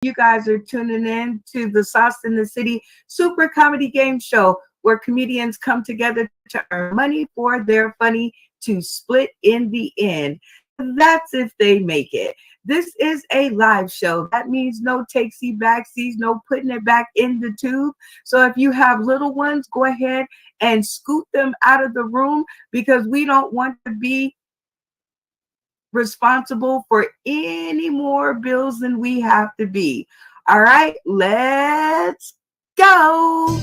You guys are tuning in to the Sauce in the City Super Comedy Game Show, where comedians come together to earn money for their funny to split in the end. That's if they make it. This is a live show. That means no takesy backsies, no putting it back in the tube. So if you have little ones, go ahead and scoot them out of the room because we don't want to be responsible for any more bills than we have to be. All right, let's go.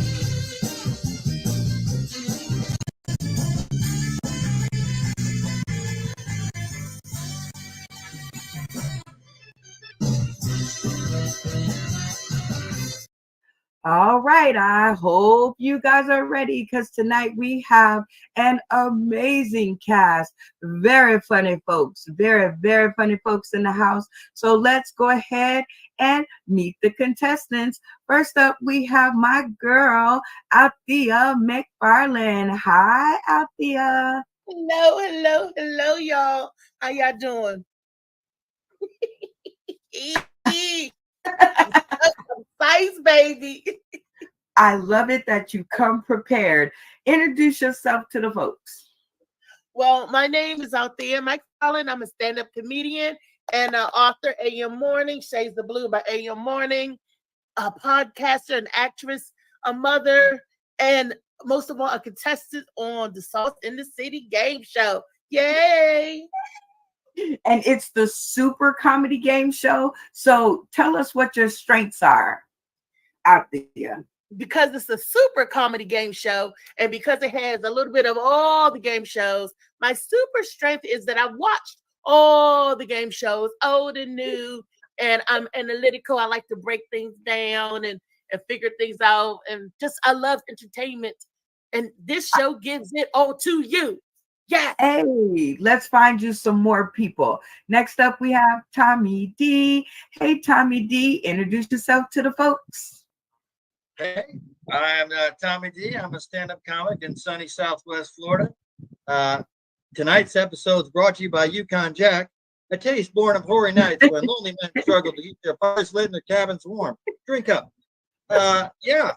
All right, I hope you guys are ready because tonight we have an amazing cast. Very funny folks, very funny folks in the house. So let's go ahead and meet the contestants. First up, we have my girl, Althea McFarland. Hi, Althea. Hello, y'all. How y'all doing? Spice, baby. I love it that you come prepared. Introduce yourself to the folks. Well, my name is Althea McFarland. I'm a stand-up comedian and author. AM Morning, Shades the Blue by AM Morning, a podcaster, an actress, a mother, and most of all, a contestant on the Sauce in the City game show. Yay! And it's the Super Comedy Game Show. So tell us what your strengths are out there. Because it's a super comedy game show and because it has a little bit of all the game shows, my super strength is that I've watched all the game shows, old and new, and I'm analytical. I like to break things down and figure things out. And just, I love entertainment. And this show gives it all to you. Yeah. Hey, let's find you some more people. Next up, we have Tommy D. Hey, Tommy D, introduce yourself to the folks. Hey, I'm Tommy D. I'm a stand-up comic in sunny Southwest Florida. Tonight's episode is brought to you by Yukon Jack, a taste born of hoary nights when lonely men struggle to keep their fires lit and their cabins warm. Drink up. Yeah,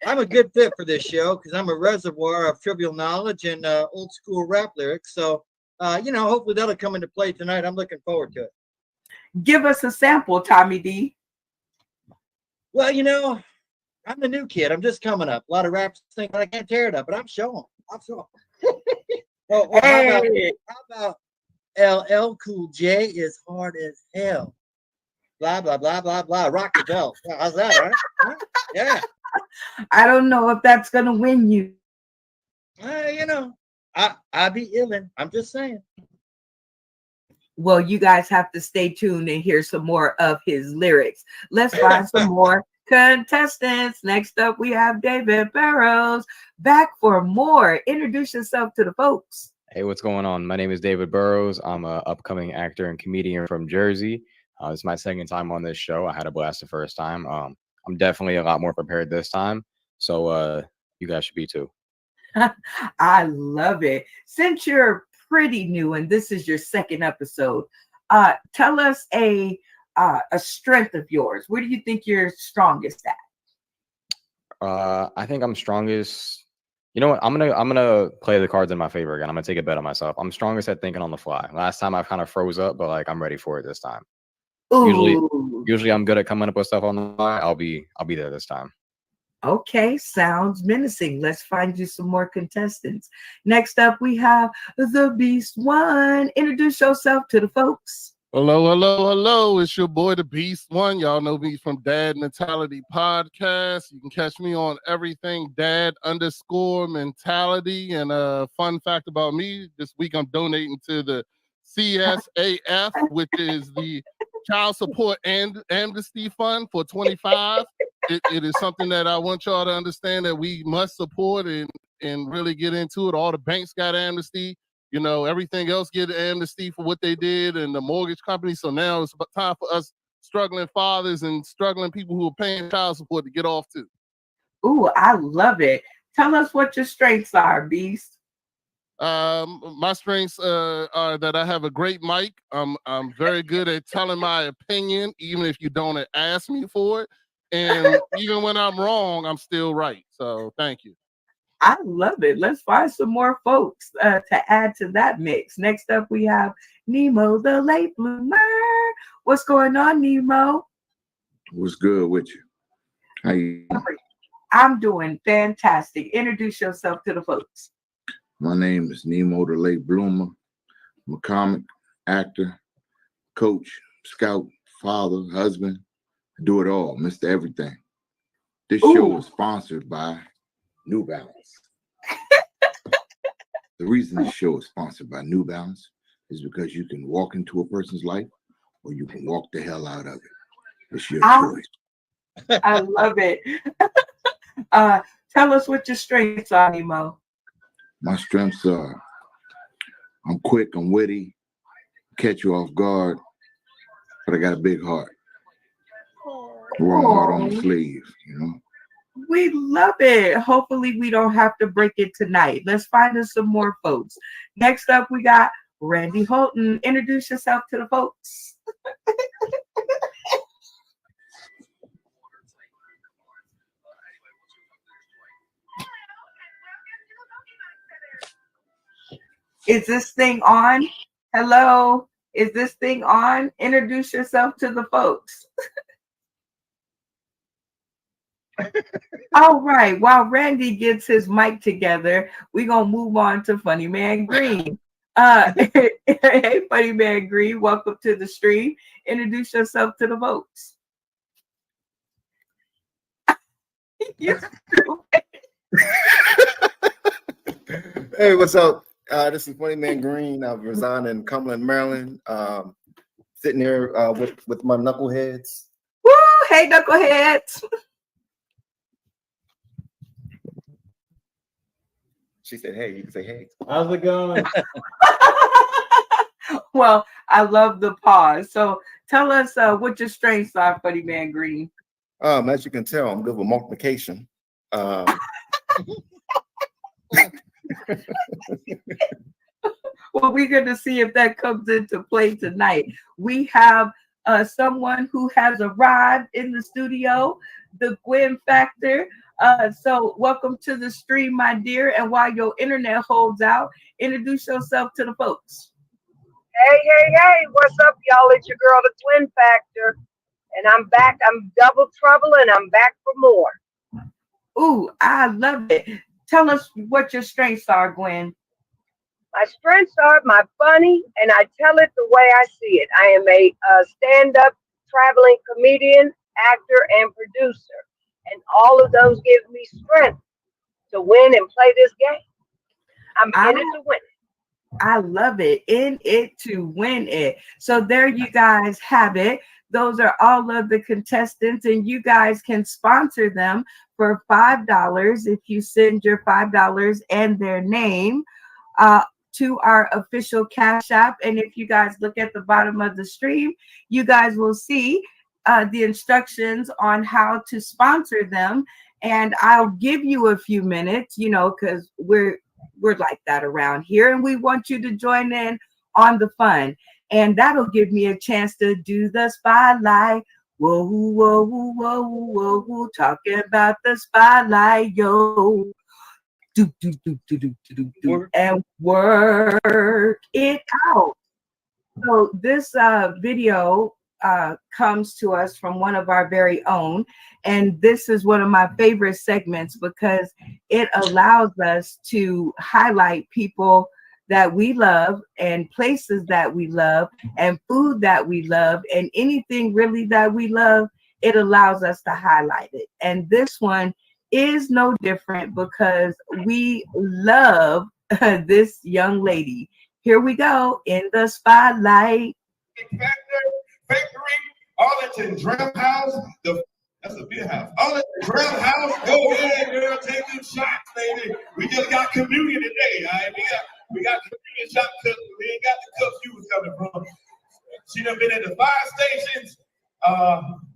I'm a good fit for this show because I'm a reservoir of trivial knowledge and old school rap lyrics. So, hopefully that'll come into play tonight. I'm looking forward to it. Give us a sample, Tommy D. Well, I'm the new kid. I'm just coming up. A lot of rappers think I can't tear it up, but I'm showing. Well, Hey. how about LL Cool J is hard as hell. Blah, blah, blah, blah, blah. Rock the bell. How's that, right? Huh? Yeah. I don't know if that's going to win you. I be illin'. I'm just saying. Well, you guys have to stay tuned and hear some more of his lyrics. Let's find some more contestants. Next up, we have David Burrows back for more. Introduce yourself to the folks. Hey, what's going on? My name is David Burrows. I'm an upcoming actor and comedian from Jersey. This is my second time on this show. I had a blast the first time. I'm definitely a lot more prepared this time. So you guys should be too. I love it. Since you're pretty new and this is your second episode, tell us a strength of yours. Where do you think you're strongest at? I think I'm strongest. You know what? I'm gonna play the cards in my favor again. I'm gonna take a bet on myself. I'm strongest at thinking on the fly. Last time I kind of froze up, but I'm ready for it this time. Ooh. Usually I'm good at coming up with stuff on the fly. I'll be there this time. Okay, sounds menacing. Let's find you some more contestants. Next up, we have the Beast One. Introduce yourself to the folks. Hello. It's your boy, the Beast One. Y'all know me from Dad Mentality Podcast. You can catch me on everything Dad_Mentality. And a fun fact about me, this week I'm donating to the CSAF, which is the Child Support and Amnesty Fund for 25. It is something that I want y'all to understand that we must support and really get into it. All the banks got amnesty. Everything else get amnesty for what they did and the mortgage company. So now it's time for us struggling fathers and struggling people who are paying child support to get off too. Ooh, I love it. Tell us what your strengths are, Beast. My strengths are that I have a great mic. I'm very good at telling my opinion, even if you don't ask me for it. And even when I'm wrong, I'm still right. So thank you. I love it. Let's find some more folks to add to that mix. Next up, we have Nemo, the late bloomer. What's going on, Nemo? What's good with you? How you? I'm doing fantastic. Introduce yourself to the folks. My name is Nemo, the late bloomer. I'm a comic, actor, coach, scout, father, husband. I do it all, Mr. Everything. This show is sponsored by New Balance. The reason this show is sponsored by New Balance is because you can walk into a person's life or you can walk the hell out of it. It's your choice. I love it. Tell us what your strengths are, Nemo. My strengths are I'm quick, I'm witty, catch you off guard, but I got a big heart. Wear my heart on the sleeve, you know. We love it. Hopefully we don't have to break it tonight. Let's find us some more folks. Next up, we got Randy Holton. Introduce yourself to the folks. Is this thing on? Hello? Is this thing on? Introduce yourself to the folks. All right. While Randy gets his mic together, we're going to move on to Funny Man Green. Hey, Funny Man Green, welcome to the stream. Introduce yourself to the folks. Hey, what's up? This is Funny Man Green. I've resigned in Cumberland, Maryland. Sitting here with my knuckleheads. Woo! Hey, knuckleheads. She said, hey, you can say, hey. How's it going? Well, I love the pause. So tell us what your strengths are, Funny Man Green. As you can tell, I'm good with multiplication. Well, we're going to see if that comes into play tonight. We have someone who has arrived in the studio, the Gwen Factor. So welcome to the stream, my dear. And while your internet holds out, introduce yourself to the folks. Hey, what's up, y'all? It's your girl, the Twin Factor. And I'm back. I'm double trouble, and I'm back for more. Ooh, I love it. Tell us what your strengths are, Gwen. My strengths are my funny, and I tell it the way I see it. I am a stand-up traveling comedian, actor, and producer. And all of those give me strength to win and play this game. I'm in it to win it. I love it. In it to win it. So there you guys have it. Those are all of the contestants, and you guys can sponsor them for $5 if you send your $5 and their name to our official Cash App. And if you guys look at the bottom of the stream, you guys will see the instructions on how to sponsor them. And I'll give you a few minutes, you know, because we're like that around here, and we want you to join in on the fun. And that'll give me a chance to do the spotlight. Whoa, whoa, whoa, whoa, whoa, whoa, talking about the spotlight, yo. Do, do, do, do, do, do, do, and work it out. So this video comes to us from one of our very own, and this is one of my favorite segments because it allows us to highlight people that we love and places that we love and food that we love and anything really that we love. It allows us to highlight it, and this one is no different because we love this young lady. Here we go in the spotlight. Factory, Arlington Draft House. That's a beer house. Arlington Draft House. Go ahead, girl. Take them shots, baby. We just got communion today. All right? We got communion shot cups. We ain't got the cups you was coming from. She done been at the fire stations,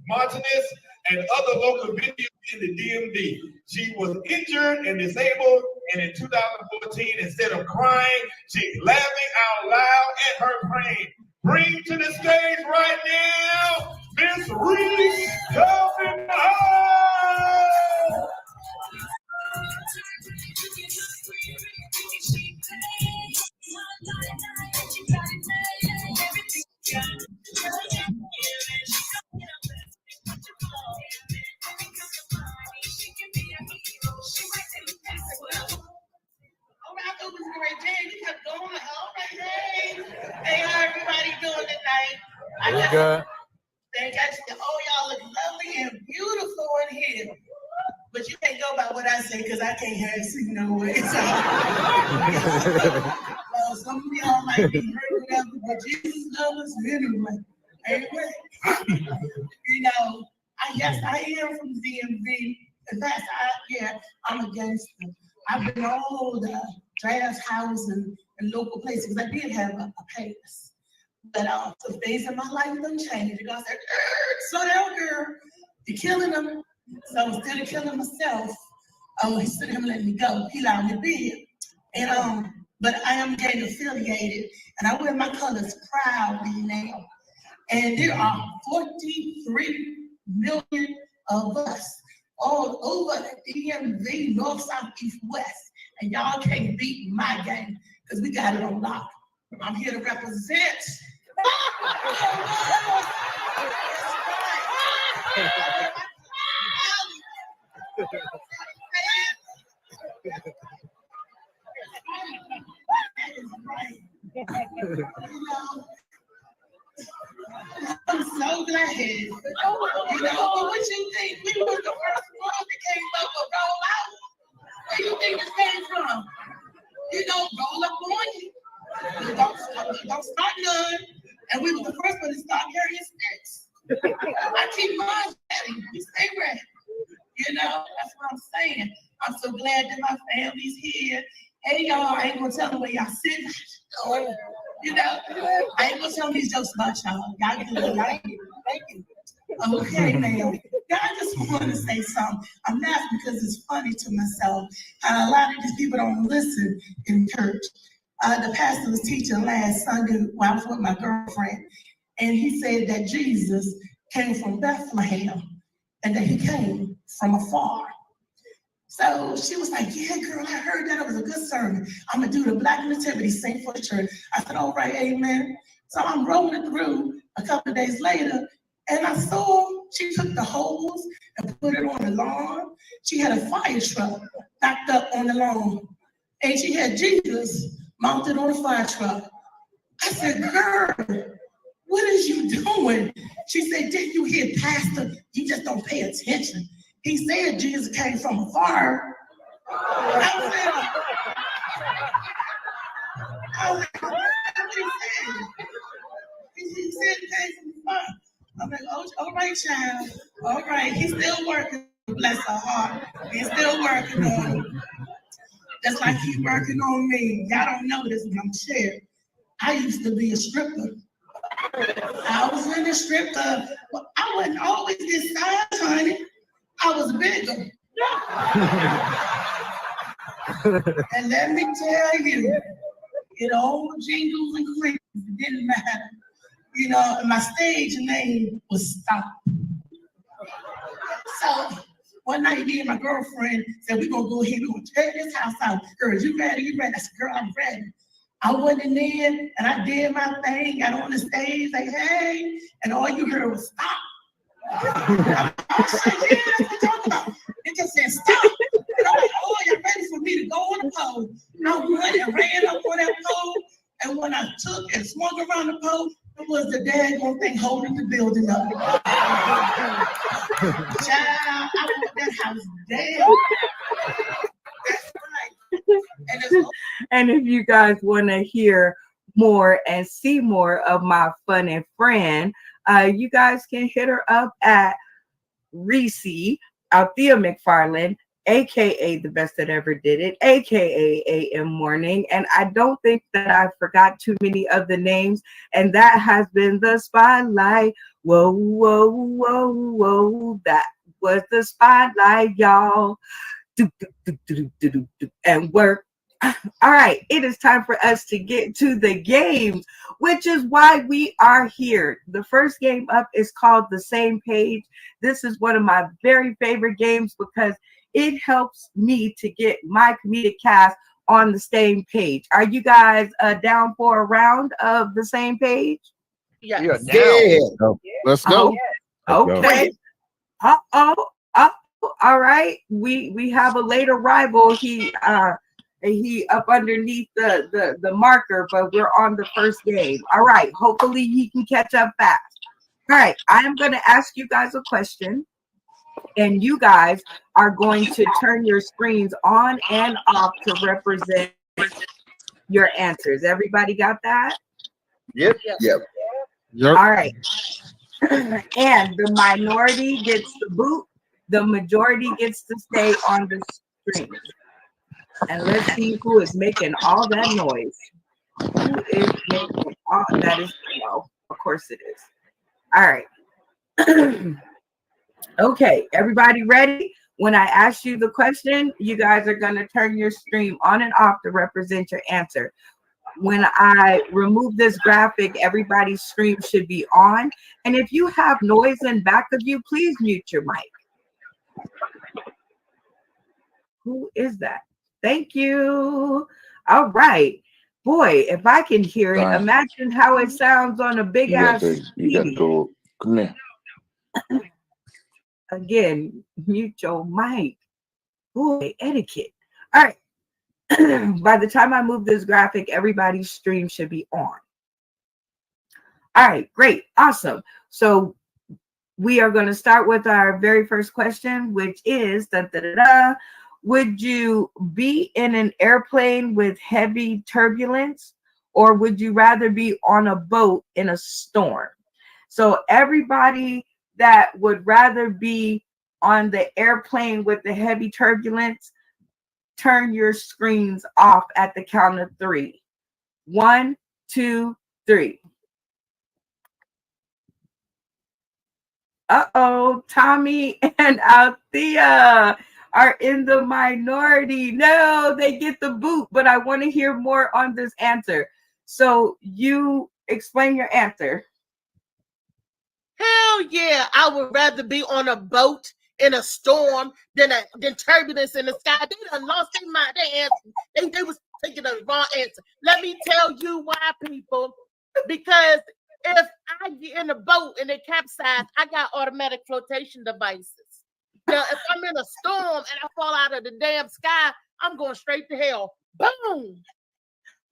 Martinez, and other local venues in the DMV. She was injured and disabled, and in 2014, instead of crying, she's laughing out loud at her pain. Bring to the stage right now, Miss Reese Calvin. It was a great day. We kept going. All right, hey, how everybody doing tonight? I just think y'all look lovely and beautiful in here. But you can't go by what I say because I can't have sing no way. So, well, some of y'all might be hurt whatever, but Jesus loves us anyway. Amen. You know, yes, I am from DMV. In fact, I'm a gangster. I've been all the draft house and local places. I did have a pass. But the days of my life don't change. God said, slow down, girl. You're killing them. So instead of killing myself, instead of him letting me go, he allowed me to be here. And but I am gang affiliated, and I wear my colors proudly now. And there are 43 million of us all over the DMV, North, South, East, West. And y'all can't beat my game because we got it on lock. I'm here to represent. I'm so glad. You know, but what you think? We were the first one that came up with roll out. Where do you think this came from? You know, roll up on you. Don't start none. And we were the first one to start carrying sticks. I keep mine ready. We stay ready. You know, that's what I'm saying. I'm so glad that my family's here. Hey, y'all, I ain't gonna tell them where y'all sit. You know, I ain't gonna tell these jokes about y'all. Y'all can do it. Thank you. Okay, now, I just want to say something. I'm laughing because it's funny to myself. A lot of these people don't listen in church. The pastor was teaching last Sunday while I was with my girlfriend, and he said that Jesus came from Bethlehem and that he came from afar. So she was like, yeah, girl, I heard that. It was a good sermon. I'm going to do the Black Nativity, sing for the church. I said, all right, amen. So I'm rolling through a couple of days later, and I saw she took the hose and put it on the lawn. She had a fire truck backed up on the lawn, and she had Jesus mounted on a fire truck. I said, girl, what is you doing? She said, didn't you hear, Pastor? You just don't pay attention. He said Jesus came from afar. I was like, what did he say? He said he came from afar. I'm like, oh, all right, child. All right, he's still working. Bless her heart. He's still working on it. Just like he's working on me. Y'all don't know this, but I'm sure. I used to be a stripper. I was in a strip club. But I wasn't always this size, honey. I was bigger. And let me tell you, it all jingles and clicks. It didn't matter. You know, and my stage name was Stop. So one night, me and my girlfriend said, we're going to go ahead, we're going to tear this house out. Girl, you ready? You ready? I said, girl, I'm ready. I went in there and I did my thing, got on the stage, like, hey, and all you heard was stop. I said, yeah, that's what you're talking about. It just said stop. And I'm like, oh, you're ready for me to go on the pole. I went and ran up on that pole, and when I took and swung around the pole, it was the daggone thing holding the building up. Child, I put that house down. That's right. And if you guys want to hear more and see more of my fun and friend, you guys can hit her up at Reese, Althea McFarland, aka the best that ever did it, aka AM Morning. And I don't think that I forgot too many of the names, and that has been the spotlight. Whoa, whoa, whoa, whoa, that was the spotlight, y'all. And work. All right, it is time for us to get to the games, which is why we are here. The first game up is called The Same Page. This is one of my very favorite games because it helps me to get my comedic cast on the same page. Are you guys down for a round of The Same Page? Yes. Yeah. Let's go. Okay. All right. We have a late arrival. He up underneath the marker, but we're on the first game. All right. Hopefully he can catch up fast. All right. I am going to ask you guys a question, and you guys are going to turn your screens on and off to represent your answers. Everybody got that? Yep. Yep. All right. And the minority gets the boot. The majority gets to stay on the screen. And let's see who is making all that noise. Who is making all that? Is of course it is. All right. Okay, everybody ready? When I ask you the question, you guys are going to turn your stream on and off to represent your answer. When I remove this graphic, everybody's screen should be on. And if you have noise in back of you, please mute your mic. Who is that? Thank you. All right. Boy, if I can hear it, imagine how it sounds on a big ass TV. Come here. Again, mute your mic. Boy, etiquette. All right. By the time I move this graphic, everybody's stream should be on. All right, great, awesome. So we are going to start with our very first question, which is, would you be in an airplane with heavy turbulence, or would you rather be on a boat in a storm? So everybody that would rather be on the airplane with the heavy turbulence, turn your screens off at the count of 3. 1, 2, 3. Uh-oh, Tommy and Althea are in the minority. No, they get the boot, but I want to hear more on this answer. So you explain your answer. Hell yeah, I would rather be on a boat in a storm than turbulence in the sky. They done lost their answer. They was taking the wrong answer. Let me tell you why, people. Because if I get in a boat and it capsizes, I got automatic flotation devices. Now, if I'm in a storm and I fall out of the damn sky, I'm going straight to hell. Boom!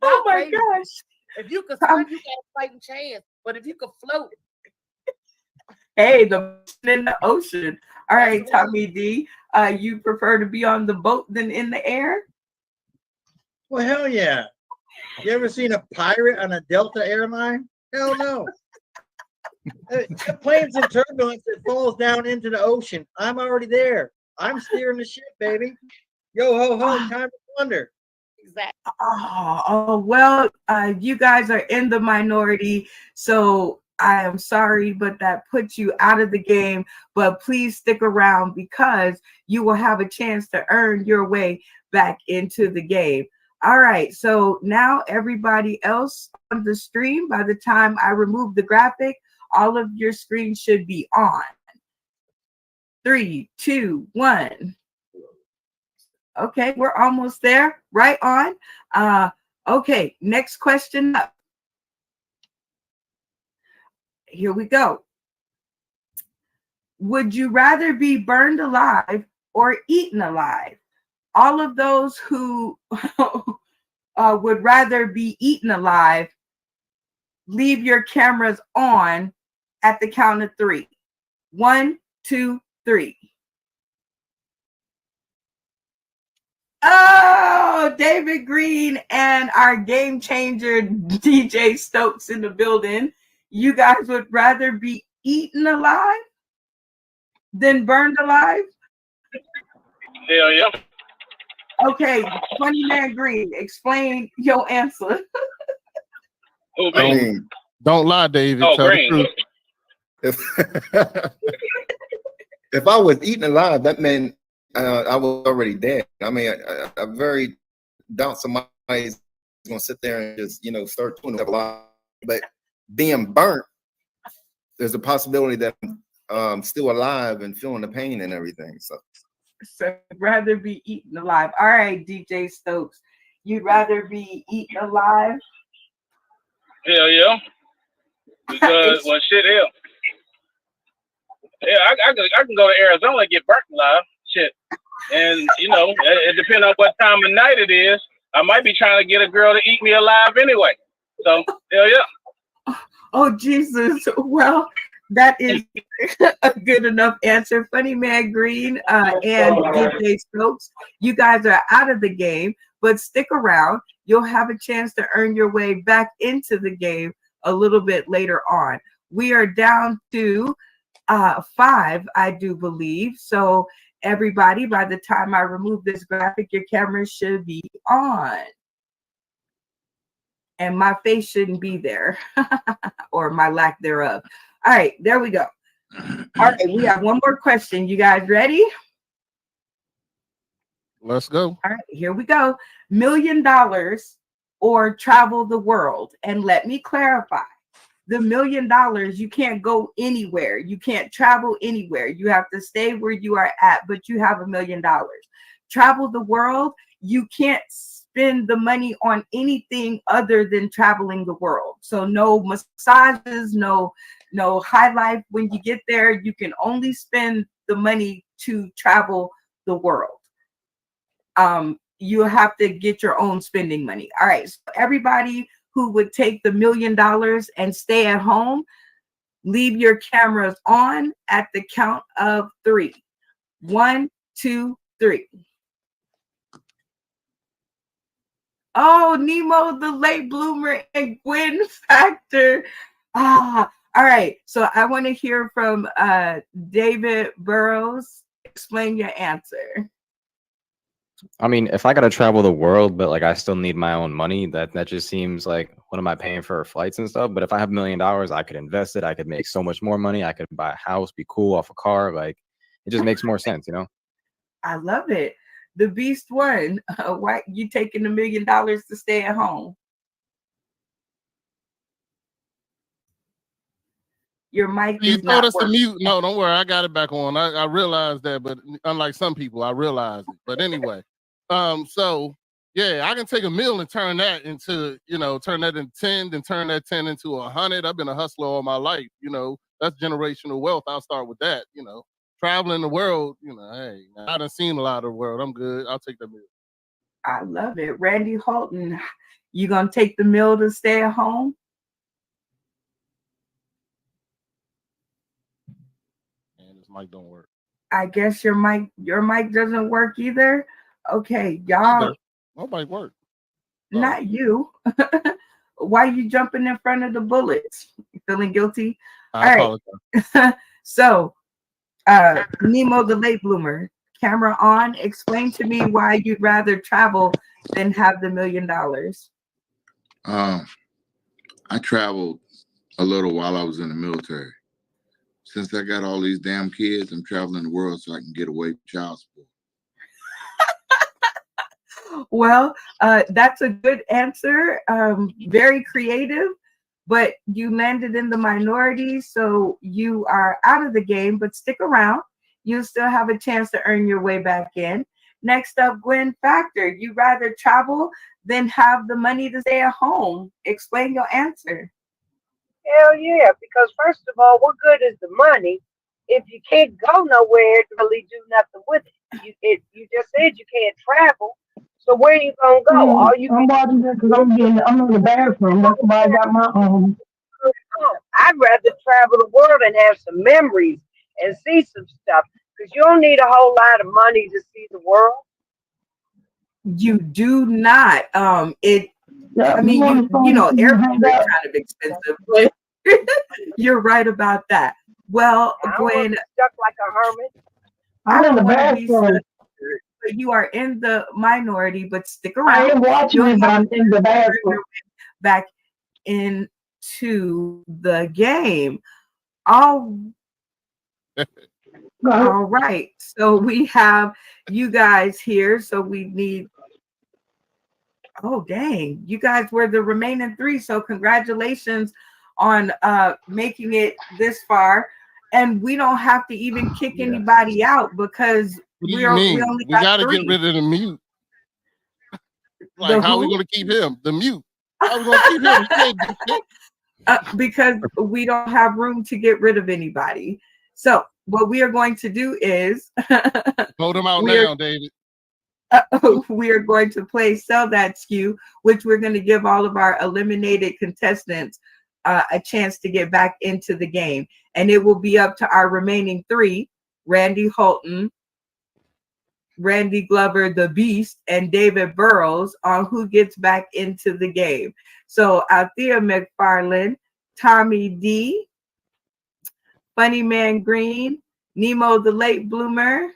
Oh my gosh. If you could swim, you got a fighting chance. But if you could float, hey, the in the ocean. All right, Tommy D, you prefer to be on the boat than in the air? Well, hell yeah. You ever seen a pirate on a Delta airline? Hell no. The plane's in turbulence, it falls down into the ocean. I'm already there. I'm steering the ship, baby. Yo ho ho, time to wonder. Exactly. Well, you guys are in the minority, so I am sorry, but that puts you out of the game. But please stick around because you will have a chance to earn your way back into the game. All right, so now everybody else on the stream, by the time I remove the graphic, all of your screens should be on. 3, 2, 1. Okay, we're almost there. Right on. Okay, next question up. Here we go. Would you rather be burned alive or eaten alive? All of those who would rather be eaten alive, leave your cameras on at the count of 3. 1, 2, 3. Oh, David Green and our game changer DJ Stokes in the building. You guys would rather be eaten alive than burned alive? Hell yeah. Okay, Funny Man Green, explain your answer. Oh, man. Don't lie, David. Oh, Tell Green. the truth. If I was eaten alive, that meant I was already dead. I mean, I very doubt somebody's gonna sit there and just start doing it alive. But being burnt, there's a possibility that I'm still alive and feeling the pain and everything. So I'd rather be eaten alive. All right, DJ Stokes, you'd rather be eaten alive? Hell yeah. Because well, shit, hell. Yeah, I can go to Arizona and get burnt alive. Shit. And, it depends on what time of night it is. I might be trying to get a girl to eat me alive anyway. So, hell yeah. Oh, Jesus. Well, that is a good enough answer. Funny Man Green and DJ Stokes, you guys are out of the game, but stick around. You'll have a chance to earn your way back into the game a little bit later on. We are down to 5, I do believe. So everybody, by the time I remove this graphic, your camera should be on. And my face shouldn't be there, or my lack thereof. All right, there we go. All right, we have one more question. You guys ready? Let's go. All right, here we go. $1 million or travel the world. And let me clarify. The $1 million, you can't go anywhere. You can't travel anywhere. You have to stay where you are at, but you have $1 million. Travel the world, you can't spend the money on anything other than traveling the world. So no massages, no high life. When you get there, you can only spend the money to travel the world. You have to get your own spending money. All right, so everybody who would take the $1 million and stay at home, leave your cameras on at the count of 3. 1, 2, 3. Oh, Nemo, the late bloomer, and Gwen Factor. All right. So I want to hear from David Burrows. Explain your answer. I mean, if I gotta travel the world, but like I still need my own money, that just seems like, what am I paying for flights and stuff? But if I have $1 million, I could invest it. I could make so much more money. I could buy a house, be cool off a car. Like, it just makes more sense, I love it. The Beast One. Why you taking $1 million to stay at home? Your mic You is not told us to working. mute. No, don't worry. I got it back on. I realized that, but unlike some people, I realized it. But anyway, so yeah, I can take $1 million and turn that into, turn that into 10, then turn that 10 into 100. I've been a hustler all my life. That's generational wealth. I'll start with that. Traveling the world. Hey, I done seen a lot of the world. I'm good. I'll take that $1 million. I love it. Randy Holton, you gonna take the $1 million to stay at home? And this mic don't work. I guess your mic doesn't work either. Okay, y'all. Nobody work. Not you. Why you jumping in front of the bullets? You feeling guilty? I apologize. So Nemo the late bloomer, camera on. Explain to me why you'd rather travel than have the $1 million. I traveled a little while I was in the military. Since I got all these damn kids, I'm traveling the world so I can get away from child support. Well, that's a good answer. Very creative, but you landed in the minority, so you are out of the game, but stick around. You still have a chance to earn your way back in. Next up, Gwen Factor. You rather travel than have the money to stay at home. Explain your answer. Hell yeah, because first of all, what good is the money if you can't go nowhere to really do nothing with it? You just said you can't travel, so where you gonna go? All you I'm watching this because I'm in the bathroom. That's why I got my I'd rather travel the world and have some memories and see some stuff, because you don't need a whole lot of money to see the world. You do not. I mean, airplanes are kind of expensive, but you're right about that. Well, Gwen, stuck like a hermit. I don't want to be stuck, but you are in the minority, but stick around. I am watching it, but I'm in the bathroom. Back into the game. Oh, All right. So we have you guys here. So we need, oh, dang. You guys were the remaining 3. So congratulations on making it this far. And we don't have to even kick anybody out because What do we you mean? only We got got to 3. get rid of the mute. Like, how are we who? going to keep him? The mute. How are we going to keep him? He can't do shit. Because we don't have room to get rid of anybody. So what we are going to do is Hold him out now, David. we are going to play Sell That Skew, which we're going to give all of our eliminated contestants a chance to get back into the game. And it will be up to our remaining 3, Randy Holton, Randy Glover, the Beast, and David Burrows, on who gets back into the game. So Althea McFarland, Tommy D, Funny Man Green, Nemo the Late Bloomer,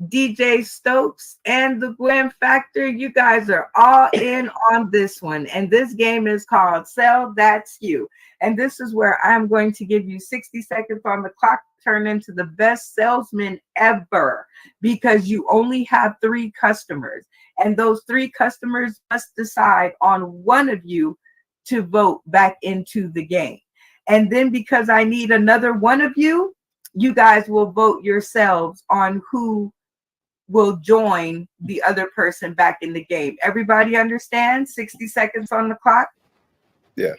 DJ Stokes, and the Gwen Factor. You guys are all in on this one. And this game is called Sell That Skew. And this is where I'm going to give you 60 seconds on the clock to turn into the best salesman ever, because you only have 3 customers. And those 3 customers must decide on one of you to vote back into the game. And then because I need another one of you, you guys will vote yourselves on who will join the other person back in the game. Everybody understand? 60 seconds on the clock? Yeah.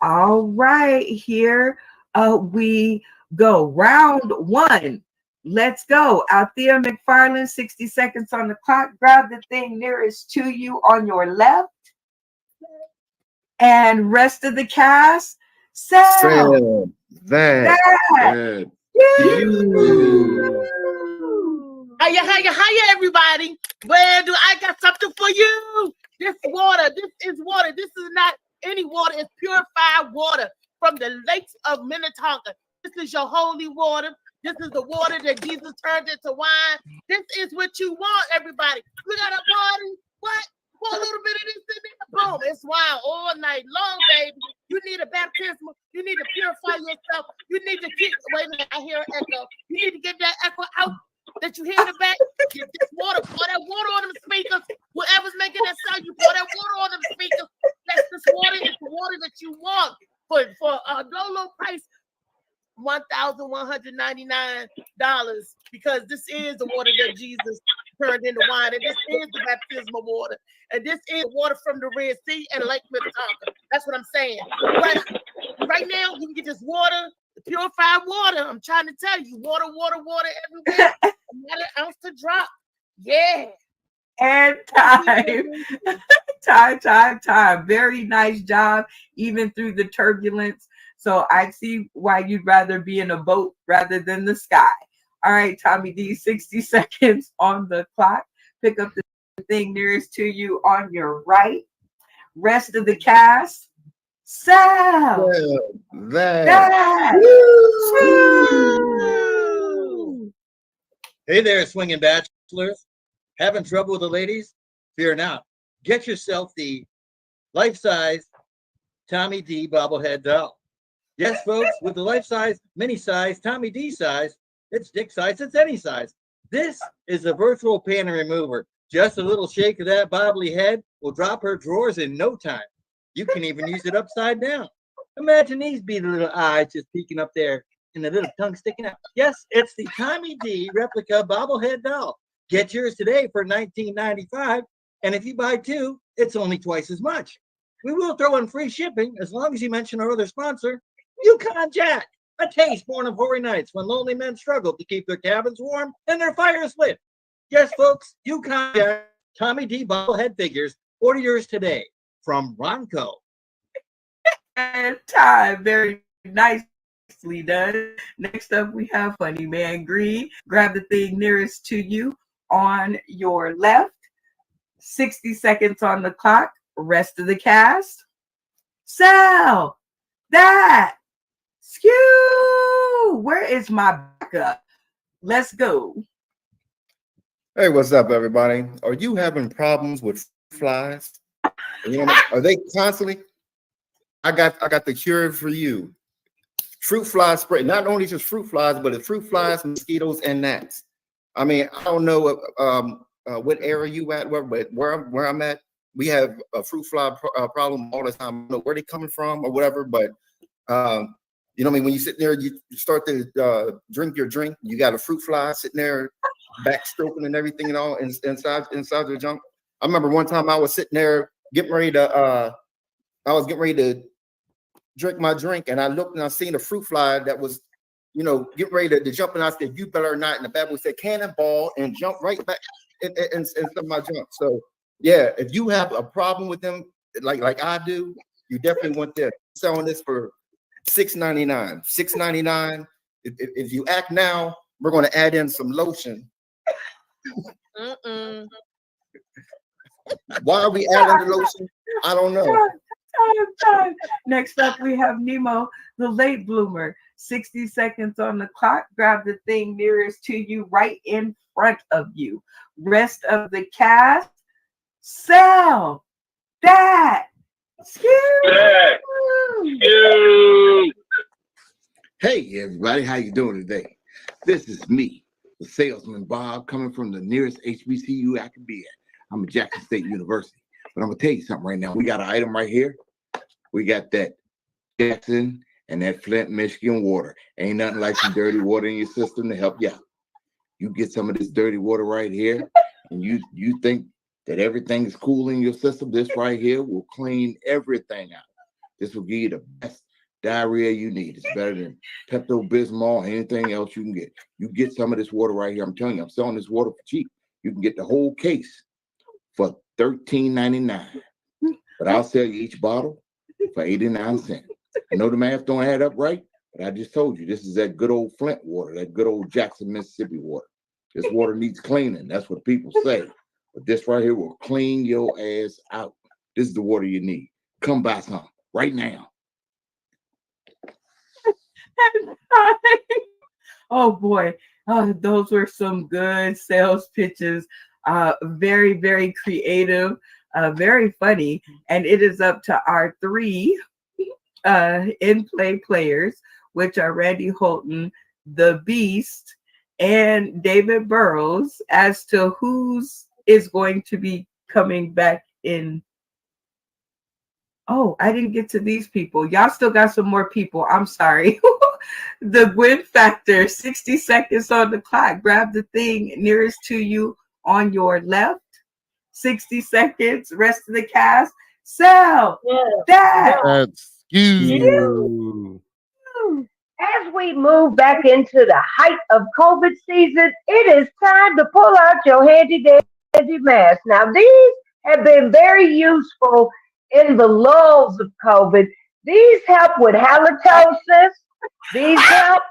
All right, here we go. Round 1. Let's go. Althea McFarland, 60 seconds on the clock. Grab the thing nearest to you on your left. And rest of the cast, sell that. Hiya, everybody. Where do I got something for you? This is water. This is not any water. It's purified water from the lakes of Minnetonka. This is your holy water. This is the water that Jesus turned into wine. This is what you want, everybody. We got a party. What? Pour a little bit of this in there. Boom. It's wine all night long, baby. You need a baptism. You need to purify yourself. You need to keep, wait a minute, I hear an echo. You need to get that echo out that you hear in the back. Get this water. Pour that water on them speakers. Whoever's making that sound, you pour that water on them speakers. That's this water. It's the water that you want for a low price. $1,199, because this is the water that Jesus turned into wine, and this is the baptismal water, and this is water from the Red Sea and Lake Minnetonka. That's what I'm saying. Right now, you can get this water, the purified water. I'm trying to tell you, water everywhere. Not an ounce to drop. Yeah. And time. Very nice job, even through the turbulence. So I see why you'd rather be in a boat rather than the sky. All right, Tommy D, 60 seconds on the clock. Pick up the thing nearest to you on your right. Rest of the cast, sell that. Hey there, swinging bachelors. Having trouble with the ladies? Fear not. Get yourself the life-size Tommy D bobblehead doll. Yes, folks, with the life-size, mini-size, Tommy D size, it's dick size, it's any size. This is a virtual panty remover. Just a little shake of that bobbly head will drop her drawers in no time. You can even use it upside down. Imagine these beady little eyes just peeking up there and the little tongue sticking out. Yes, it's the Tommy D replica bobblehead doll. Get yours today for $19.95, and if you buy 2, it's only twice as much. We will throw in free shipping as long as you mention our other sponsor, Yukon Jack, a taste born of hoary nights when lonely men struggle to keep their cabins warm and their fires lit. Yes, folks, Yukon Jack, Tommy D bobblehead figures. Order yours today from Ronco. And time, very nicely done. Next up, we have Funny Man Green. Grab the thing nearest to you on your left. 60 seconds on the clock. Rest of the cast, sell that. Skew. Where is my backup? Let's go. Hey, what's up, everybody? Are you having problems with flies? You know, are they constantly? I got the cure for you. fruit fly spray. Not only just fruit flies, but it's fruit flies, mosquitoes, and gnats. I mean, I don't know what area you at, but where I'm at, we have a fruit fly problem all the time. I don't know where they coming from or whatever, but you know what I mean? When you sit there, you start to drink your drink, you got a fruit fly sitting there, back stroking and everything and all inside the junk. I remember one time I was sitting there getting ready to drink my drink, and I looked and I seen a fruit fly that was, you know, getting ready to jump, and I said, "You better not!" And the bad boy said, "Cannonball," and jump right back in some of my junk. So yeah, if you have a problem with them, like I do, you definitely want this. Selling this for $6.99. $6.99. If you act now, we're going to add in some lotion. Why are we adding the lotion? I don't know. Time. Next up, we have Nemo, the late bloomer. 60 seconds on the clock. Grab the thing nearest to you, right in front of you. Rest of the cast, sell that. Hey everybody, how you doing today? This is me, the salesman Bob, coming from the nearest HBCU I can be at. I'm at Jackson State University. But I'm gonna tell you something right now. We got an item right here. We got that Jackson and that Flint, Michigan water. Ain't nothing like some dirty water in your system to help you out. You get some of this dirty water right here, and you think that everything is cool in your system. This right here will clean everything out. This will give you the best diarrhea you need. It's better than Pepto-Bismol, anything else you can get. You get some of this water right here. I'm telling you, I'm selling this water for cheap. You can get the whole case for $13.99. But I'll sell you each bottle for 89 cents. I know the math don't add up right, but I just told you this is that good old Flint water, that good old Jackson, Mississippi water. This water needs cleaning. That's what people say. But this right here will clean your ass out. This is the water you need. Come buy some right now. Oh boy, those were some good sales pitches. Very, very creative, very funny. And it is up to our three in-play players, which are Randy Holton, the Beast, and David Burrows, as to who's is going to be coming back in. Oh, I didn't get to these people. Y'all still got some more people. I'm sorry. The win factor, 60 seconds on the clock. Grab the thing nearest to you on your left. 60 seconds. Rest of the cast. Sell that. That's you. As we move back into the height of COVID season, it is time to pull out your handy dandy mask. Now, these have been very useful in the lulls of COVID. These help with halitosis. These help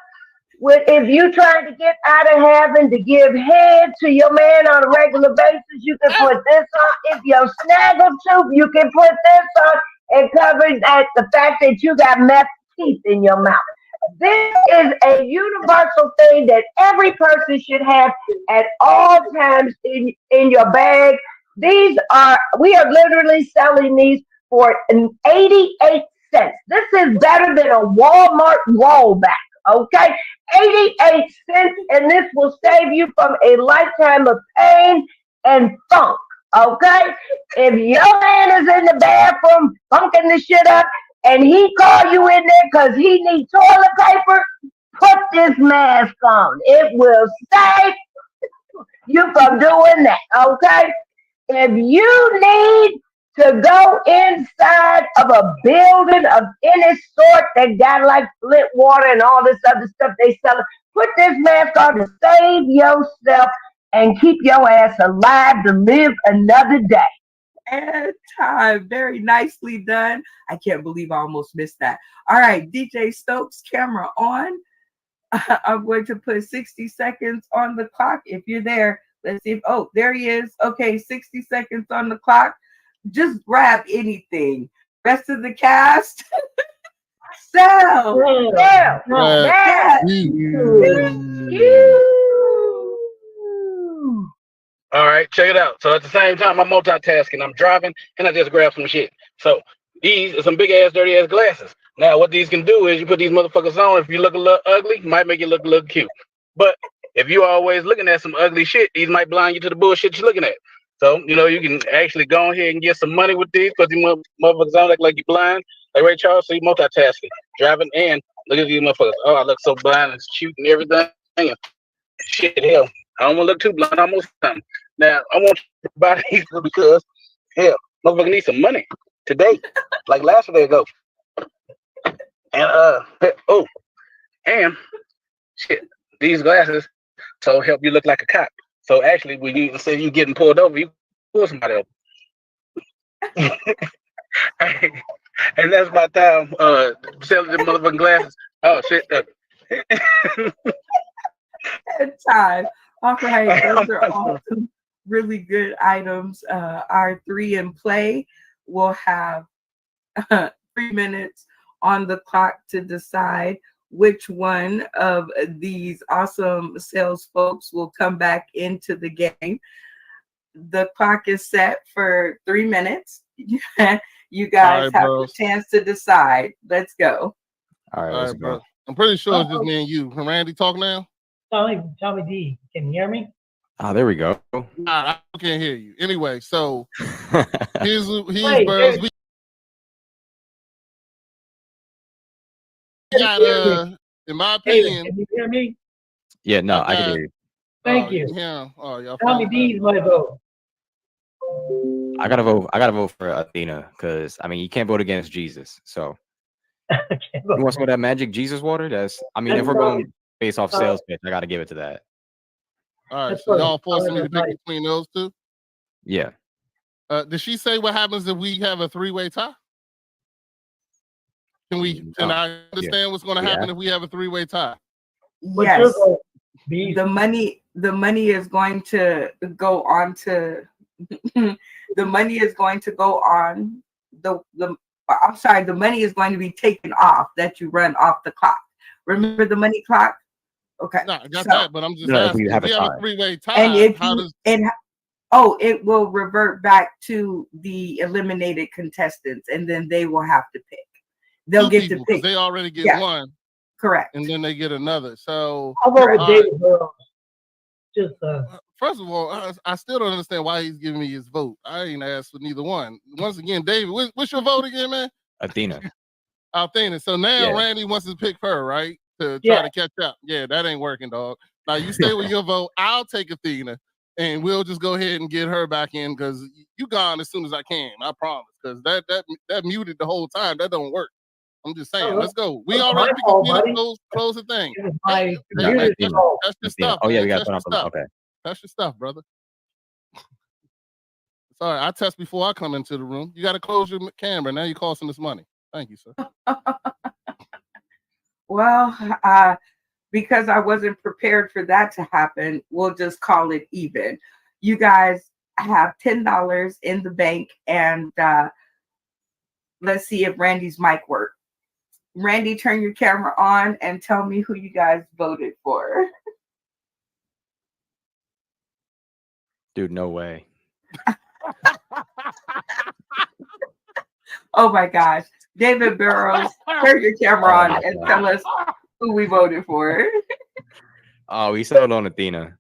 with if you trying to get out of having to give head to your man on a regular basis. You can put this on. If you're snaggle tooth, you can put this on and cover that the fact that you got meth teeth in your mouth. This is a universal thing that every person should have at all times in your bag. We are literally selling these for 88 cents. This is better than a Walmart rollback, okay? 88 cents, and this will save you from a lifetime of pain and funk, okay? If your man is in the bathroom funking the shit up, and he call you in there because he needs toilet paper, put this mask on. It will save you from doing that, okay? If you need to go inside of a building of any sort that got like Flint water and all this other stuff they sell, put this mask on to save yourself and keep your ass alive to live another day. And time. Very nicely done. I can't believe I almost missed that. All right, DJ Stokes, camera on. I'm going to put 60 seconds on the clock. If you're there, let's see. Oh, there he is. Okay, 60 seconds on the clock. Just grab anything. Rest of the cast. Sell. All right, check it out. So at the same time, I'm multitasking. I'm driving and I just grabbed some shit. So these are some big ass, dirty ass glasses. Now, what these can do is you put these motherfuckers on. If you look a little ugly, might make you look a little cute. But if you always looking at some ugly shit, these might blind you to the bullshit you're looking at. So, you can actually go ahead and get some money with these, put these motherfuckers on like you're blind. Like Ray Charles, so you multitasking, driving and look at these motherfuckers. Oh, I look so blind and cute and everything. Shit, hell, I don't want to look too blind almost time. Now, I want you to buy these because, hell, motherfucker need some money today, like last day ago. And, and shit, these glasses so help you look like a cop. So actually, when you say you getting pulled over, you pull somebody over. And that's my time selling the motherfucking glasses. Oh shit. Time. All right, those are all some really good items. Our 3 in play will have 3 minutes on the clock to decide which one of these awesome sales folks will come back into the game. The clock is set for 3 minutes. You guys have the chance to decide. Let's go. All right, let's go. I'm pretty sure it's just me and you. Can Randy talk now? Tommy D, can you hear me? Oh, there we go. Nah, I can't hear you. Anyway, so here's Wait, Burroughs. We got in my opinion. Can you hear me? Yeah, no, I can hear you. Thank you. Yeah. Oh, y'all. Tommy D's my vote. I gotta vote for Athena because you can't vote against Jesus. So you want some of that magic Jesus water? If we're going based off sales pitch, I gotta give it to that. All right, so y'all forcing me to pick between those two? Yeah. Did she say what happens if we have a 3-way tie? Can I understand what's going to happen if we have a 3-way tie? Yes. The money is going to go on to the money is going to go on the money is going to be taken off that you run off the clock. Remember the money clock? Okay. No, I got that, but I'm just asking. If we have a 3-way tie, and it will revert back to the eliminated contestants, and then they will have to pick. They'll get to pick. They already get one. Correct. And then they get another. So I'll vote with David Burrows. Just first of all, I still don't understand why he's giving me his vote. I ain't asked for neither one. Once again, David, what's your vote again, man? Athena. Athena. So now Randy wants to pick her, right? To try to catch up. Yeah, that ain't working, dog. Now you stay with your vote. I'll take Athena, and we'll just go ahead and get her back in because you gone as soon as I can. I promise. Because that muted the whole time. That don't work. I'm just saying. Let's go. We already close the thing. That's your stuff. Oh yeah, man. we got That's to put on. Okay. That's your stuff, brother. Sorry, I test before I come into the room. You got to close your camera. Now you're costing us money. Thank you, sir. Well, because I wasn't prepared for that to happen, we'll just call it even. You guys have $10 in the bank, and let's see if Randy's mic works. Randy, turn your camera on and tell me who you guys voted for. Dude, no way. Oh my gosh. David Burrows, turn your camera on and tell us who we voted for. Oh, we settled on Athena.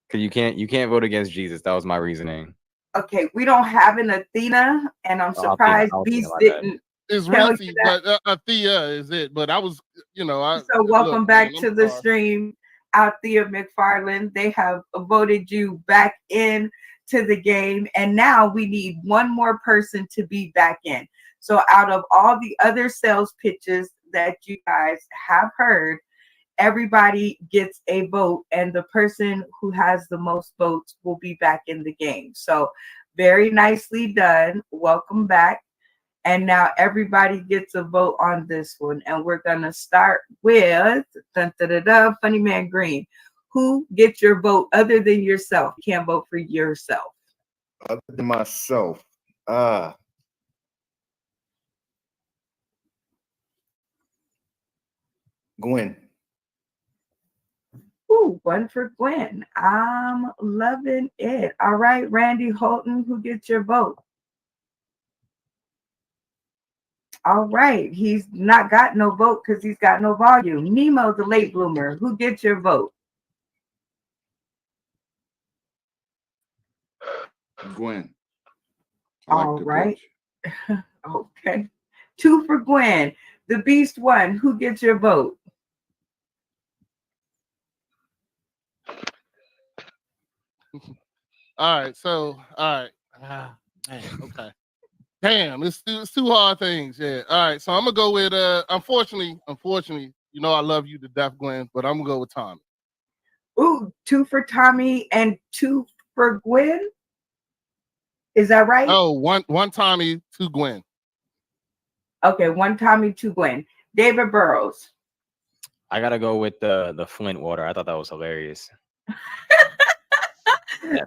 Because you can't vote against Jesus. That was my reasoning. Okay, we don't have an Athena, and I'm surprised Beast didn't. It's Reese, but Athea is it. But I was, So welcome back to the stream, Althea McFarland. They have voted you back in to the game, and now we need one more person to be back in. So out of all the other sales pitches that you guys have heard, everybody gets a vote, and the person who has the most votes will be back in the game. So very nicely done. Welcome back. And now everybody gets a vote on this one. And we're going to start with Funny Man Green. Who gets your vote other than yourself? You can't vote for yourself. Other than myself. Gwen. Ooh, one for Gwen. I'm loving it. All right, Randy Holton, who gets your vote? All right. He's not got no vote because he's got no volume. Nemo, the late bloomer. Who gets your vote? Gwen. I like All the right. coach. Okay. 2 for Gwen. The Beast 1. Who gets your vote? All right, so all right. Man, okay. Damn, it's two hard things. Yeah. All right, so I'm gonna go with unfortunately, you know I love you to death, Gwen, but I'm gonna go with Tommy. Ooh, 2 for Tommy and 2 for Gwen. Is that right? Oh, one Tommy, 2 Gwen. Okay, 1 Tommy, 2 Gwen. David Burrows. I gotta go with the Flint water. I thought that was hilarious.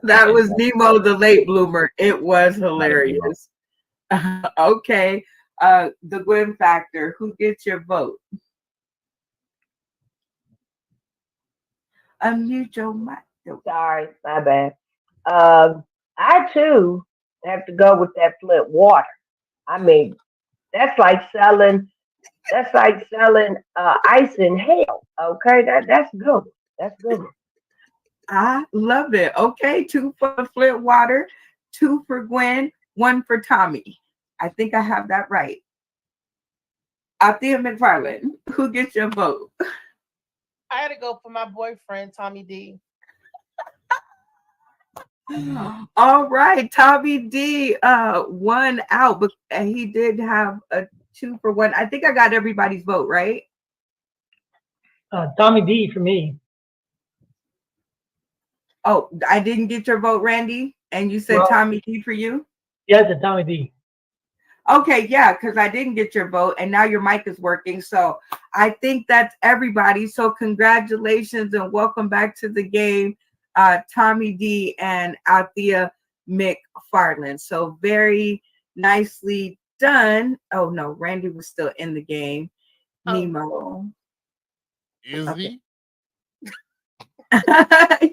That was Nemo, the late bloomer. It was hilarious. Okay. The Gwen factor. Who gets your vote? Unmute your mic. Sorry, my bad. I too have to go with that Flint water. I mean, that's like selling ice in hell. Okay, that's good. That's good. I love it. Okay, 2 for Flint water, 2 for Gwen, 1 for Tommy. I think I have that right. Althea McFarland, who gets your vote? I had to go for my boyfriend, Tommy D. All right, Tommy D, 1 out, but he did have a 2 for 1. I think I got everybody's vote, right? Tommy D for me. Oh, I didn't get your vote, Randy, and you said Well, Tommy D for you? Yeah, it's a Tommy D. Okay, yeah, because I didn't get your vote, and now your mic is working. So I think that's everybody. So congratulations and welcome back to the game, Tommy D and Althea McFarland. So very nicely done. Oh no, Randy was still in the game. Nemo. Is he?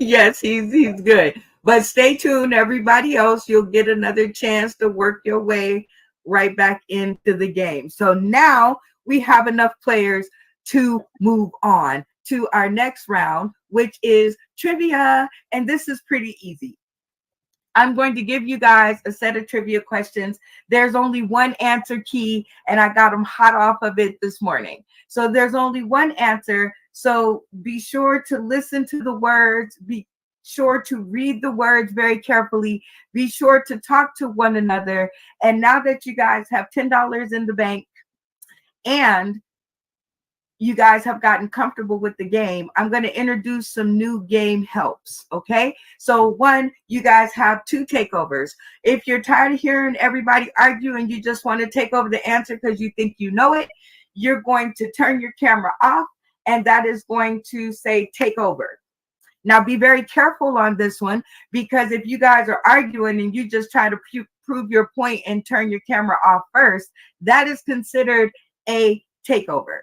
Yes, he's good. But stay tuned, everybody else. You'll get another chance to work your way right back into the game. So now we have enough players to move on to our next round, which is trivia. And this is pretty easy. I'm going to give you guys a set of trivia questions. There's only one answer key, and I got them hot off of it this morning. So there's only one answer. So be sure to listen to the words. Be sure to read the words very carefully. Be sure to talk to one another. And now that you guys have $10 in the bank and you guys have gotten comfortable with the game, I'm going to introduce some new game helps. Okay. So 1, you guys have 2 takeovers. If you're tired of hearing everybody argue and you just want to take over the answer because you think you know it, you're going to turn your camera off and that is going to say take over. Now be very careful on this one, because if you guys are arguing and you just try to prove your point and turn your camera off first, that is considered a takeover.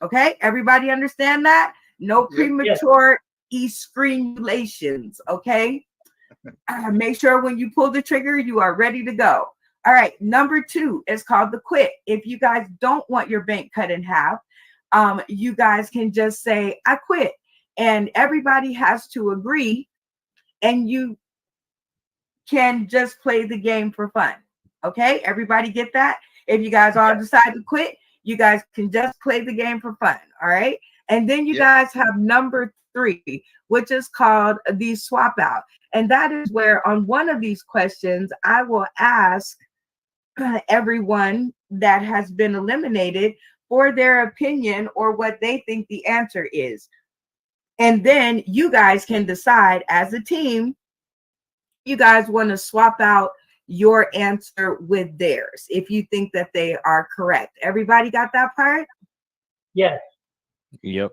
Okay, everybody understand that? No premature estrangulations, okay? Make sure when you pull the trigger, you are ready to go. All right, number 2 is called the quit. If you guys don't want your bank cut in half, you guys can just say, I quit. And everybody has to agree, and you can just play the game for fun. Okay, everybody get that? If you guys all decide to quit, you guys can just play the game for fun. All right. And then you guys have number 3, which is called the swap out. And that is where on one of these questions, I will ask everyone that has been eliminated for their opinion or what they think the answer is. And then you guys can decide as a team, you guys want to swap out your answer with theirs if you think that they are correct. Everybody got that part? Yes. Yep.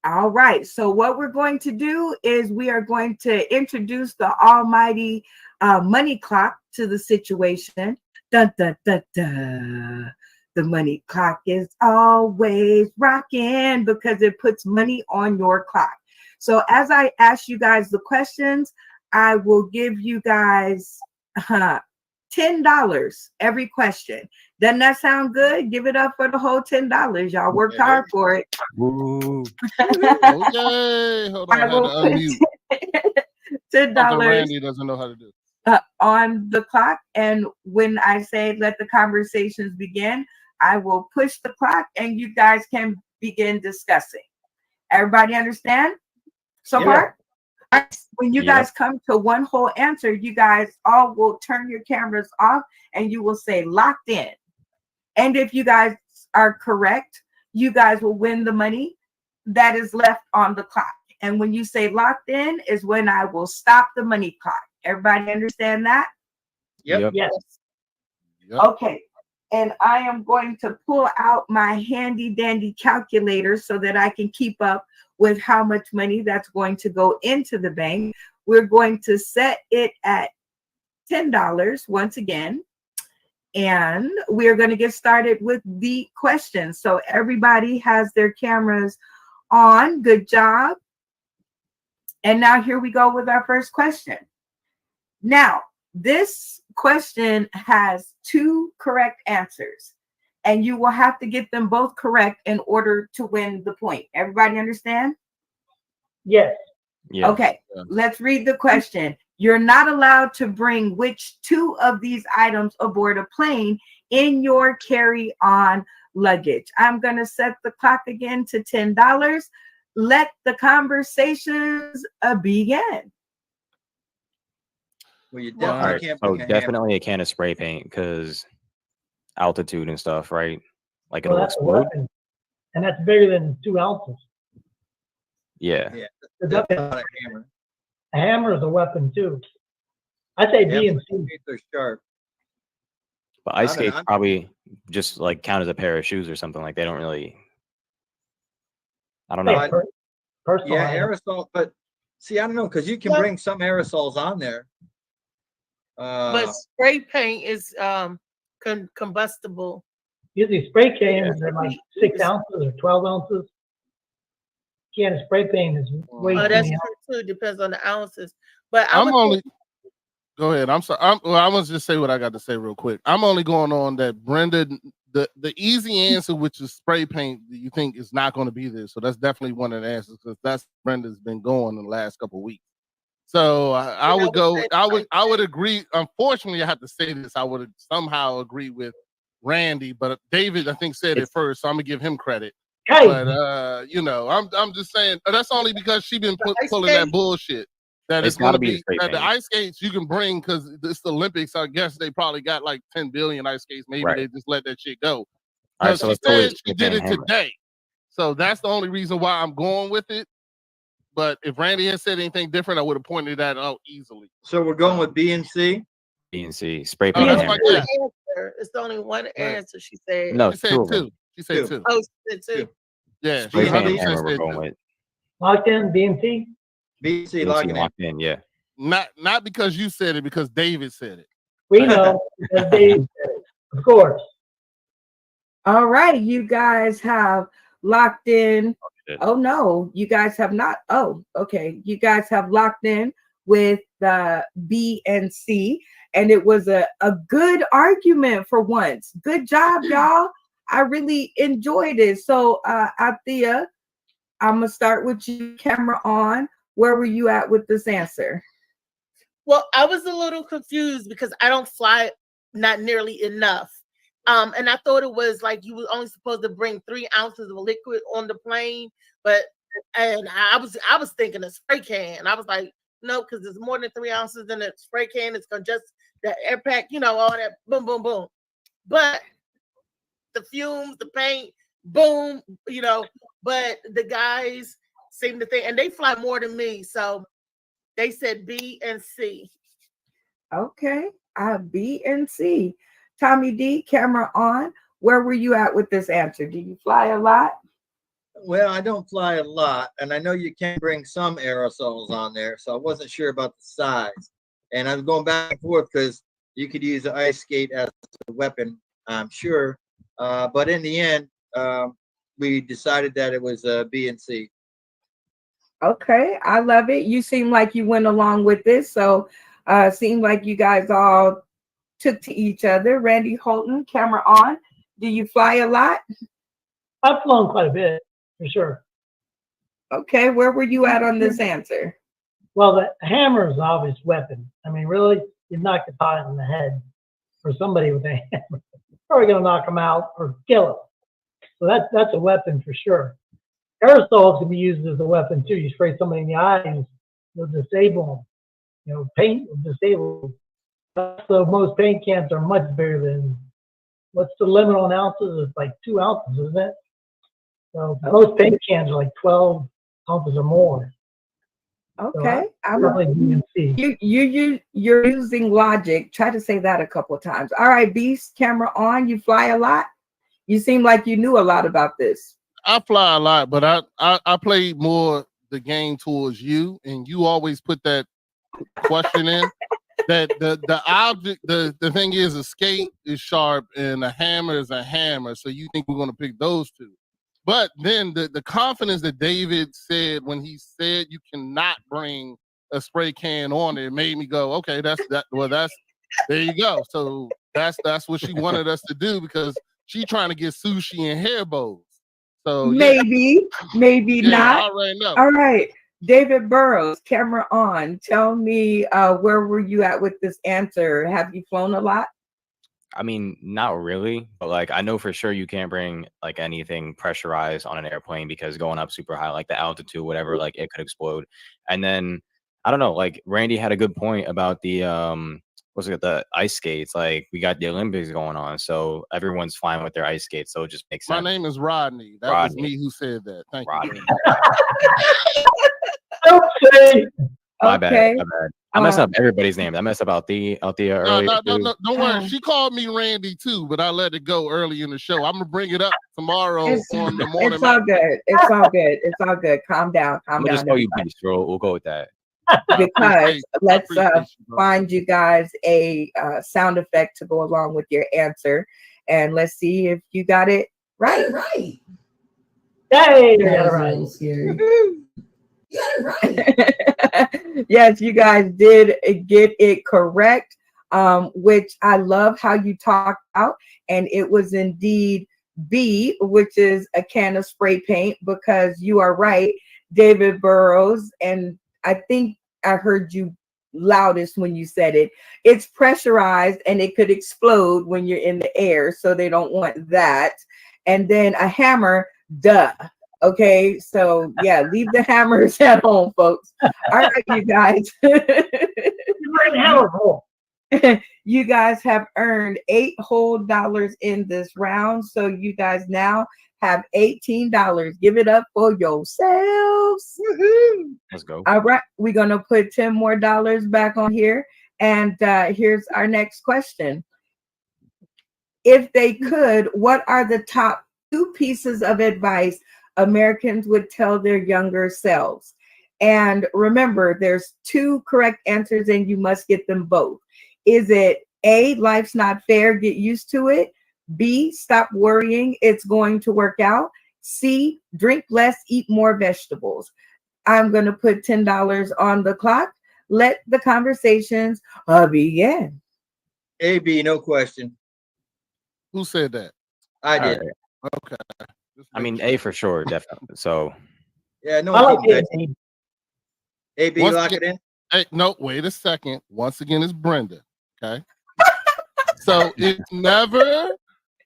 All right. So what we're going to do is we are going to introduce the almighty money clock to the situation. Dun, dun, dun, dun. The money clock is always rocking because it puts money on your clock. So as I ask you guys the questions, I will give you guys $10 every question. Doesn't that sound good? Give it up for the whole $10. Y'all worked hard for it. Woo. Okay, hold on, I I had to will put unmute. $10 Something Randy doesn't know how to do. On the clock, and when I say let the conversations begin, I will push the clock and you guys can begin discussing. Everybody understand so far? When you guys come to one whole answer, you guys all will turn your cameras off and you will say locked in. And if you guys are correct, you guys will win the money that is left on the clock. And when you say locked in is when I will stop the money clock. Everybody understand that? Yep. Yes. Okay. And I am going to pull out my handy dandy calculator so that I can keep up with how much money that's going to go into the bank. We're going to set it at $10 once again. And we're going to get started with the questions. So everybody has their cameras on. Good job. And now here we go with our first question. Now, this question has 2 correct answers, and you will have to get them both correct in order to win the point. Everybody understand? Yes. Yeah. Okay, let's read the question. You're not allowed to bring which 2 of these items aboard a plane in your carry-on luggage? I'm going to set the clock again to $10. Let the conversations begin. Well, you All definitely right. can't So bring a hammer. definitely a can of spray paint because altitude and stuff, right? Like Well, it'll that's a explode. weapon, and that's bigger than 2 ounces. Yeah. Yeah, A that's weapon- not a hammer. a hammer is a weapon too. I say B and C. They're sharp. But ice I don't know, skates probably just like count as a pair of shoes or something. Like they don't really. I don't know. Yeah, personal. Yeah, item. aerosol, but see, I don't know, because you can bring some aerosols on there. But spray paint is combustible. Usually spray cans are like 6 ounces or 12 ounces. Can of spray paint is way Oh, too that's many. true too. Depends on the ounces. But I'm only. Go ahead. I'm sorry. I want to just say what I got to say real quick. I'm only going on that Brenda. The easy answer, which is spray paint, you think is not going to be there. So that's definitely one of the answers because that's Brenda's been going in the last couple of weeks. So I would go. I would agree. Unfortunately, I have to say this. I would somehow agree with Randy, but David, I think, said it first, so I'm gonna give him credit. Hey. But you know, I'm just saying that's only because she been pulling that bullshit. That it's gonna be that the ice skates you can bring because it's the Olympics. I guess they probably got like 10 billion ice skates. Maybe they just let that shit go. All right, so She said she did it today, so that's the only reason why I'm going with it. But if Randy had said anything different, I would have pointed that out easily. So we're going with B and C. B and C spray paint. that's hammer. my guess. It's the only one answer she said. No, She said 2. She said 2. Oh, she said 2. Yeah, Spray she paint 100% hammer we're said going 2. with. Locked in, B and C. B and C B and C locking in. locked in. Yeah. Not because you said it, because David said it. We know because Dave said it. Of course. All right, you guys have locked in. Oh no, you guys have not. Oh, okay. You guys have locked in with the B and C, and it was a good argument for once. Good job, y'all. I really enjoyed it. So, Althea, I'm gonna start with you. Camera on. Where were you at with this answer? Well, I was a little confused because I don't fly not nearly enough. And I thought it was like you were only supposed to bring 3 ounces of liquid on the plane, and I was thinking a spray can. I was like, no, because it's more than 3 ounces in a spray can. It's gonna just the air pack, all that boom, boom, boom. But the fumes, the paint, boom, But the guys seem to think, and they fly more than me, so they said B and C. Okay, B and C. Tommy D, camera on. Where were you at with this answer? Do you fly a lot? Well, I don't fly a lot, and I know you can bring some aerosols on there, so I wasn't sure about the size. And I was going back and forth because you could use an ice skate as a weapon, I'm sure. But in the end, we decided that it was B and C. Okay, I love it. You seem like you went along with this, so seemed like you guys all took to each other. Randy Holton, camera on. Do you fly a lot? I've flown quite a bit, for sure. Okay, where were you at on this answer? Well, the hammer is an obvious weapon. I mean, really, you knock the pilot in the head or somebody with a hammer. Probably going to knock them out or kill them. So that's a weapon for sure. Aerosols can be used as a weapon too. You spray somebody in the eyes, you'll disable them. You know, paint will disable them. So most paint cans are much bigger than, what's the limit on ounces? It's like 2 ounces, isn't it? So most paint cans are like 12 ounces or more. Okay, So definitely you're using logic. Try to say that a couple of times. All right, Beast, camera on. You fly a lot. You seem like you knew a lot about this. I fly a lot, but I play more the game towards you, and you always put that question in. That the object, the thing is, a skate is sharp and a hammer is a hammer. So you think we're gonna pick those two. But then the confidence that David said when he said you cannot bring a spray can on it made me go, okay, that's there you go. So that's what she wanted us to do because she's trying to get sushi and hair bows. So maybe not. I already know. All right, David Burrows, camera on. Tell me where were you at with this answer? Have you flown a lot? I mean, not really, but like I know for sure you can't bring like anything pressurized on an airplane because going up super high, like the altitude, whatever, like it could explode. And then I don't know, like Randy had a good point about the the ice skates. Like we got the Olympics going on, so everyone's flying with their ice skates, so it just makes sense. My name is Rodney. That was me who said that. Thank Rodney. you. Okay. My bad. I messed up everybody's name. I messed up Althea earlier. No, don't worry. She called me Randy too, but I let it go early in the show. I'm gonna bring it up tomorrow on the morning. It's all good. It's all good. It's all good. Calm down. Calm down. Just call you Beast, bro. We'll go with that. Because let's find you guys a sound effect to go along with your answer, and let's see if you got it right. Hey, you got it right. Scary. You got it right. Yes, you guys did get it correct, which I love how you talked out, and it was indeed B, which is a can of spray paint, because you are right, David Burrows, and I think I heard you loudest when you said it. It's pressurized and it could explode when you're in the air, so they don't want that. And then a hammer, duh. Okay, so yeah, leave the hammers at home, folks. All right, you guys. You guys have earned $8 whole in this round, so you guys now have $18. Give it up for yourselves. Woo-hoo. Let's go. All right, we're gonna put $10 more back on here, and here's our next question. If they could, what are the top 2 pieces of advice Americans would tell their younger selves? And remember, there's 2 correct answers and you must get them both. Is it A, life's not fair, get used to it? B, stop worrying, it's going to work out? C, drink less, eat more vegetables? I'm going to put $10 on the clock. Let the conversations begin. A, B, no question. Who said that? I did. Right. Okay. I mean, A for sure, definitely. So, yeah, no. I like it. A, B, lock it in. Hey, no, wait a second. Once again, it's Brenda. Okay. So it's never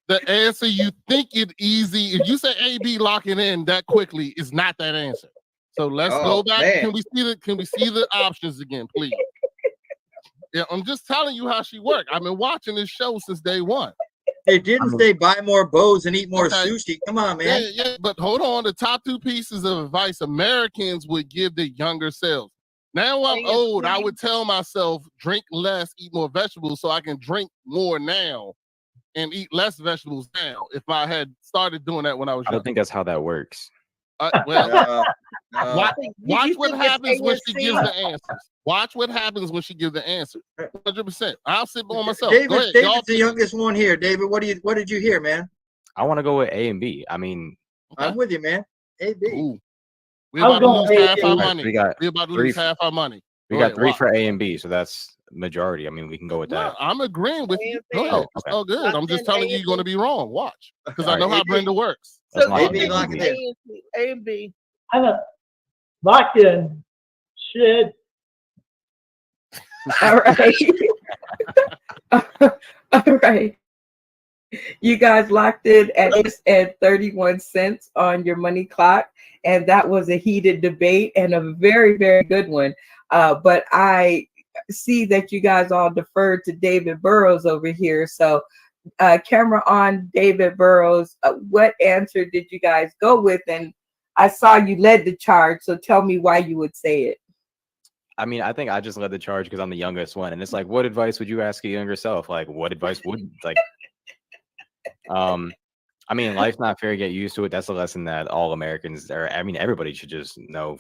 the answer you think it easy. If you say A, B, lock it in that quickly, is not that answer. So let's go back. Man. Can we see the options again, please? Yeah, I'm just telling you how she worked. I've been watching this show since day one. They didn't say buy more bows and eat more sushi. Come on, man. Yeah, but hold on. The top 2 pieces of advice Americans would give their younger selves. Now I'm old, I would tell myself, drink less, eat more vegetables, so I can drink more now and eat less vegetables now. If I had started doing that when I was young. I don't think that's how that works. Watch what happens when she gives the answers. Watch what happens when she gives the answer. 100%. I'll sit on myself. David's the youngest one here. David, what did you hear, man? I want to go with A and B. I mean, I'm with you, man. A, B. Ooh. We're about to lose half our money. We got We're about to lose half our money. We got 3 for A and B, so that's majority. I mean, we can go with No, that. I'm agreeing with you. Go A&B. ahead. Oh, It's okay. all good. I'm Locked just in telling you you're going to A&B. be wrong. Watch, because I All know right. how Brenda works. That's So my give AB me locked in. A and B. I'm a locked in. Shit. All right. All right. You guys locked in at 31 cents on your money clock. And that was a heated debate and a very, very good one. But I see that you guys all deferred to David Burrows over here. So camera on, David Burrows. What answer did you guys go with? And I saw you led the charge. So tell me why you would say it. I mean, I think I just led the charge because I'm the youngest one, and it's like, what advice would you ask your younger self? Like, what advice would like? I mean, life's not fair. Get used to it. That's a lesson that all Americans, or I mean, everybody should just know.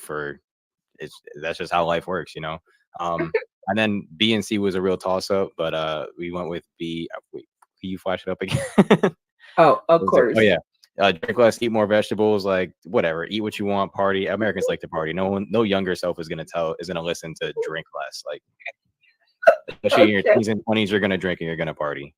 That's just how life works, you know. And then B and C was a real toss up, but we went with B. Wait, can you flash it up again? Oh, of Was it- course. oh yeah. Drink less, eat more vegetables, like whatever. Eat what you want, party. Americans like to party. No younger self is gonna listen to drink less. Like, especially in your Okay. teens and 20s, you're gonna drink and you're gonna party.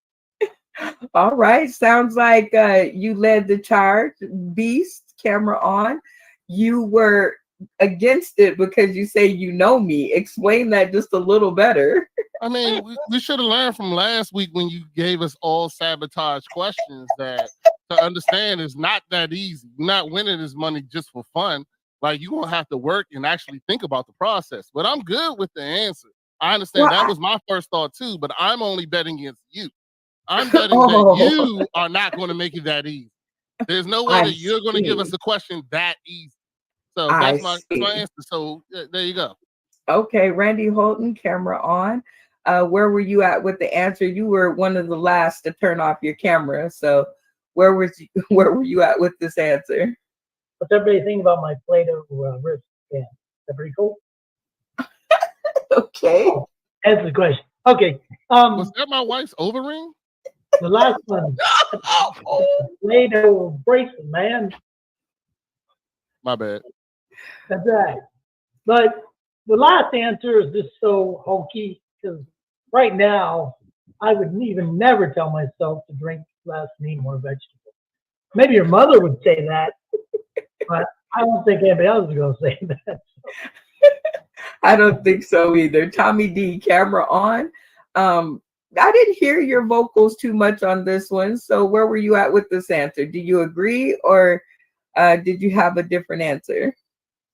All right. Sounds like you led the charge. Beast, camera on. You were against it because you say you know me. Explain that just a little better. I mean, we should have learned from last week when you gave us all sabotage questions that to understand is not that easy. You're not winning this money just for fun. Like, you're going to have to work and actually think about the process. But I'm good with the answer. I understand Well, that was my first thought too, but I'm only betting against you. I'm betting Oh. that you are not going to make it that easy. There's no way I that you're going to give see. us a question that easy. So I that's my see. answer. So there you go. Okay, Randy Holton, camera on. Where were you at with the answer? You were one of the last to turn off your camera. So where were you at with this answer? What's everybody think about my Play-Doh wrist band? Is that pretty cool? Okay. Answer the question. Okay. Was that my wife's overring? The last one. Play-Doh bracelet, man. My bad. That's right. But the last answer is just so hokey because right now I would even never tell myself to drink less and eat more vegetables. Maybe your mother would say that, but I don't think anybody else is going to say that. I don't think so either. Tommy D, camera on. I didn't hear your vocals too much on this one. So where were you at with this answer? Do you agree or did you have a different answer?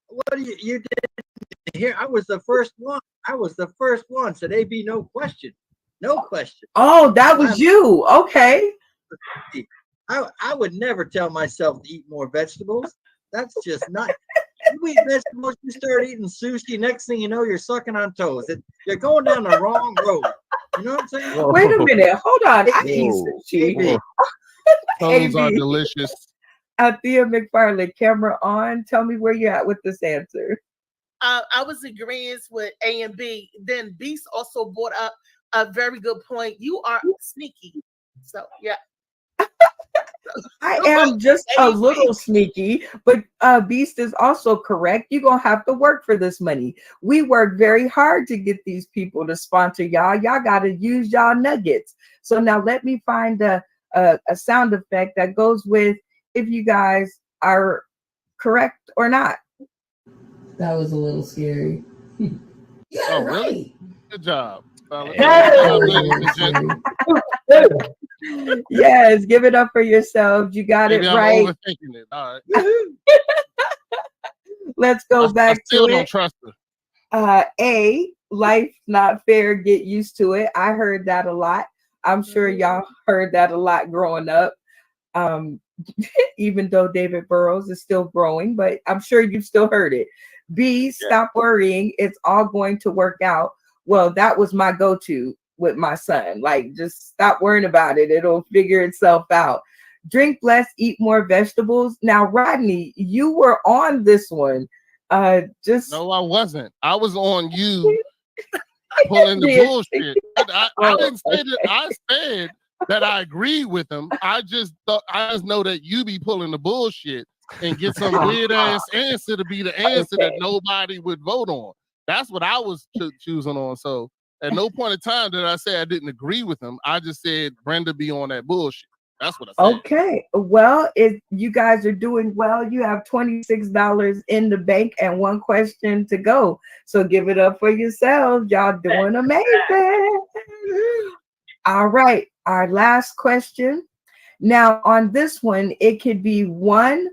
What do you didn't hear? I was the first one. Said AB, no question. No question. Oh, that was you. Okay. I would never tell myself to eat more vegetables. That's just not. You eat vegetables, you start eating sushi. Next thing you know, you're sucking on toes. You're going down the wrong road. You know what I'm saying? Whoa. Wait a minute. Hold on. I eat Whoa. sushi. Toes are AB. delicious. Thea McFarlane, camera on. Tell me where you're at with this answer. I was agreeing with A and B. Then Beast also brought up a very good point. You are sneaky. So yeah. I am just a little sneaky, but Beast is also correct. You're going to have to work for this money. We work very hard to get these people to sponsor y'all. Y'all got to use y'all nuggets. So now let me find a sound effect that goes with if you guys are correct or not. That was a little scary. Yeah, Oh, right. really? Good job. Good Hey. job, ladies and gentlemen. Yes, give it up for yourselves. You got Maybe it I'm right. overthinking it. All right. Let's go I back still to don't it. trust her. A, life not fair, get used to it. I heard that a lot. I'm sure y'all heard that a lot growing up. Even though David Burrows is still growing, but I'm sure you've still heard it. B, stop worrying. It's all going to work out. Well, that was my go-to with my son. Like, just stop worrying about it. It'll figure itself out. Drink less, eat more vegetables. Now, Rodney, you were on this one. No, I wasn't. I was on you pulling the bullshit. I didn't say that. I said that I agree with him. I just know that you be pulling the bullshit and get some weird ass answer to be the answer that nobody would vote on. That's what I was choosing on. So At no point in time did I say I didn't agree with him. I just said Brenda be on that bullshit. That's what I said. Okay. Well, if you guys are doing well, you have $26 in the bank and one question to go. So give it up for yourselves. Y'all doing amazing. All right. Our last question. Now, on this one, it could be 1,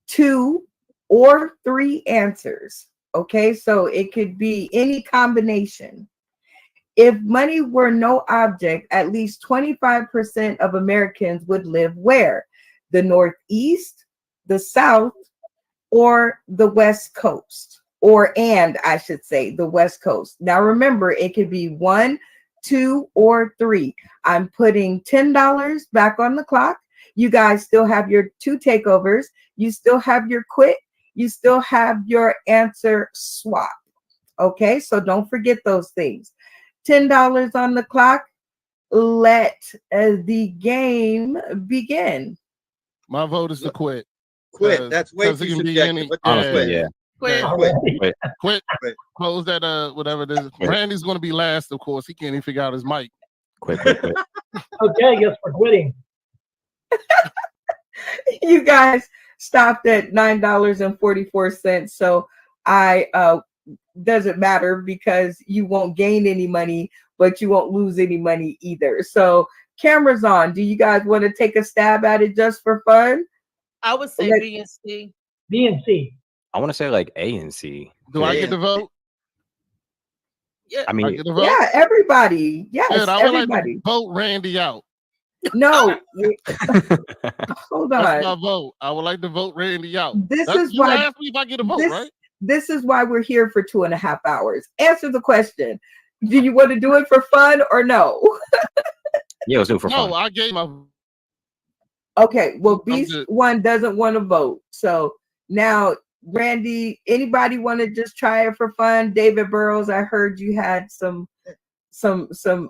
2, or 3 answers. Okay. So it could be any combination. If money were no object, at least 25% of Americans would live where? The Northeast, the South, or the West Coast? And I should say the West Coast. Now remember, it could be 1, 2, or 3. I'm putting $10 back on the clock. You guys still have your 2 takeovers. You still have your quit. You still have your answer swap. Okay, so don't forget those things. $10 on the clock. Let the game begin. My vote is to quit. Quit. That's way too subjective. Honestly, yeah. Quit. Quit. Close that whatever it is. Quit. Randy's gonna be last, of course. He can't even figure out his mic. Quit. Okay, I guess we're quitting. You guys stopped at $9.44. So doesn't matter because you won't gain any money, but you won't lose any money either. So cameras on. Do you guys want to take a stab at it just for fun? I would say B and C. B and C. I want to say like A and C. Do I get the vote? Yeah. I mean, Yeah, everybody. Yes, Good. I would like everybody. to vote Randy out. No, hold That's my on. vote. I would like to vote Randy out. You why asked me if I get a vote, right? This is why we're here for 2.5 hours. Answer the question. Do you want to do it for fun or no? Yeah, let's do it for fun. No, I gave my. Okay, well, B1 doesn't want to vote. So now, Randy, anybody want to just try it for fun? David Burrows, I heard you had some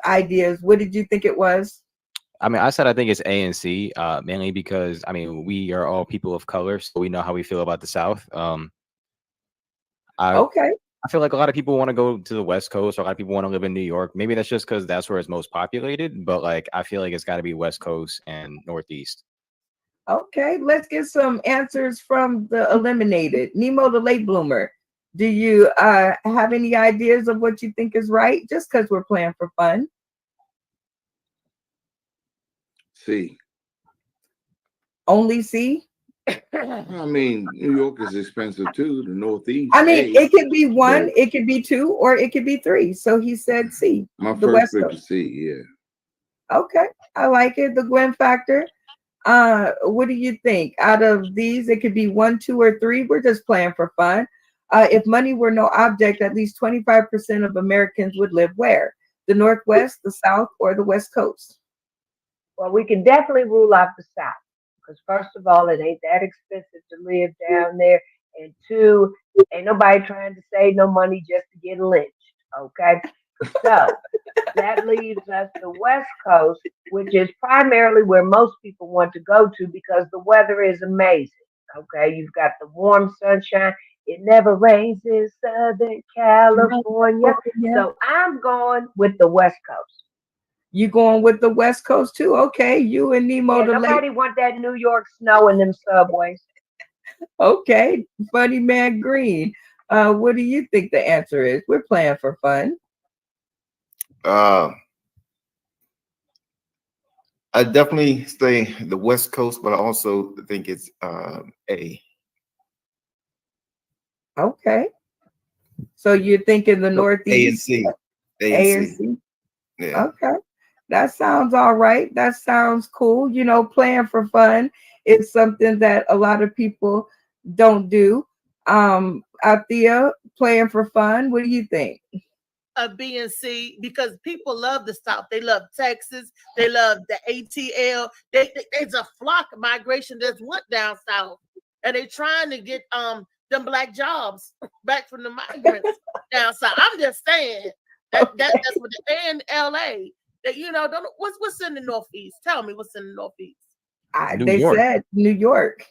ideas. What did you think it was? I mean, I said I think it's A and C, mainly because I mean we are all people of color, so we know how we feel about the South. Okay. I feel like a lot of people want to go to the West Coast, or a lot of people want to live in New York. Maybe that's just because that's where it's most populated, but like I feel like it's got to be West Coast and Northeast. Okay, let's get some answers from the eliminated. Nemo the late bloomer. Do you have any ideas of what you think is right? Just because we're playing for fun. C. Only C? I mean, New York is expensive too. The Northeast. I mean, A, it could be 1, but it could be 2, or it could be 3. So he said C. my The first West pick Coast. is C. Yeah. Okay, I like it. The Gwen factor. What do you think? Out of these, it could be 1, 2, or 3. We're just playing for fun. If money were no object, at least 25% of Americans would live where? The Northwest, the South, or the West Coast? Well, we can definitely rule out the South because first of all, it ain't that expensive to live down there, and 2, ain't nobody trying to save no money just to get lynched. Okay, so that leaves us the West Coast, which is primarily where most people want to go to because the weather is amazing. Okay, you've got the warm sunshine. It never rains in Southern California. So I'm going with the West Coast. You going with the West Coast too? Okay, you and Nemo the nobody want that New York snow in them subways. Okay, Funny Man Green. What do you think the answer is? We're playing for fun. I definitely say the West Coast, but I also think it's A. Okay. So you're thinking the Northeast? A and C. A and C. Yeah. Okay. That sounds all right. That sounds cool. You know, playing for fun is something that a lot of people don't do. Althea, playing for fun. What do you think? B and C, because people love the South. They love Texas. They love the ATL. There's a flock migration that's went down south, and they're trying to get them black jobs back from the migrants down south. I'm just saying that's what and LA. That what's in the Northeast? Tell me what's in the Northeast. They said New York.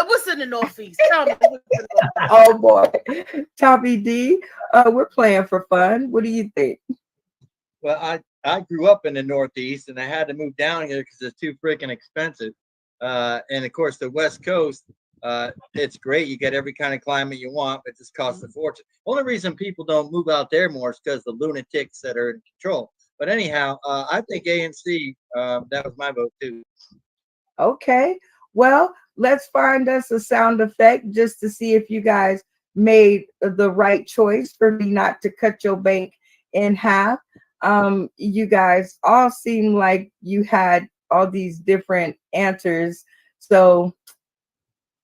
What's in the Northeast? Tell me. What's in the Northeast? Oh boy, Tommy D, we're playing for fun. What do you think? Well, I grew up in the Northeast and I had to move down here because it's too freaking expensive. And of course, the West Coast, it's great. You get every kind of climate you want, but it just costs a fortune. Only reason people don't move out there more is because the lunatics that are in control. But anyhow, I think A and C, that was my vote too. Okay, well, let's find us a sound effect just to see if you guys made the right choice for me not to cut your bank in half. You guys all seem like you had all these different answers. So,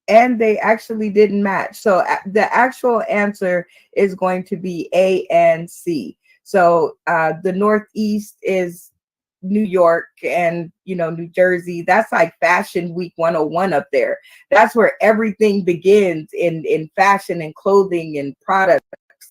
and they actually didn't match. So the actual answer is going to be A and C. So the Northeast is New York and, you know, New Jersey. That's like Fashion Week 101 up there. That's where everything begins in fashion and clothing and products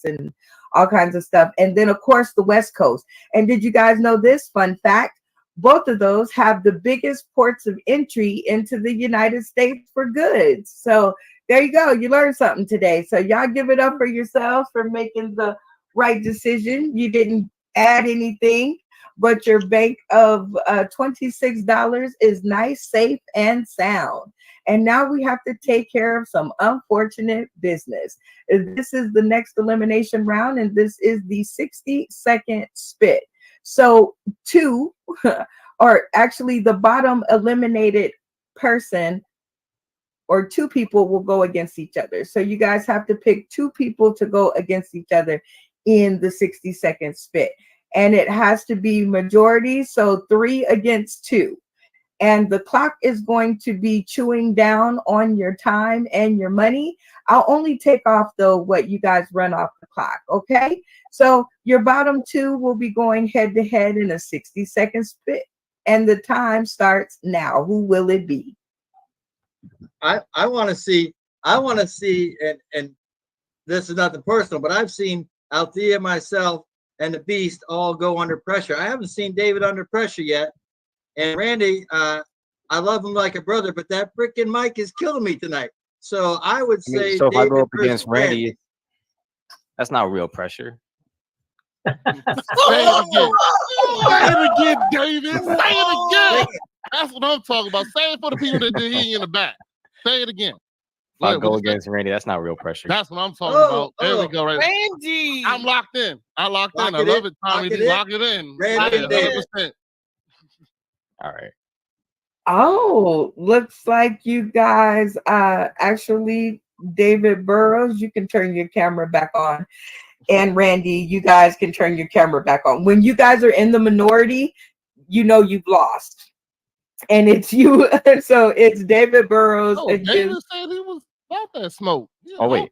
and all kinds of stuff. And then, of course, the West Coast. And did you guys know this fun fact? Both of those have the biggest ports of entry into the United States for goods. So there you go. You learned something today. So y'all give it up for yourselves for making the right decision. You didn't add anything, but your bank of $26 is nice, safe, and sound. And now we have to take care of some unfortunate business. This is the next elimination round, and this is the 60-second spit. So two, or actually the bottom eliminated person or two people will go against each other. So you guys have to pick two people to go against each other in the 60-second spit. And it has to be majority, so 3 against 2. And the clock is going to be chewing down on your time and your money. I'll only take off, though, what you guys run off the clock, okay? So your bottom two will be going head-to-head in a 60-second spit. And the time starts now. Who will it be? I want to see, and this is nothing personal, but I've seen Althea, myself, and the Beast all go under pressure. I haven't seen David under pressure yet. And Randy, I love him like a brother, but that freaking mic is killing me tonight. So I would say, so if I David go up versus against Randy, that's not real pressure. Say it again. Say it again, David. Say it again. That's what I'm talking about. Say it for the people that did hear you in the back. Say it again. If I go against Randy, that's not real pressure. That's what I'm talking about. There we go. Right. Randy. I'm locked in. I locked in. I Lock it love in. it, Tommy. Lock it in. Lock it in. Randy Yeah, and David. 100%. All right. Oh, looks like you guys actually, David Burrows, you can turn your camera back on. And Randy, you guys can turn your camera back on. When you guys are in the minority, you know you've lost. And it's you. So it's David Burrows Oh, David against said he was about that smoke. Yeah, Oh, wait.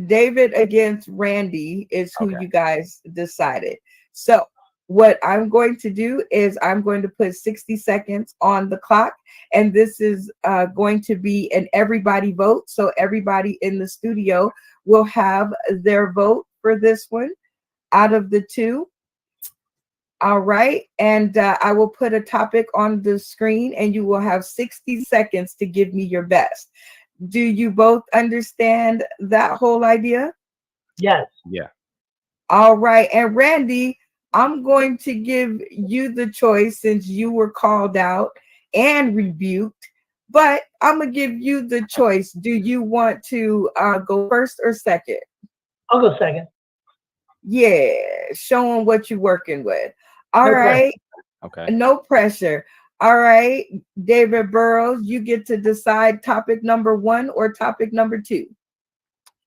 David against Randy is who Okay. you guys decided. So what I'm going to do is I'm going to put 60 seconds on the clock, and this is going to be an everybody vote. So everybody in the studio will have their vote for this one out of the two. All right. And I will put a topic on the screen, and you will have 60 seconds to give me your best. Do you both understand that whole idea? Yes. Yeah. All right. And Randy, I'm going to give you the choice since you were called out and rebuked, but I'm going to give you the choice. Do you want to go first or second? I'll go second. Yeah, showing what you're working with. All No right. Okay. No pressure. All right. David Burrows, you get to decide topic number 1 or topic number 2.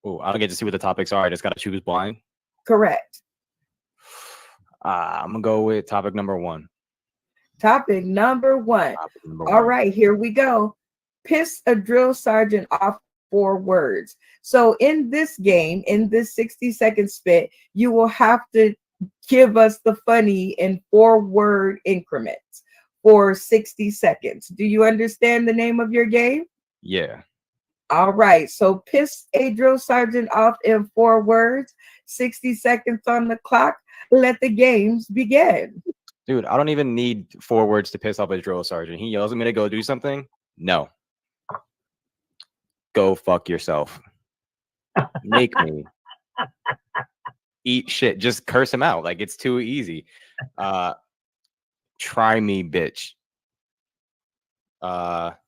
Oh, I don't get to see what the topics are. I just got to choose blind. Correct. I'm going to go with topic number 1. Topic number 1. Topic number All 1. right, here we go. Piss a drill sergeant off 4 words. So in this game, in this 60-second spit, you will have to give us the funny in 4-word increments for 60 seconds. Do you understand the name of your game? Yeah. All right, so piss a drill sergeant off in 4 words, 60 seconds on the clock. Let the games begin. Dude, I don't even need 4 words to piss off a drill sergeant. He yells at me to go do something. No. go fuck yourself. Make me. Eat shit. Just curse him out. Like, it's too easy. Try me, bitch. What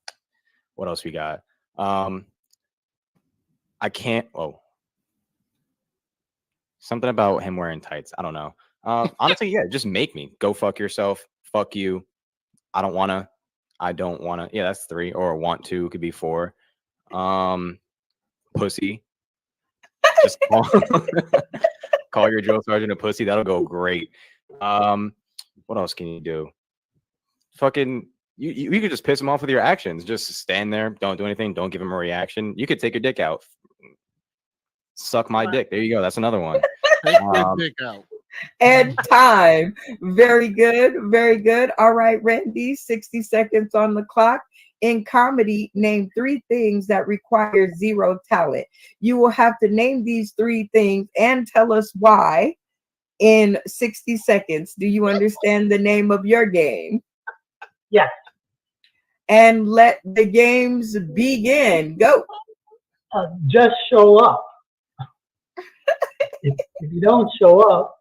else we got? I can't. Oh, something about him wearing tights. I don't know. Honestly, yeah, just make me. Go fuck yourself. Fuck you. I don't wanna. I don't wanna. Yeah, that's 3. Or want to could be 4. Pussy. Just call your drill sergeant a pussy. That'll go great. What else can you do? Fucking, you could just piss him off with your actions. Just stand there, don't do anything, don't give him a reaction. You could take your dick out. Suck my dick. There you go. That's another one. Take your dick out. And time. Very good. Very good. All right, Randy, 60 seconds on the clock. In comedy, name 3 things that require 0 talent. You will have to name these 3 things and tell us why in 60 seconds. Do you understand the name of your game? Yes. And let the games begin. Go. Just show up. If you don't show up,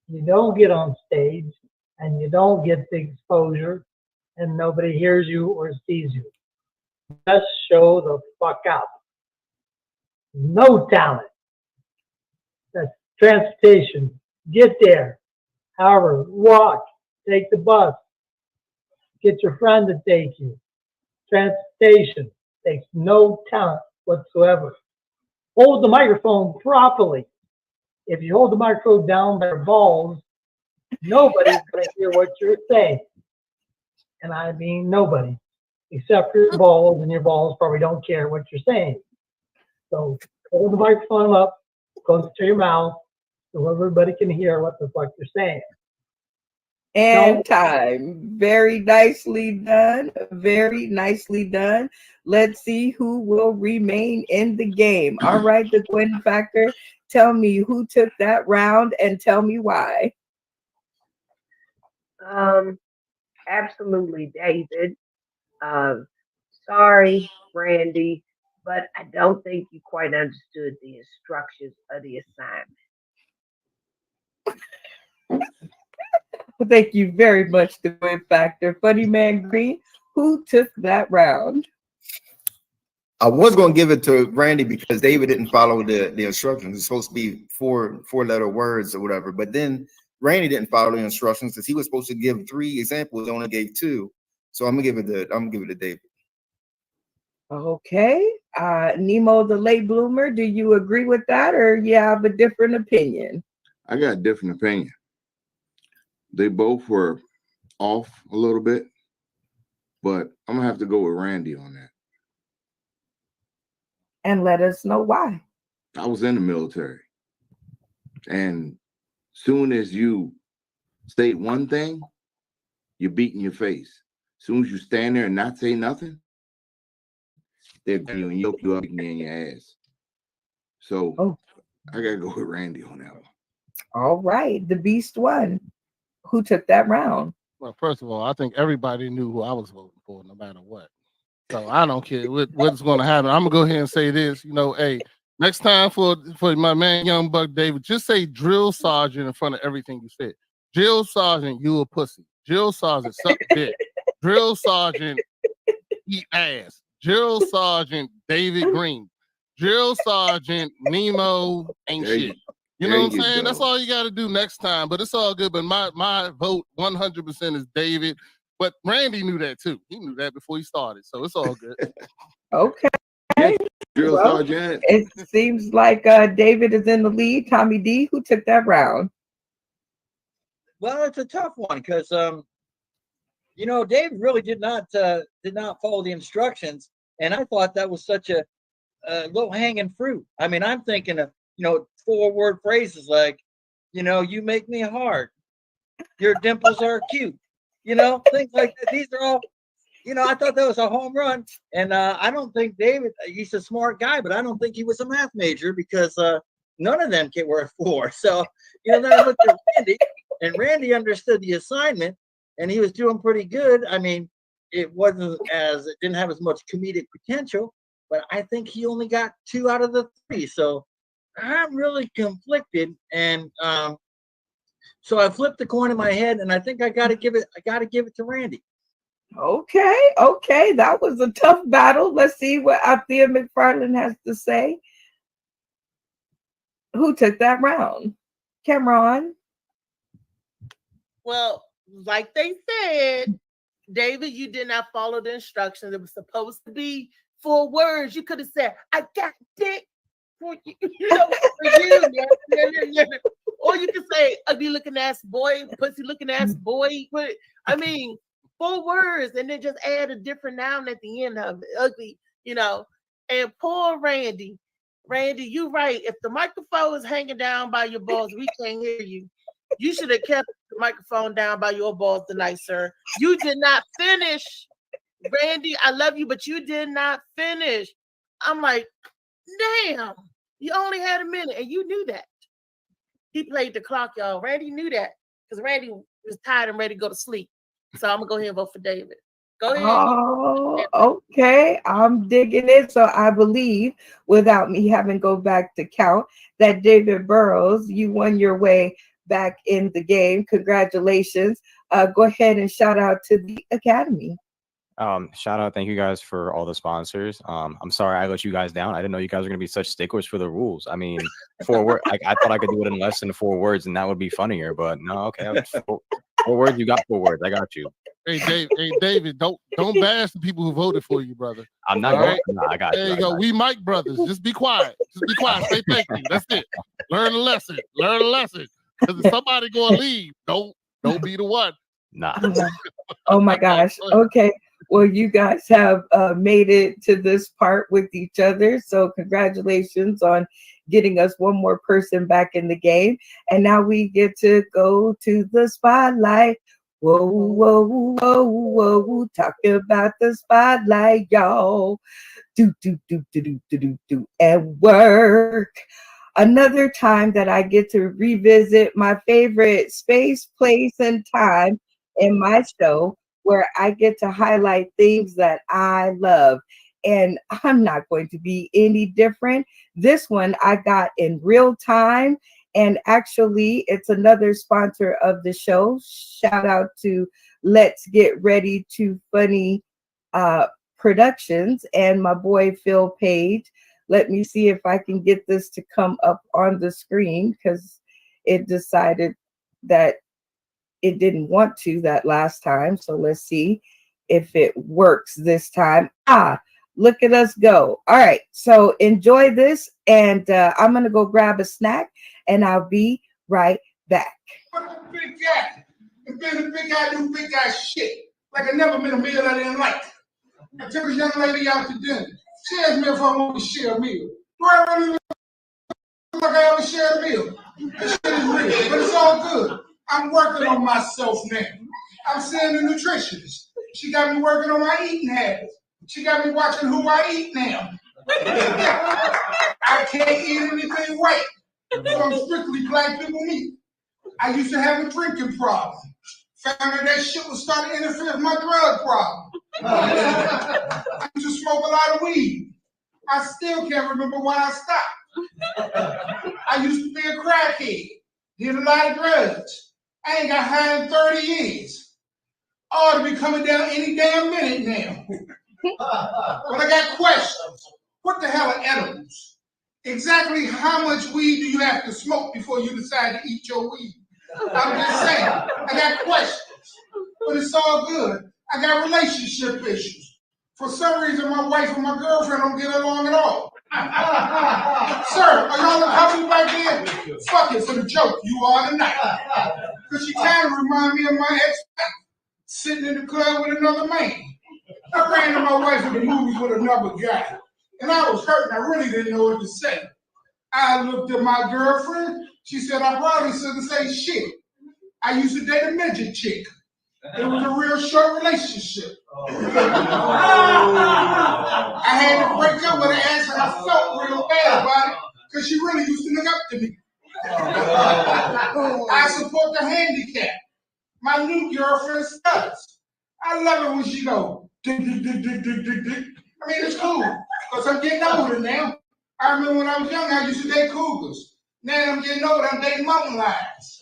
you don't get on stage, and you don't get the exposure, and nobody hears you or sees you. Just show the fuck up. No talent. That's transportation. Get there. However, walk, take the bus, get your friend to take you. Transportation takes no talent whatsoever. Hold the microphone properly. If you hold the microphone down by your balls, nobody's going to hear what you're saying. And I mean nobody, except for your balls, and your balls probably don't care what you're saying. So hold the microphone up, close it to your mouth, so everybody can hear what the fuck you're saying. And time. Very nicely done. Very nicely done. Let's see who will remain in the game. All right, the Gwen Factor. Tell me who took that round and tell me why. Absolutely, David. Sorry, Randy, but I don't think you quite understood the instructions of the assignment. Thank you very much, the Gwen Factor. Funny Man Green, who took that round? I was going to give it to Randy because David didn't follow the instructions. It's supposed to be four-letter words or whatever. But then Randy didn't follow the instructions because he was supposed to give 3 examples, only gave 2. So I'm gonna give it to David. Okay. Nemo the late bloomer, do you agree with that or you have a different opinion? I got a different opinion. They both were off a little bit, but I'm gonna have to go with Randy on that. And let us know why. I was in the military, and soon as you state one thing, you're beating your face. Soon as you stand there and not say nothing, they'll get you and yoke you up in your ass. So I gotta go with Randy on that one. All right, the Beast won. Who took that round? Well, first of all, I think everybody knew who I was voting for, no matter what. So I don't care what's going to happen. I'm gonna go ahead and say this. You know, hey, next time for my man Young Buck David, just say drill sergeant in front of everything you said. Drill sergeant, you a pussy. Drill sergeant, suck dick. Drill sergeant, eat ass. Drill sergeant, David Green. Drill sergeant, Nemo ain't shit. You know what I'm saying? That's all you got to do next time. But it's all good. But my vote 100% is David. But Randy knew that too. He knew that before he started. So it's all good. Okay. Drill Well, sergeant. it seems like David is in the lead. Tommy D, who took that round? Well, it's a tough one because you know, Dave really did not follow the instructions, and I thought that was such a low-hanging fruit. I mean, I'm thinking of, you know, 4-word phrases like, you know, you make me hard, your dimples are cute, you know, things like that. These are all, you know, I thought that was a home run, and I don't think David, he's a smart guy, but I don't think he was a math major because none of them were 4. So, you know, then I looked at Randy, and Randy understood the assignment, and he was doing pretty good. I mean, it didn't have as much comedic potential, but I think he only got 2 out of the 3. So I'm really conflicted, and so I flipped the coin in my head, and I think I got to give it to Randy. Okay, that was a tough battle. Let's see what Althea McFarland has to say. Who took that round? Cameron. Well, like they said, David, you did not follow the instructions. It was supposed to be 4 words. You could have said, "I got dick for you," for you. Yeah. Or you could say, "Ugly looking ass boy," "pussy looking ass boy." I mean, 4 words, and then just add a different noun at the end of it. Ugly, And poor Randy. Randy, you're right. If the microphone is hanging down by your balls, we can't hear you. You should have kept the microphone down by your balls tonight, sir. You did not finish. Randy, I love you, but you did not finish. I'm like, damn, you only had a minute, and you knew that. He played the clock, y'all. Randy knew that because Randy was tired and ready to go to sleep. So I'm going to go ahead and vote for David. Go ahead. Oh, okay. I'm digging it. So I believe, without me having to go back to count, that David Burrows, you won your way back in the game. Congratulations. Go ahead and shout out to the Academy. Shout out, thank you guys for all the sponsors. I'm sorry I let you guys down. I didn't know you guys were gonna be such sticklers for the rules. I mean, 4 words. I thought I could do it in less than 4 words, and that would be funnier. But no, okay, 4 words. You got 4 words. I got you. Hey, David, don't bash the people who voted for you, brother. I'm not going. No, I got you. There you go. We Mike brothers. Just be quiet. Stay thinking. That's it. Learn a lesson. Because if somebody gonna leave, don't be the one. Nah. Oh my gosh. Okay. Well, you guys have made it to this part with each other. So congratulations on getting us one more person back in the game. And now we get to go to the spotlight. Whoa, whoa, whoa, whoa. Talk about the spotlight, y'all. Do, and work. Another time that I get to revisit my favorite space, place, and time in my show, where I get to highlight things that I love. And I'm not going to be any different. This one I got in real time. And actually, it's another sponsor of the show. Shout out to Let's Get Ready to Funny Productions and my boy Phil Page. Let me see if I can get this to come up on the screen because it decided that it didn't want to that last time. So let's see if it works this time. Look at us go. All right. So enjoy this. And I'm going to go grab a snack and I'll be right back. What the big guy? And being a big guy, do big guy shit. Like I never met a meal I didn't like. I took a young lady out to dinner. She asked me if I want to share a meal. Do I really look like I ever share a meal? This shit is real, but it's all good. I'm working on myself now. I'm seeing the nutritionist. She got me working on my eating habits. She got me watching who I eat now. I can't eat anything white, so I'm strictly black people meat. I used to have a drinking problem. Found out that shit was starting to interfere with my drug problem. I used to smoke a lot of weed. I still can't remember why I stopped. I used to be a crackhead. Did a lot of drugs. I ain't got high in 30 years. I ought to be coming down any damn minute now. But I got questions. What the hell are edibles? Exactly how much weed do you have to smoke before you decide to eat your weed? I'm just saying. I got questions. But it's all good. I got relationship issues. For some reason, my wife and my girlfriend don't get along at all. Sir, are y'all a couple back there? Fuck it, for the joke, you are tonight. Because she kind of remind me of my ex-wife, sitting in the club with another man. I ran to my wife at the movies with another guy. And I was hurt, and I really didn't know what to say. I looked at my girlfriend. She said, I probably shouldn't say shit. I used to date a midget chick. It was a real short relationship. I had to break up with her ass, and I felt real bad about it because she really used to look up to me. I support the handicap. My new girlfriend does. I love it when she goes, dick, dick, dick, dick, dick, dick, dick. I mean, it's cool. Because I'm getting older now. I remember when I was young, I used to date cougars. Now I'm getting older, I'm dating mountain lions.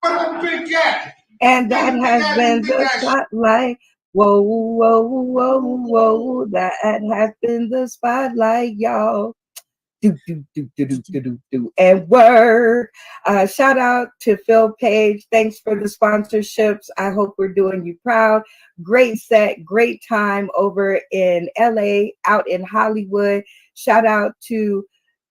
What up, big guy? And that has been the spotlight. Whoa, whoa, whoa, whoa. That has been the spotlight, y'all. Do, do, do, do, do, do, do, do. And work. Shout out to Phil Page. Thanks for the sponsorships. I hope we're doing you proud. Great set, great time over in LA, out in Hollywood. Shout out to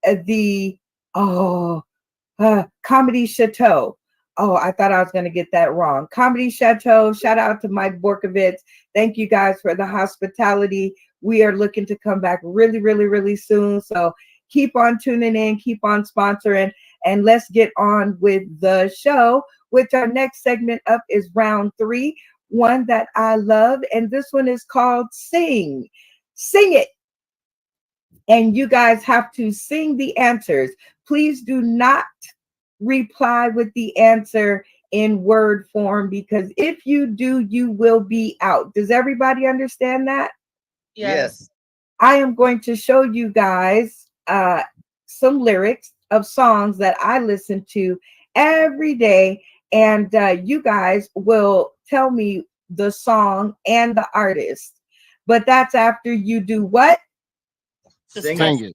the Comedy Chateau. Oh, I thought I was going to get that wrong. Comedy Chateau. Shout out to Mike Borkovitz. Thank you guys for the hospitality. We are looking to come back really, really, really soon. So keep on tuning in, keep on sponsoring, and let's get on with the show. Which our next segment up is round 3, one that I love, and this one is called Sing. Sing it. And you guys have to sing the answers. Please do not reply with the answer in word form, because if you do, you will be out. Does everybody understand that? Yes. I am going to show you guys some lyrics of songs that I listen to every day, and you guys will tell me the song and the artist. But that's after you do what? Sing it.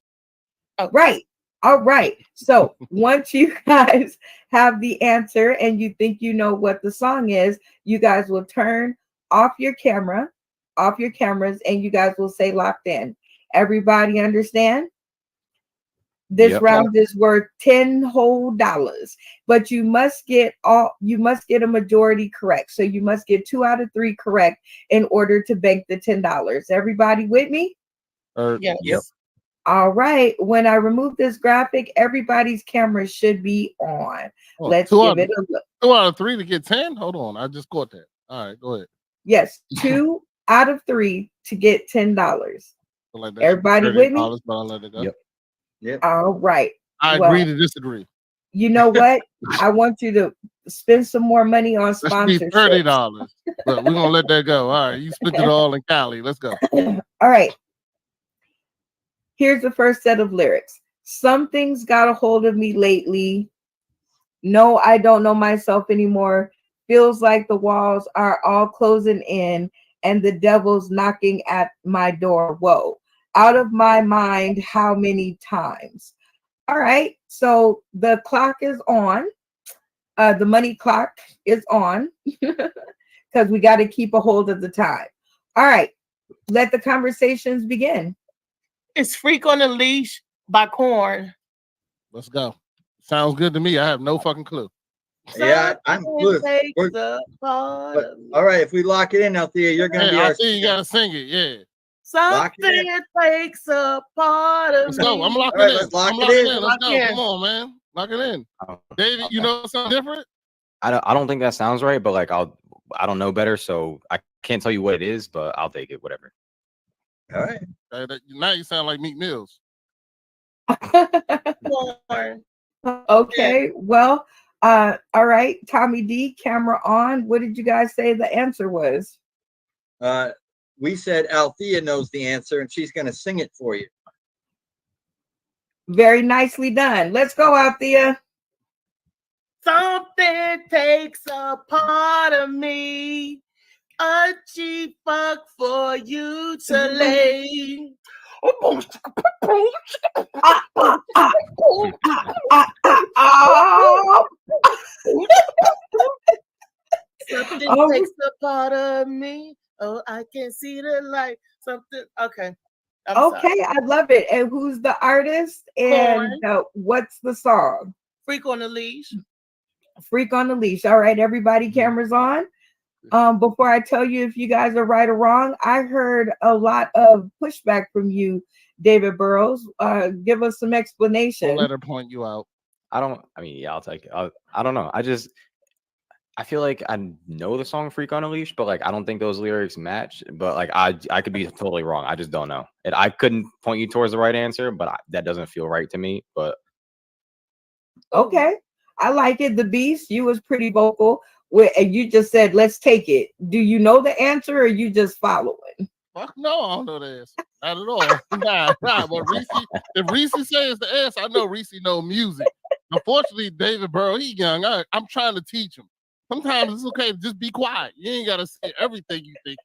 Right. All right. So once you guys have the answer and you think you know what the song is, you guys will turn off your cameras, and you guys will say locked in. Everybody understand? This round is worth $10 whole, but you must get a majority correct. So you must get 2 out of 3 correct in order to bank the $10. Everybody with me? Yes. Yep. All right. When I remove this graphic, everybody's camera should be on. Let's give it a look. 2 out of 3 to get 10? Hold on. I just caught that. All right, go ahead. Yes, 2 out of 3 to get $10. Like Everybody with me? But I'll let it go. Yep. All right. I agree to disagree. You know what? I want you to spend some more money on sponsorships. $30. But we're gonna let that go. All right, you spent it all in Cali. Let's go. All right. Here's the first set of lyrics. Something's got a hold of me lately. No, I don't know myself anymore. Feels like the walls are all closing in and the devil's knocking at my door. Whoa. Out of my mind, how many times? All right. So the clock is on. The money clock is on because we got to keep a hold of the time. All right. Let the conversations begin. It's Freak on a Leash by Korn. Let's go. Sounds good to me. I have no fucking clue. Yeah, I'm good. All right, if we lock it in, Althea, you're gonna be I our. see you gotta sing it. Yeah. Something takes a part of Let's me. go. I'm locking All right, in. let's lock I'm it locking in. in. Let's go. Come on, man. Lock it in. David, you know something different? I don't think that sounds right, but like I don't know better, so I can't tell you what it is, but I'll take it, whatever. All right. Now you sound like Meek Mills. Okay, well, all right, Tommy D, camera on. What did you guys say the answer was? We said Althea knows the answer and she's gonna sing it for you. Very nicely done. Let's go, Althea. Something takes a part of me. A cheap fuck for you to lay. Something takes a part of me. Oh, I can see the light. Something. Okay. Okay, I love it. And who's the artist? And what's the song? Freak on a Leash. Freak on the Leash. All right, everybody, cameras on. Before I tell you if you guys are right or wrong, I heard a lot of pushback from you, David Burrows. Give us some explanation. I'll let her point you out. I'll take it. I don't know. I feel like I know the song "Freak on a Leash," but like I don't think those lyrics match. But like I could be totally wrong. I just don't know. And I couldn't point you towards the right answer, but that doesn't feel right to me. But okay, I like it. The Beast, you was pretty vocal. And you just said, "Let's take it." Do you know the answer, or are you just following? Fuck no, I don't know the answer. Not at all. Nah. But Reese, if Reese says the answer, I know Reese know music. Unfortunately, David Burrow, he young. I'm trying to teach him. Sometimes it's okay to just be quiet. You ain't gotta say everything you think.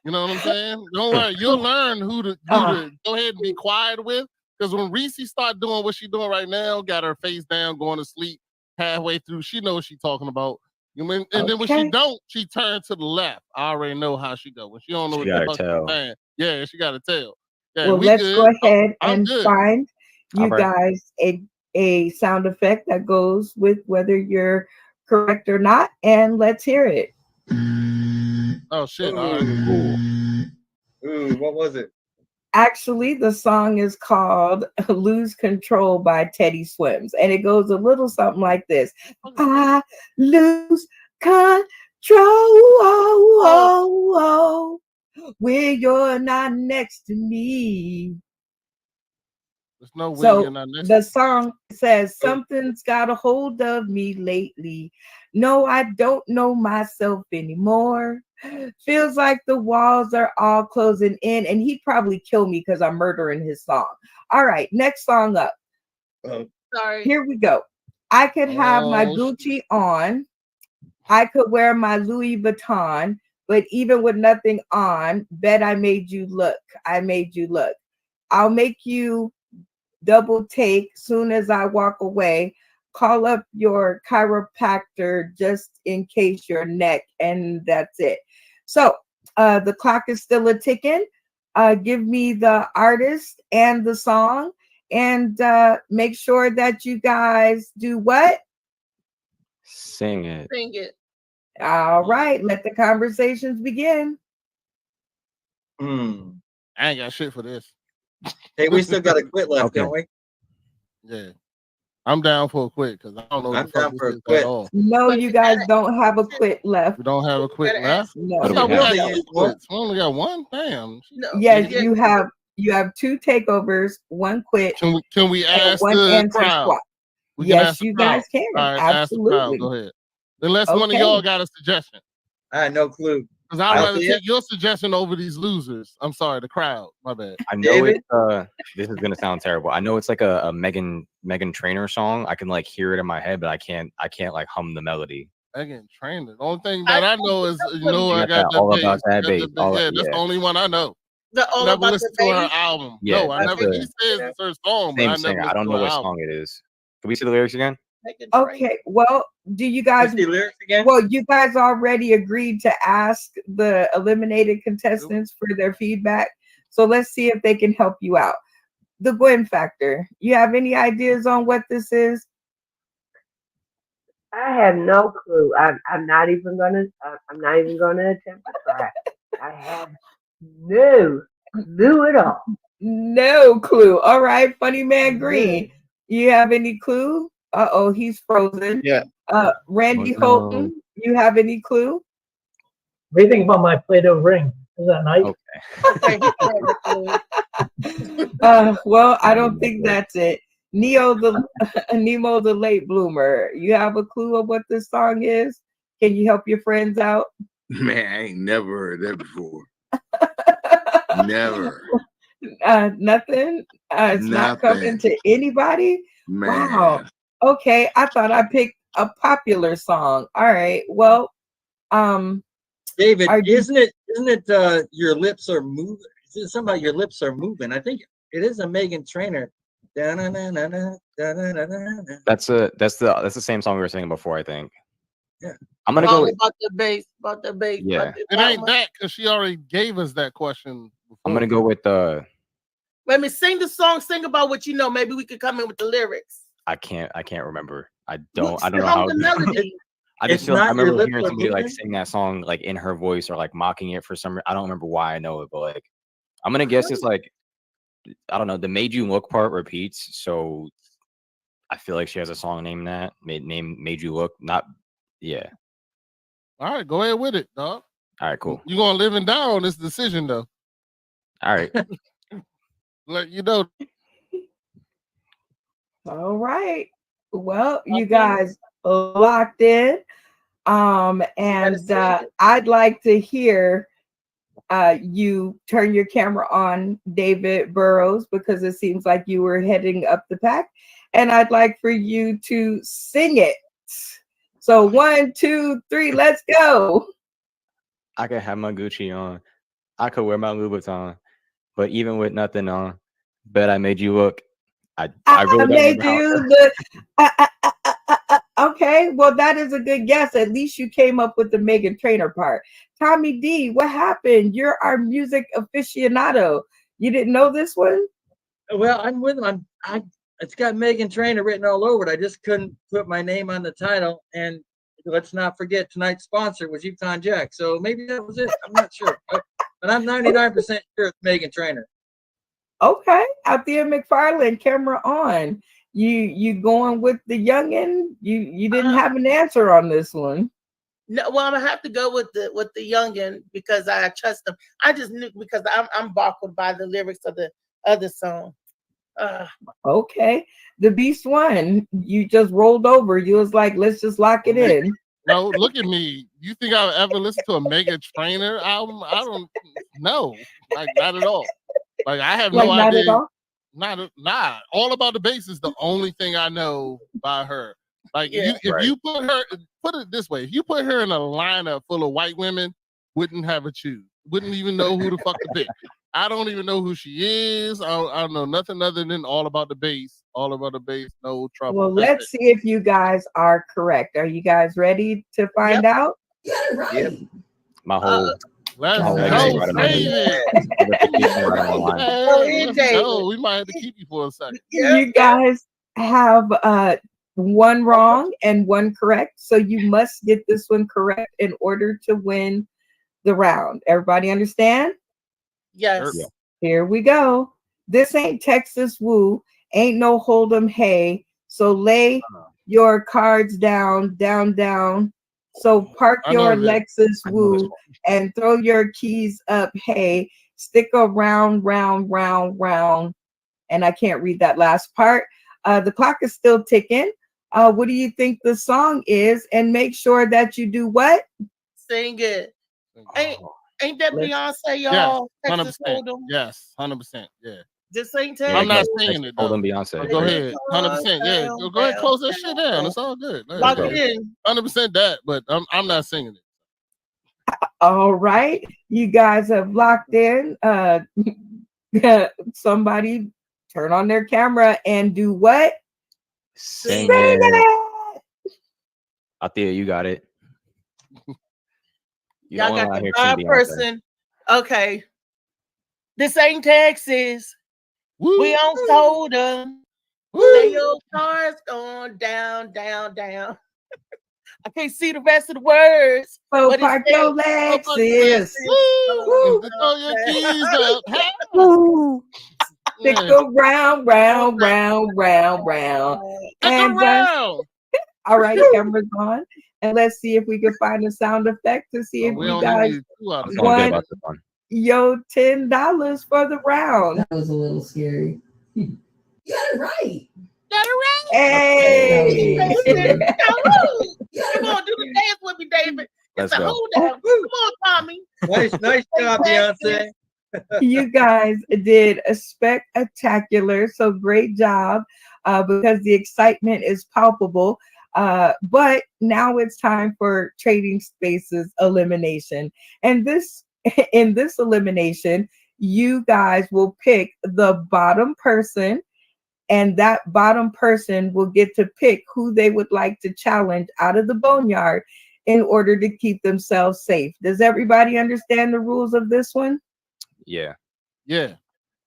You know what I'm saying? Don't worry, you'll learn who to go ahead and be quiet with. Because when Reese start doing what she's doing right now, got her face down, going to sleep halfway through, she knows what she's talking about. You mean, and then when she don't, she turns to the left. I already know how she go. When she don't know what the fuck she's saying, yeah, she got to tell. Yeah, well, let's go ahead and good. find you guys a sound effect that goes with whether you're correct or not, and let's hear it. Oh shit! Ooh, what was it? Actually, the song is called Lose Control by Teddy Swims. And it goes a little something like this. I lose control when you're not next to me. There's no way So you're not next the song says, something's got a hold of me lately. No, I don't know myself anymore. Feels like the walls are all closing in, and he'd probably kill me because I'm murdering his song. All right, next song up. Sorry. Here we go. I could have my Gucci on. I could wear my Louis Vuitton, but even with nothing on, bet I made you look. I made you look. I'll make you double take soon as I walk away. Call up your chiropractor just in case your neck, and that's it. So the clock is still a ticking. Give me the artist and the song, and make sure that you guys do what? Sing it. Sing it. All right, let the conversations begin. I ain't got shit for this. Hey, we still got a quit left, don't we? Yeah. I'm down for a quit because I don't know I'm down for a quit. at all. No, you guys don't have a quit left. We don't have a quit left. No. I thought we Really had two useful. quits. We only got one. Damn. Yes, you have two takeovers, one quit. Can we and ask one the answer crowd? swap. We can Yes, ask the you guys crowd. can. All right, ask the crowd. Absolutely. Go ahead. Unless one of y'all got a suggestion. I had no clue. Because I'd rather take your suggestion over these losers. I'm sorry, the crowd. My bad. I know it. This is gonna sound terrible. I know it's like a Megan Trainor song. I can like hear it in my head, but I can't like hum the melody. Megan Trainor. The only thing that I know is I got that all about that bass. Yeah, that's the only one I know. The all never about listened the to her bass? album. Yeah, No, I never. He says it's her song, but Same I singer. never. I don't know what song it is. Can we see the lyrics again? Okay, well, do you guys the lyrics again? Well, you guys already agreed to ask the eliminated contestants for their feedback. So let's see if they can help you out. The Gwen factor. You have any ideas on what this is? I have no clue. I'm not even gonna attempt to try. I have no clue at all. No clue. All right, Funny Man Green. You have any clue? Uh-oh, he's frozen. Yeah. Randy Holton, you have any clue? What do you think about my Play-Doh ring? Is that nice? Well, I don't think that's it. Nemo the late bloomer. You have a clue of what this song is? Can you help your friends out? Man, I ain't never heard that before. Never. Nothing. It's not coming to anybody. Man. Wow. Okay, I thought I picked a popular song. All right. Well, David, isn't it your lips are moving? Is it something about your lips are moving? I think it is a Megan Trainor. That's the same song we were singing before, I think. Yeah. I'm gonna go with, about the bass. Yeah. It ain't that because she already gave us that question before. I'm gonna go with Let me sing the song. Sing about what you know. Maybe we could come in with the lyrics. I can't remember. I don't know Hum how the melody. I just It's feel I not your remember lips hearing are somebody like moving? sing that song like in her voice or like mocking it for some. I don't remember why I know it, but like I'm gonna guess it's like I don't know. The "Made You Look" part repeats, so I feel like she has a song named that. Made You Look. Not yeah. All right, go ahead with it, dog. All right, cool. You're gonna live and die on this decision, though. All right. Let you know. all right. Well, you guys locked in. And I'd like to hear you turn your camera on David Burrows because it seems like you were heading up the pack. And I'd like for you to sing it. So 1, 2, 3, let's go. I could have my Gucci on. I could wear my Louboutin. But even with nothing on, bet I made you look. I really don't made remember you the okay. Well, that is a good guess. At least you came up with the Megan Trainor part. Tommy D, what happened? You're our music aficionado. You didn't know this one? Well, I'm with him. It's got Megan Trainor written all over it. I just couldn't put my name on the title. And let's not forget tonight's sponsor was Yukon Jack. So maybe that was it. I'm not sure. But I'm 99% sure it's Megan Trainor. Okay, Althea McFarland, camera on. You going with the youngin? You didn't have an answer on this one. No, well, I'm gonna have to go with the youngin because I trust them. I just knew because I'm baffled by the lyrics of the other song. Okay, the Beast one. You just rolled over. You was like, let's just lock it in. No, look at me. You think I'll ever listen to a Megan Trainor album? I don't know. Like, not at all. Like, I have no Not idea. at all? Not All About the Bass is the only thing I know by her. Like, Yeah, if you put it this way, if you put her in a lineup full of white women, wouldn't have a choose. Wouldn't even know who the fuck to pick. I don't even know who she is. I don't know nothing other than All About the Bass. All About the Bass, no trouble. Well, That's let's it. see if you guys are correct. Are you guys ready to find out? You got it right. my whole. Let's Oh, go, legacy right on my David. in, Let's David. go. We might have to keep you for a second. You guys have one wrong and one correct. So you must get this one correct in order to win the round. Everybody understand? Yes. Yeah. Here we go. This ain't Texas Woo. Ain't no Hold'em Hey. So lay your cards down, down, down. So park I know your that. Lexus Woo and throw your keys up. Hey, stick around, round, round, round. And I can't read that last part. The clock is still ticking. What do you think the song is? And make sure that you do what? Sing it. Ain't that Let's- Beyonce, Yes, y'all? 100%. Texas Hold'em. Yes, 100%. Yeah. This ain't Yeah, I'm not Texas. singing it Hold though. on, Beyonce. But go ahead. 100%. Yeah. Go ahead. Close that shit down. It's all good. Lock it in. 100% that, but I'm not singing it. All right. You guys have locked in. Somebody turn on their camera and do what? Sing Sing it. it. Althea, you got it. You Y'all don't got wanna the hear Team five Beyonce. person. Okay. This ain't Texas. Woo. We on soda. They your cars going down, down, down. I can't see the rest of the words. So but it park says- your Lexus. Woo. Throw your keys up. Hey. Woo. Stick Yeah. around, round, round, round, round. Stick And around. all right, camera's on. And let's see if we can find a sound effect to see if We you only guys need 2 out I'm of feeling good One- about this one. yo $10 for the round. That was a little scary. You got it right. Hey. That was a little scary. Come on, do the dance with me, David. Let's It's a go. hold down. Come on, Tommy. Nice job, Beyonce. You guys did a spectacular, so great job because the excitement is palpable. But now it's time for Trading Spaces elimination. And in this elimination, you guys will pick the bottom person, and that bottom person will get to pick who they would like to challenge out of the boneyard in order to keep themselves safe. Does everybody understand the rules of this one? Yeah. Yeah.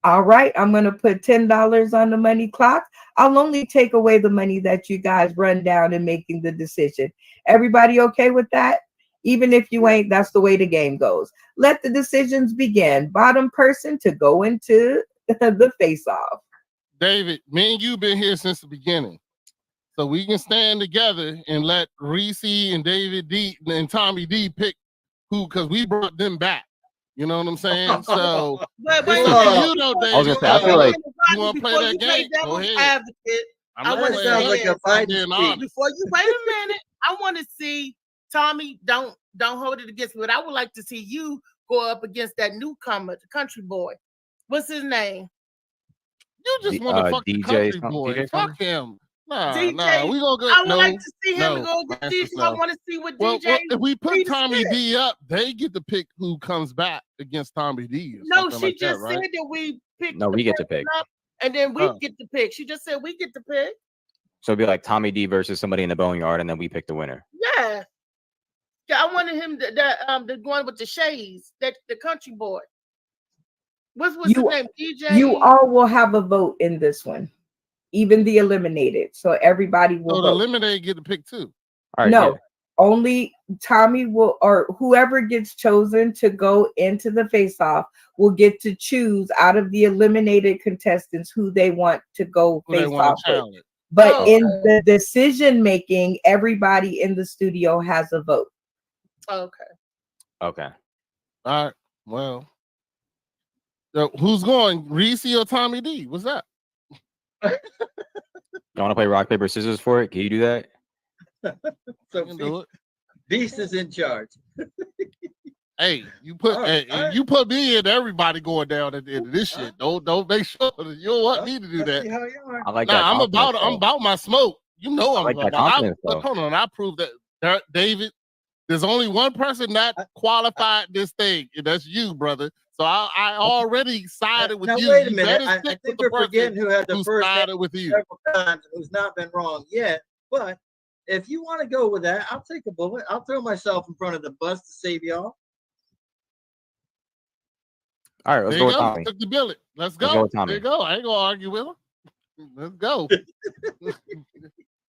All right, I'm going to put $10 on the money clock. I'll only take away the money that you guys run down in making the decision. Everybody okay with that? Even if you ain't, that's the way the game goes. Let the decisions begin. Bottom person to go into the face-off. David, me and you been here since the beginning. So we can stand together and let Reese and David D and Tommy D pick who, because we brought them back. You know what I'm saying? So But it's wait, up to wait, you though, David. I was gonna say, I feel like You wanna play before that you play game? devil's Go ahead. advocate, I'm I not wanna That playing sounds say like a this. I'm Biden being speech. honest. Before you wait a minute, I want to see Tommy. Don't hold it against me, but I would like to see you go up against that newcomer, the country boy. What's his name? You just want to fuck the DJ country something, boy. DJ Fuck something? him. Nah, DJ. we gonna go. I would No, like to see him no. go against Answer DJ. I no. want to see what Well, DJ. if we put Reed Tommy said. D up, they get to pick who comes back against Tommy D. Or No, something she like just that, right? said that we pick. No, we get to pick. Up, and then we Oh. get to pick. She just said we get to pick. So it'd be like Tommy D versus somebody in the boneyard, and then we pick the winner. Yeah. Yeah, I wanted him the one with the shades, that the country boy. What's his name? DJ. You all will have a vote in this one, even the eliminated. So everybody will So the vote. eliminated get to pick too. All right, No, yeah. only Tommy will, or whoever gets chosen to go into the face-off will get to choose out of the eliminated contestants who they want to go Who they face want off to with. challenge. But Oh, in the decision making, everybody in the studio has a vote. Okay. Okay. All right. Well, who's going? Reese or Tommy D? What's that? You want to play rock paper scissors for it? Can you do that? So You can do it. Beast is in charge. Hey, you put All right. you put me in. Everybody going down at the end of this shit. Don't make sure you don't want me to do Let's that. see how you are. I like Nah, that. I'm confidence, I'm though. about my smoke. You know I'm like that about. confidence, though. Hold on, I proved that David. There's only one person that qualified this thing, and that's you, brother. So I already sided with Now you. wait a You minute. better I stick with think the we're person forgetting who had the who first sided with you. several times and who's not been wrong yet. But if you want to go with that, I'll take a bullet. I'll throw myself in front of the bus to save y'all. All right, let's There go you with go. Tommy. Took the billet. Let's Let's go. go with Tommy. There you go. I ain't gonna argue with him. Let's go.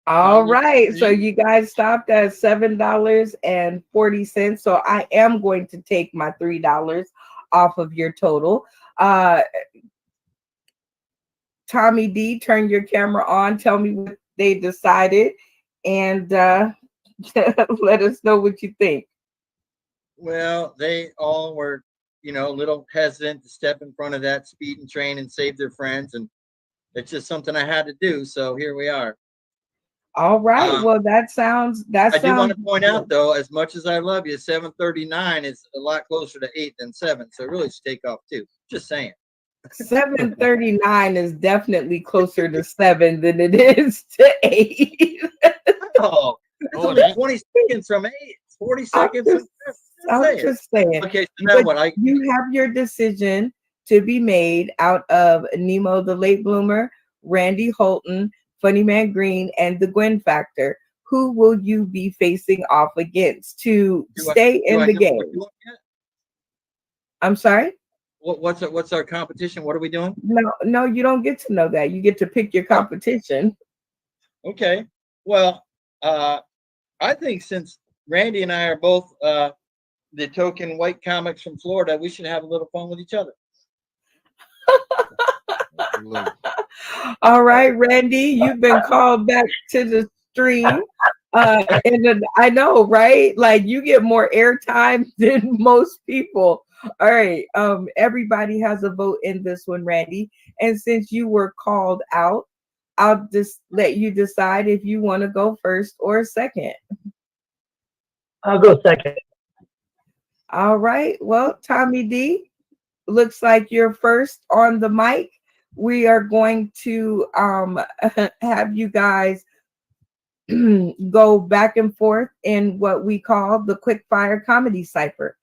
All Tommy right. So D. you guys stopped at $7.40. So I am going to take my $3 off of your total. Tommy D, turn your camera on. Tell me what they decided, and let us know what you think. Well, they all were, a little hesitant to step in front of that speeding train and save their friends. And it's just something I had to do. So here we are. All right. Well, that sounds. I do want to point out, though, as much as I love you, 7:39 is a lot closer to 8 than 7. So it really should take off, too. Just saying. 7:39 is definitely closer to 7 than it is to 8. Oh, it's only 20 seconds from 8. It's 40 seconds. I'm just saying. Okay, so now But what? You have your decision to be made out of Nemo the Late Bloomer, Randy Holton, Funny Man Green, and the Gwen Factor. Who will you be facing off against to stay in the game? I'm sorry? What's our competition? What are we doing? No, you don't get to know that. You get to pick your competition. Okay. Well, I think since Randy and I are both the token white comics from Florida, we should have a little fun with each other. All right, Randy, you've been called back to the stream. And I know, right? Like you get more airtime than most people. All right. Everybody has a vote in this one, Randy. And since you were called out, I'll just let you decide if you want to go first or second. I'll go second. All right. Well, Tommy D, looks like you're first on the mic. We are going to have you guys go back and forth in what we call the quick fire comedy cipher.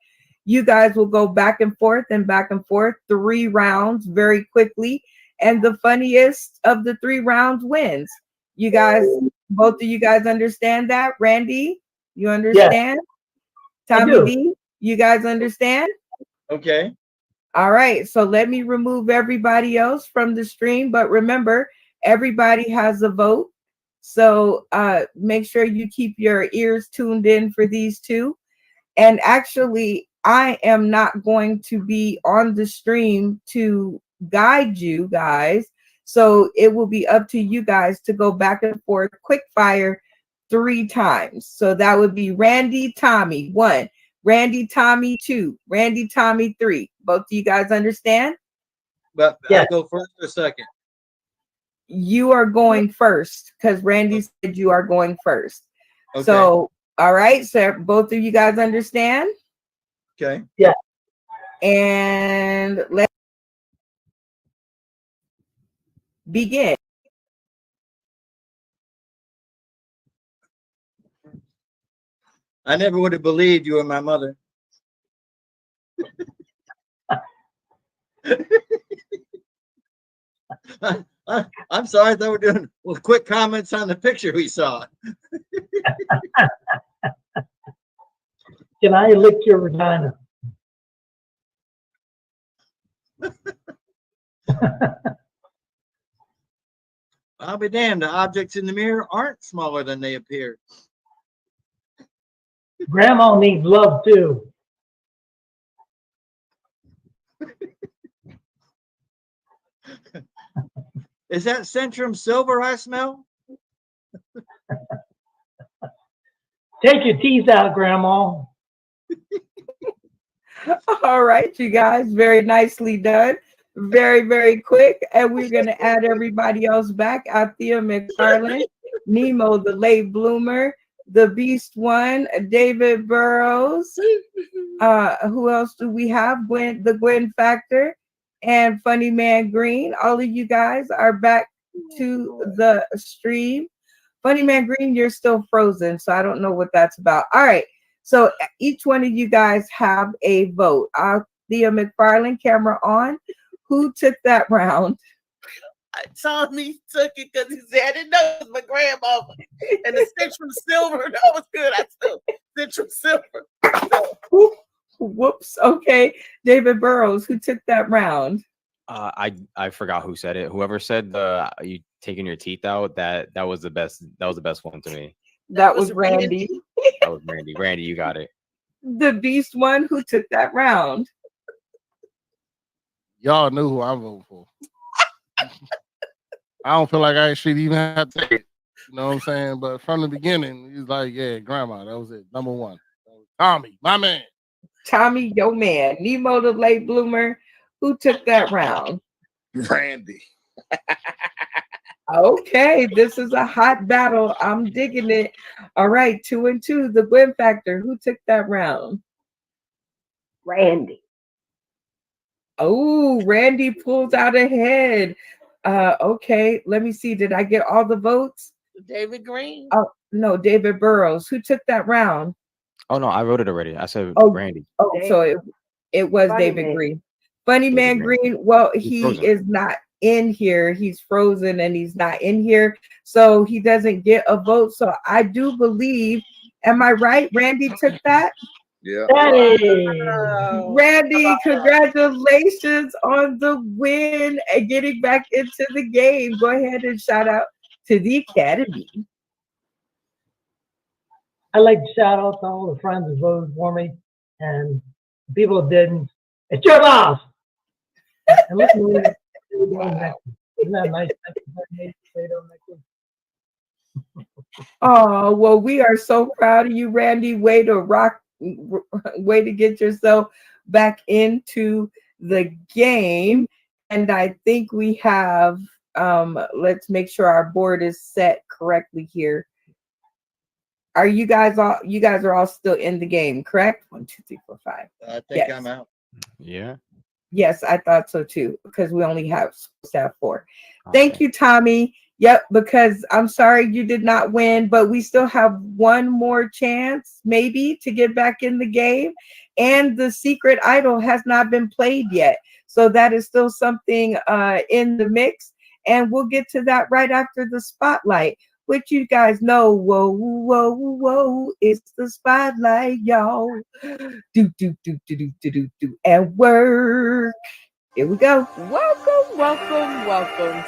You guys will go back and forth, 3 rounds very quickly, and the funniest of the 3 rounds wins. You guys, both of you guys understand that? Randy, you understand? Yes, Tommy D, you guys understand? Okay. All right, so let me remove everybody else from the stream, but remember, everybody has a vote. So make sure you keep your ears tuned in for these two. And actually, I am not going to be on the stream to guide you guys. So it will be up to you guys to go back and forth quick fire 3 times. So that would be Randy, Tommy, 1. Randy, Tommy, 2. Randy, Tommy, 3. Both of you guys understand? But I'll go first or second. You are going first because Randy said you are going first. Okay. So, all right. So both of you guys understand? Okay. Yeah. And let's begin. I never would have believed you were my mother. I'm sorry, I thought we were doing quick comments on the picture we saw. Can I lick your vagina? I'll be damned, the objects in the mirror aren't smaller than they appear. Grandma needs love too. Is that Centrum Silver I smell? Take your teeth out, Grandma. All right, you guys, very nicely done. Very, very quick. And we're going to add everybody else back. Althea McFarland, Nemo, the late bloomer, the Beast One, David Burrows. Who else do we have? Gwen, the Gwen Factor, and Funny Man Green. All of you guys are back to the stream. Funny Man Green, you're still frozen, so I don't know what that's about. All right. So each one of you guys have a vote. Althea McFarland, camera on. Who took that round? Tommy took it because he said, I didn't know it was my grandmama. And the Centrum Silver, that was good. I still, Centrum Silver. Whoops. Okay. David Burrows, who took that round? I forgot who said it. Whoever said you taking your teeth out, that was the best. That was the best one to me. That was Randy. That was Randy. Randy, you got it. The Beast One, who took that round? Y'all knew who I'm voting for. I don't feel like I should even have to take it. You know what I'm saying? But from the beginning, he's like, yeah, grandma, that was it. Number one. Tommy, my man. Tommy, your man. Nemo, the late bloomer, who took that round? Randy. Okay, this is a hot battle. I'm digging it. All right, 2 and 2. The Gwen Factor, who took that round? Randy. Oh, Randy pulls out ahead. Okay, let me see. Did I get all the votes? David Green. Oh, no, David Burrows. Who took that round? Oh no, I wrote it already. I said Randy. Oh, so it was Funny David Man. Green. Funny Man Green. Well, he frozen. is not in here. He's frozen and he's not in here. So he doesn't get a vote. So I do believe, am I right? Randy took that? Yeah. Randy, congratulations on the win and getting back into the game. Go ahead and shout out to the Academy. I'd like to shout out to all the friends who voted for me and the people who didn't. It's your loss. And listen to what we're doing next week. Isn't that nice? Oh, well, we are so proud of you, Randy. Way to get yourself back into the game. And I think we have, let's make sure our board is set correctly here. Are you guys are all still in the game, correct? 1, 2, 3, 4, 5. I think Yes. I'm out. Yeah. Yes, I thought so too, because we only have 4. Thank you, Tommy. Yep, because I'm sorry you did not win, but we still have one more chance, maybe, to get back in the game. And the secret idol has not been played yet. So that is still something in the mix. And we'll get to that right after the spotlight, which you guys know, whoa, it's the spotlight, y'all. Do, and work. Here we go. Welcome.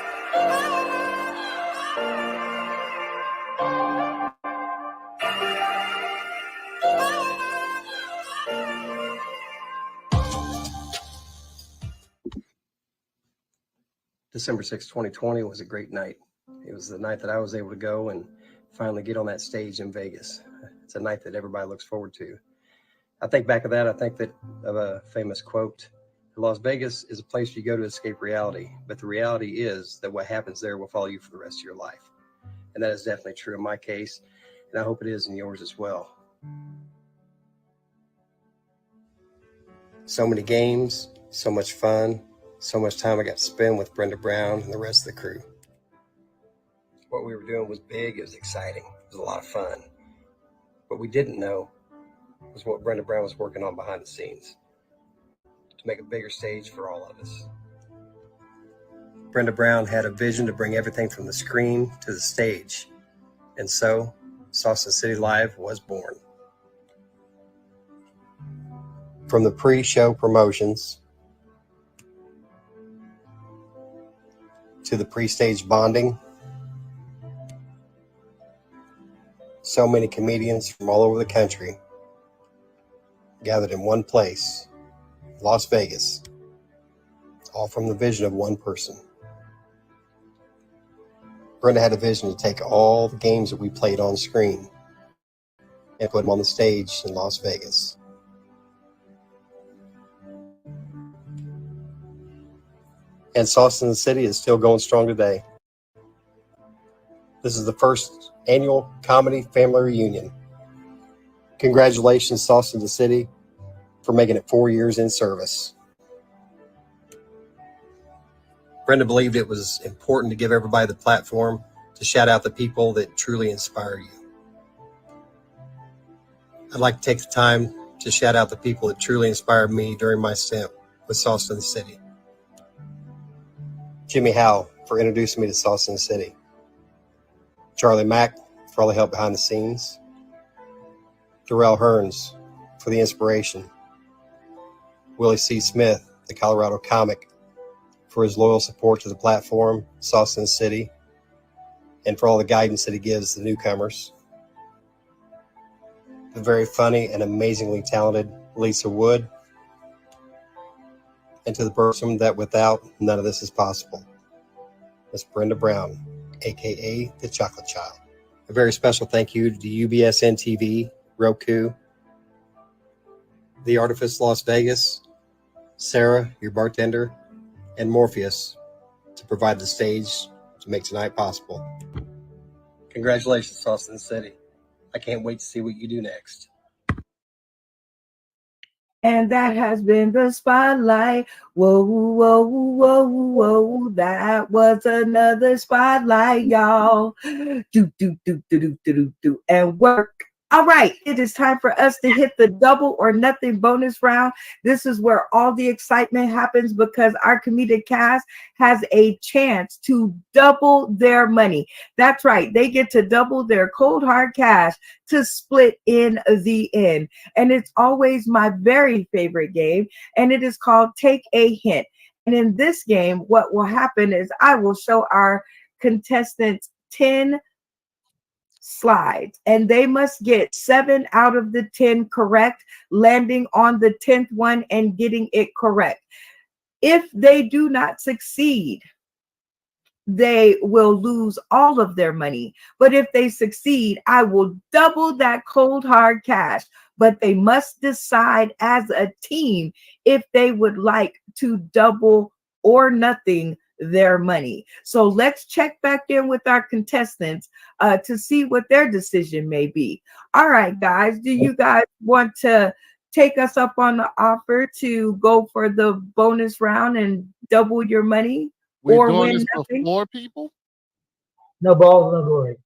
December 6, 2020 was a great night. It was the night that I was able to go and finally get on that stage in Vegas. It's a night that everybody looks forward to. I think back of that, I think that of a famous quote, Las Vegas is a place you go to escape reality, but the reality is that what happens there will follow you for the rest of your life. And that is definitely true in my case, and I hope it is in yours as well. So many games, so much fun, so much time I got to spend with Brenda Brown and the rest of the crew. What we were doing was big, it was exciting, it was a lot of fun. What we didn't know was what Brenda Brown was working on behind the scenes to make a bigger stage for all of us. Brenda Brown had a vision to bring everything from the screen to the stage, and so Sauce and City Live was born. From the pre-show promotions to the pre-stage bonding, so many comedians from all over the country gathered in one place, Las Vegas, all from the vision of one person. Brenda had a vision to take all the games that we played on screen and put them on the stage in Las Vegas. And Sauce in the City is still going strong today. This is the first annual comedy family reunion. Congratulations, Sauce in the City, for making it 4 years in service. Brenda believed it was important to give everybody the platform to shout out the people that truly inspire you. I'd like to take the time to shout out the people that truly inspired me during my stint with Sauce in the City. Jimmy Howell for introducing me to Sauce in the City. Charlie Mack for all the help behind the scenes. Darrell Hearns for the inspiration. Willie C. Smith, the Colorado comic, for his loyal support to the platform, Sauce in the City, and for all the guidance that he gives the newcomers. The very funny and amazingly talented Lisa Wood, and to the person that without none of this is possible, Miss Brenda Brown, aka the Chocolate Child. A very special thank you to UBSN TV, Roku, The Artifice Las Vegas, Sarah, your bartender, and Morpheus to provide the stage to make tonight possible. Congratulations, Sauce in the City. I can't wait to see what you do next. And that has been the spotlight. Whoa, whoa, whoa, whoa. That was another spotlight, y'all. Do, do, do, do, do, do, do, and work. All right, it is time for us to hit the double or nothing bonus round. This is where all the excitement happens because our comedic cast has a chance to double their money. That's right, they get to double their cold hard cash to split in the end. And it's always my very favorite game, and it is called Take a Hint. And in this game, what will happen is I will show our contestants 10 slides, and they must get 7 out of the 10 correct, landing on the 10th one and getting it correct. If they do not succeed, they will lose all of their money. But if they succeed, I will double that cold hard cash. But they must decide as a team if they would like to double or nothing their money. So let's check back in with our contestants to see what their decision may be. All right, guys, do you guys want to take us up on the offer to go for the bonus round and double your money? We're or doing win this nothing? for 4 people? No balls, no glory.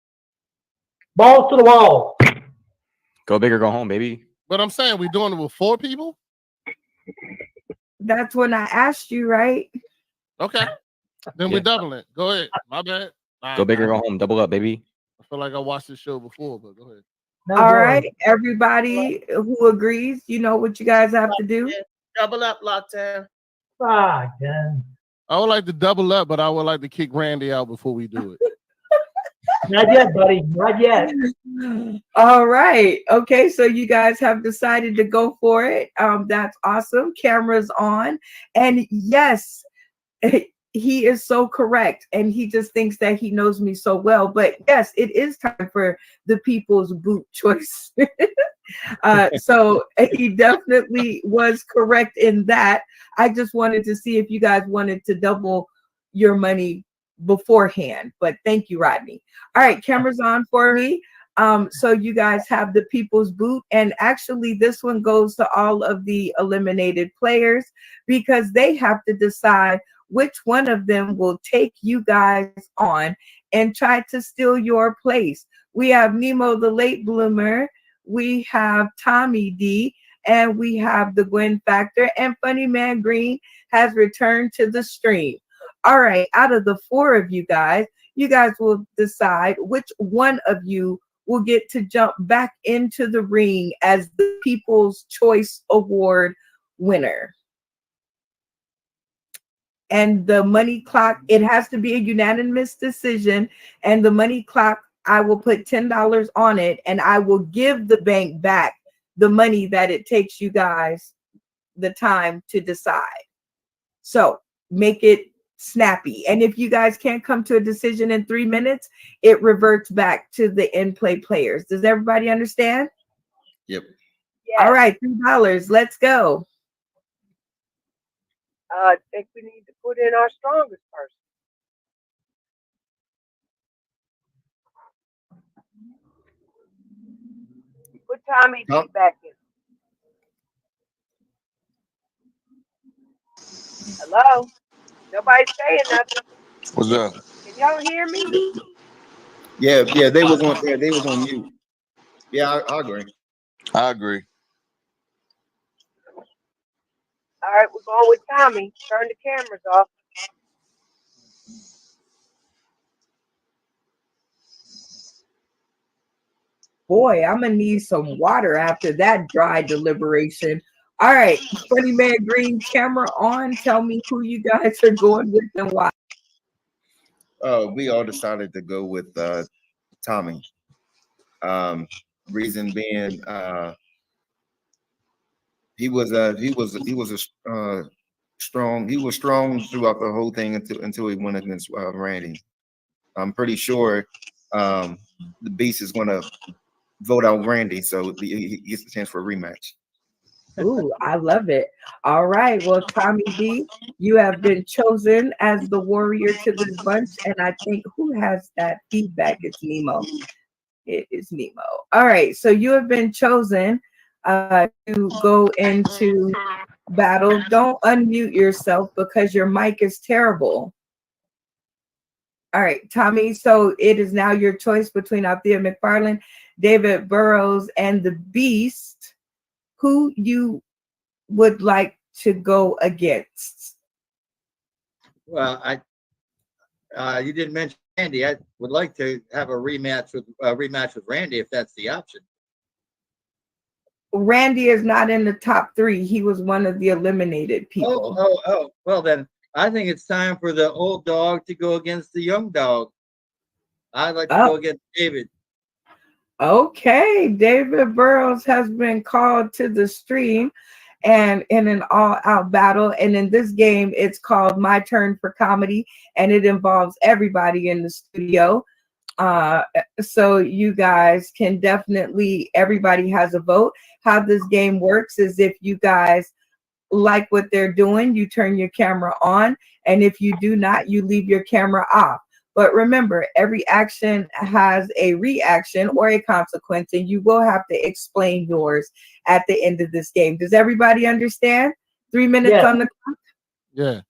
Balls to the wall. Go big or go home, baby. But I'm saying we're doing it with 4 people? That's when I asked you, right? Okay. Then we're doubling it. Go ahead. My bad. Go big or go home. Double up, baby. I feel like I watched this show before, but go ahead. No All glory. right, everybody who agrees, you know what you guys have to do. Double up, lockdown. Ah, damn. I would like to double up, but I would like to kick Randy out before we do it. Not yet, buddy. Not yet. All right. Okay, so you guys have decided to go for it. That's awesome. Cameras on. And yes, he is so correct. And he just thinks that he knows me so well. But yes, it is time for the people's boot choice. So he definitely was correct in that. I just wanted to see if you guys wanted to double your money beforehand. But thank you, Rodney. All right, cameras on for me. So you guys have the people's boot, and actually this one goes to all of the eliminated players because they have to decide which one of them will take you guys on and try to steal your place. We have Nemo the late bloomer, we have Tommy D, and we have the Gwen Factor, and Funny Man Green has returned to the stream. All right, out of the four of you guys will decide which one of you will get to jump back into the ring as the People's Choice Award winner. And the money clock, it has to be a unanimous decision. And the money clock, I will put $10 on it, and I will give the bank back the money that it takes you guys the time to decide. So make it snappy. And if you guys can't come to a decision in 3 minutes, it reverts back to the in-play players. Does everybody understand? Yep. Yes. All right, $3. Let's go. I think we need to put in our strongest person. Put Tommy D back in. Hello? Nobody's saying nothing. What's up? Can y'all hear me? Yeah, they was on there. They was on mute. Yeah, I agree. I agree. All right, we're going with Tommy. Turn the cameras off. Boy, I'm gonna need some water after that dry deliberation. All right, Funny Man Green, camera on. Tell me who you guys are going with and why. We all decided to go with Tommy. Reason being, he was strong. He was strong throughout the whole thing until he went against Randy. I'm pretty sure the Beast is going to vote out Randy, so he gets a chance for a rematch. Ooh, I love it. All right, well, Tommy D, you have been chosen as the warrior to this bunch, and I think who has that feedback? It's Nemo. It is Nemo. All right, so you have been chosen to go into battle. Don't unmute yourself because your mic is terrible. All right, Tommy, so it is now your choice between Althea McFarland, David Burrows, and the Beast. Who you would like to go against? Well, you didn't mention Randy. I would like to have a rematch with Randy if that's the option. Randy is not in the top 3. He was one of the eliminated people. Oh. Well, then I think it's time for the old dog to go against the young dog. I'd like to go against David. Okay, David Burrows has been called to the stream and in an all-out battle. And in this game, it's called My Turn for Comedy, and it involves everybody in the studio. So you guys can definitely, everybody has a vote. How this game works is if you guys like what they're doing, you turn your camera on, and if you do not, you leave your camera off. But remember, every action has a reaction or a consequence, and you will have to explain yours at the end of this game. Does everybody understand? 3 minutes on the clock? Yeah.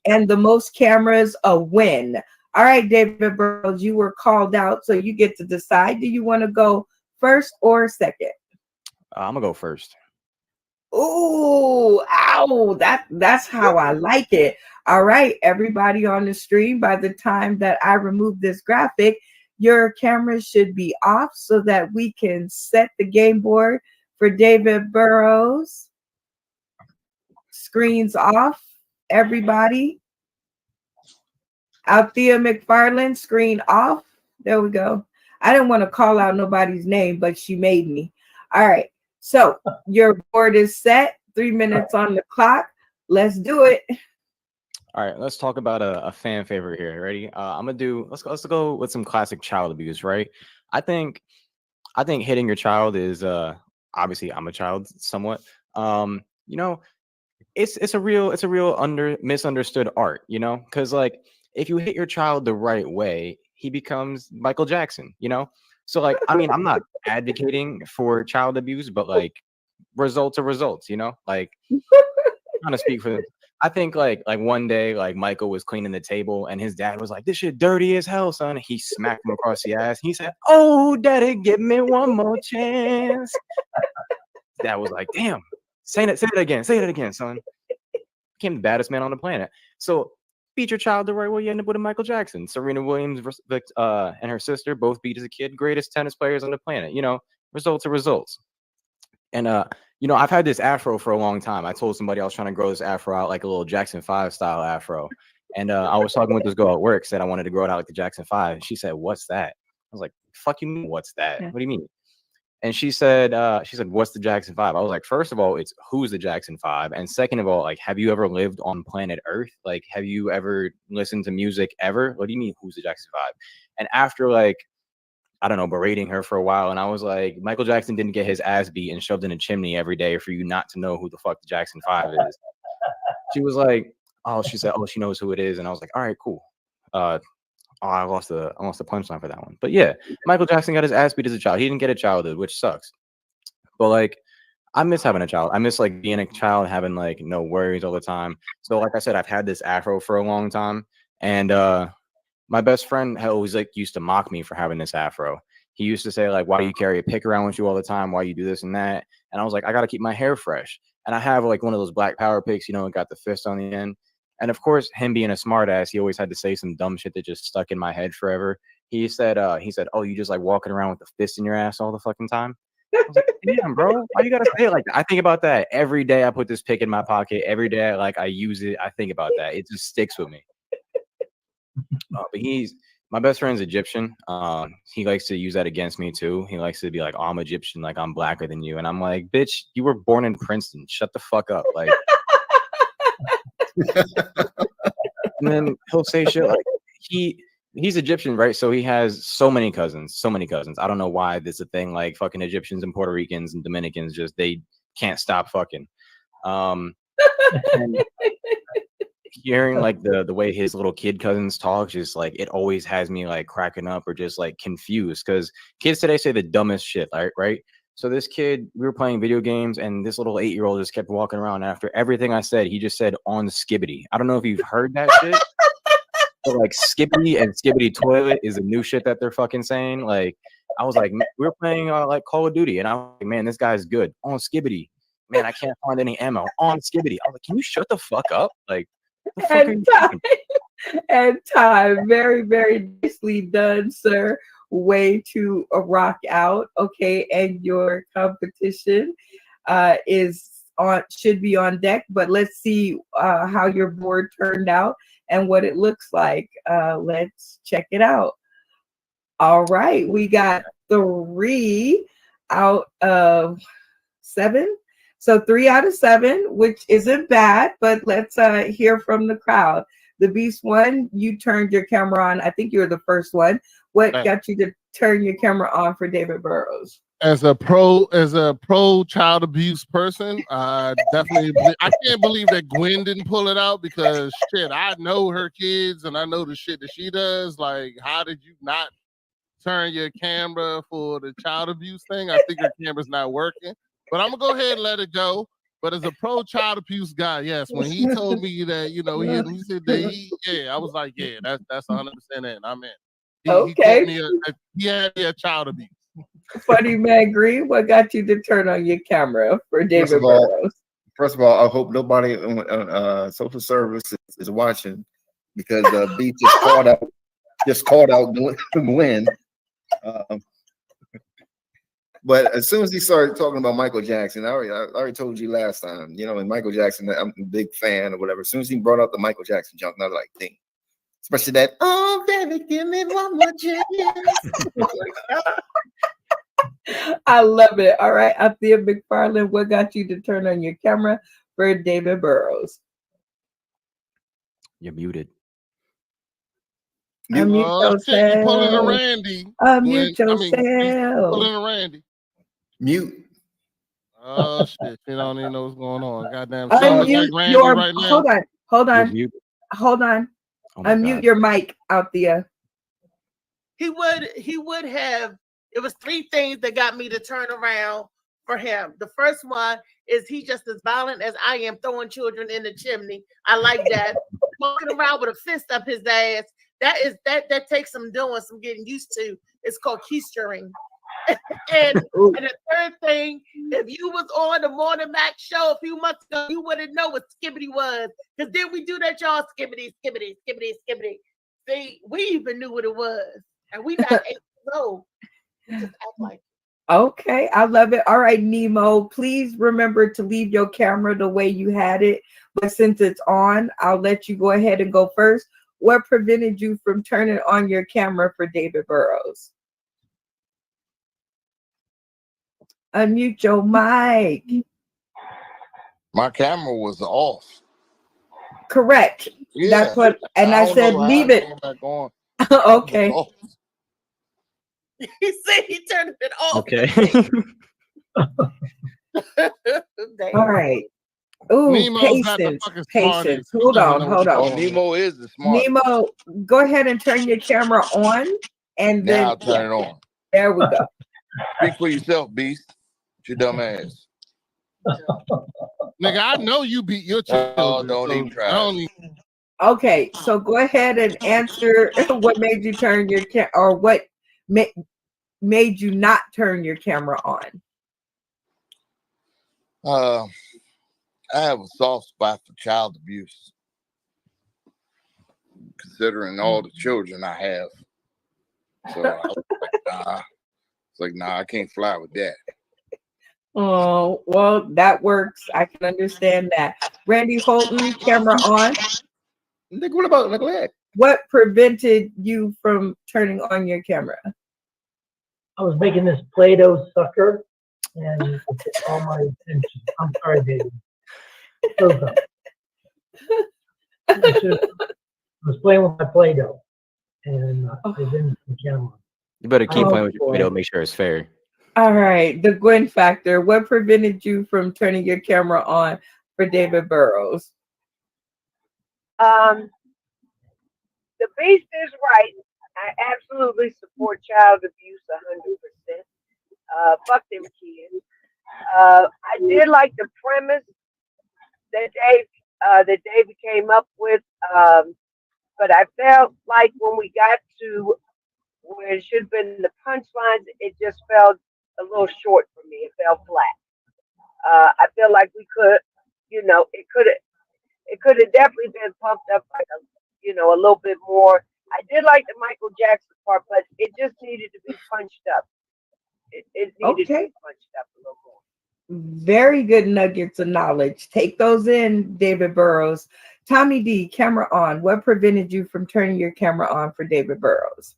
And the most cameras a win. All right, David Burrows, you were called out, so you get to decide. Do you want to go first or second? I'm gonna go first. Ooh, ow, that's how I like it. All right, everybody on the stream, by the time that I remove this graphic, your camera should be off so that we can set the game board for David Burrows. Screens off, everybody. Althea McFarland, screen off. There we go. I didn't want to call out nobody's name, but she made me. All right. So your board is set. 3 minutes on the clock. Let's do it. All right, let's talk about a fan favorite here. Ready? Let's go with some classic child abuse, right? I think hitting your child is obviously I'm a child somewhat. It's a real misunderstood art, because like if you hit your child the right way, he becomes Michael Jackson, you know? So like, I mean, I'm not advocating for child abuse, but like results are results, you know? Like, I'm trying to speak for them. I think like one day, like Michael was cleaning the table and his dad was like, "This shit dirty as hell, son." He smacked him across the ass. He said, "Oh, daddy, give me one more chance." Dad was like, "Damn, say that again, son." Became the baddest man on the planet. So beat your child the right way, you end up with a Michael Jackson. Serena Williams and her sister both beat as a kid, greatest tennis players on the planet. You know, results are results. And you know, I've had this afro for a long time. I told somebody I was trying to grow this afro out like a little Jackson 5 style afro. And I was talking with this girl at work, said I wanted to grow it out like the Jackson 5. And she said, "What's that?" I was like, "Fuck you mean, what's that? What do you mean?" And she said, "What's the Jackson 5?" I was like, first of all, it's who's the Jackson 5? And second of all, like, have you ever lived on planet Earth? Like, have you ever listened to music ever? What do you mean, who's the Jackson 5? And after like, I don't know, berating her for a while, and I was like, Michael Jackson didn't get his ass beat and shoved in a chimney every day for you not to know who the fuck the Jackson 5 is. She was like, "Oh," she said, "Oh, she knows who it is." And I was like, "All right, cool." I lost the punchline for that one. But yeah, Michael Jackson got his ass beat as a child. He didn't get a childhood, which sucks. But like, I miss having a child. I miss like being a child, having like no worries all the time. So like I said, I've had this afro for a long time, and my best friend always like used to mock me for having this afro. He used to say like, "Why do you carry a pick around with you all the time? Why you do this and that?" And I was like, "I got to keep my hair fresh." And I have like one of those Black Power picks, you know, it got the fist on the end. And of course, him being a smartass, he always had to say some dumb shit that just stuck in my head forever. He said, "Oh, you just like walking around with a fist in your ass all the fucking time?" I was like, "Damn, bro, why you gotta say it like that?" I think about that every day. I put this pick in my pocket every day. Like I use it. I think about that. It just sticks with me. But my best friend's Egyptian. He likes to use that against me too. He likes to be like, "Oh, I'm Egyptian, like I'm blacker than you," and I'm like, "Bitch, you were born in Princeton. Shut the fuck up." Like, and then he'll say shit like he's Egyptian, right? So he has so many cousins. I don't know why this is a thing. Like fucking Egyptians and Puerto Ricans and Dominicans, just they can't stop fucking. And hearing like the way his little kid cousins talk, just like it always has me like cracking up or just like confused, because kids today say the dumbest shit, right? So this kid, we were playing video games, and this little 8-year-old just kept walking around. And after everything I said, he just said "on skibbity." I don't know if you've heard that shit. But like skibbity and skibbity toilet is the new shit that they're fucking saying. Like I was like, we were playing like Call of Duty, and I was like, "Man, this guy's good on skibbity." Man, I can't find any ammo on skibbity. I was like, "Can you shut the fuck up?" Like, the fuck are you talking about? And time. Very, very nicely done, sir. Way to rock out. Okay, and your competition should be on deck. But let's see how your board turned out and what it looks like. Let's check it out. All right, we got 3 out of 7. So 3 out of 7, which isn't bad, but let's hear from the crowd. The Beast one, you turned your camera on. I think you were the first one. What got you to turn your camera on for David Burrows? As a pro child abuse person, I can't believe that Gwen didn't pull it out, because shit, I know her kids and I know the shit that she does. Like, how did you not turn your camera for the child abuse thing? I think her camera's not working, but I'm gonna go ahead and let it go. But as a pro child abuse guy, yes, when he told me that, you know, he said that I was like, yeah, that's 100% in. I'm in. He had me a child abuse. Funny man Green, what got you to turn on your camera for David Burrows? First of all, I hope nobody on social service is watching, because B just called out Gwen. But as soon as he started talking about Michael Jackson, I already told you last time, you know, and Michael Jackson, I'm a big fan or whatever. As soon as he brought up the Michael Jackson junk, I was like, dang. Especially that, "Oh, baby, give me one more chance." I love it. All right, Althea McFarland, what got you to turn on your camera for David Burrows? You're muted. Unmute yourself. You pulling a Randy. Unmute yourself. Pulling a Randy. Mute. Oh shit! You don't even know what's going on. Goddamn. Unmute like your. Right now. Hold on. Oh Unmute God. your mic, Althea. he would have. It was 3 things that got me to turn around for him. The first one is he just as violent as I am, throwing children in the chimney. I like that. Walking around with a fist up his ass. That takes some doing, some getting used to. It's called keistering. and the third thing, if you was on the Morning Max show a few months ago, you wouldn't know what skibbity was. Because then we do that, y'all. Skibbity, skibbity, skibbity, skibbity. See, we even knew what it was. And we not 8 years old. We just act like. Okay, I love it. All right, Nemo, please remember to leave your camera the way you had it. But since it's on, I'll let you go ahead and go first. What prevented you from turning on your camera for David Burrows? Unmute your mic. My camera was off. Correct. Yeah. That's what, and I don't said, know how leave it's it. back on. Okay. He said he turned it off. Okay. All right. Ooh, Nemo's not the patience. fucking Patience. smartest. He Hold doesn't on, know hold what on. Oh, Nemo is the smart. Nemo, go ahead and turn your camera on, and then Now I'll turn it on. there we go. Speak for yourself, beast. Your dumb ass. Nigga, I know you beat your children. Oh, don't so even try. I don't even- Okay, so go ahead and answer what made you turn your or what made you not turn your camera on. I have a soft spot for child abuse, considering all the children I have. So I was like, nah. It's like, nah, I can't fly with that. Oh, well, that works. I can understand that. Randy Holton, camera on. What about neglect? What prevented you from turning on your camera? I was making this Play-Doh sucker, and it took all my attention. I'm sorry, baby. So sorry. I was playing with my Play-Doh, and I didn't the camera. You better keep Oh, playing with your boy. video. Make sure it's fair. All right, the Gwen factor. What prevented you from turning your camera on for David Burrows? The beast is right. I absolutely support child abuse 100%. Fuck them kids. I did like the premise that David came up with, but I felt like when we got to where it should have been the punchlines, it just felt a little short for me. It fell flat. I feel like we could, it could have definitely been pumped up like a little bit more. I did like the Michael Jackson part, but it just needed to be punched up. It needed to be punched up a little more. Very good nuggets of knowledge. Take those in, David Burrows. Tommy D, camera on. What prevented you from turning your camera on for David Burrows?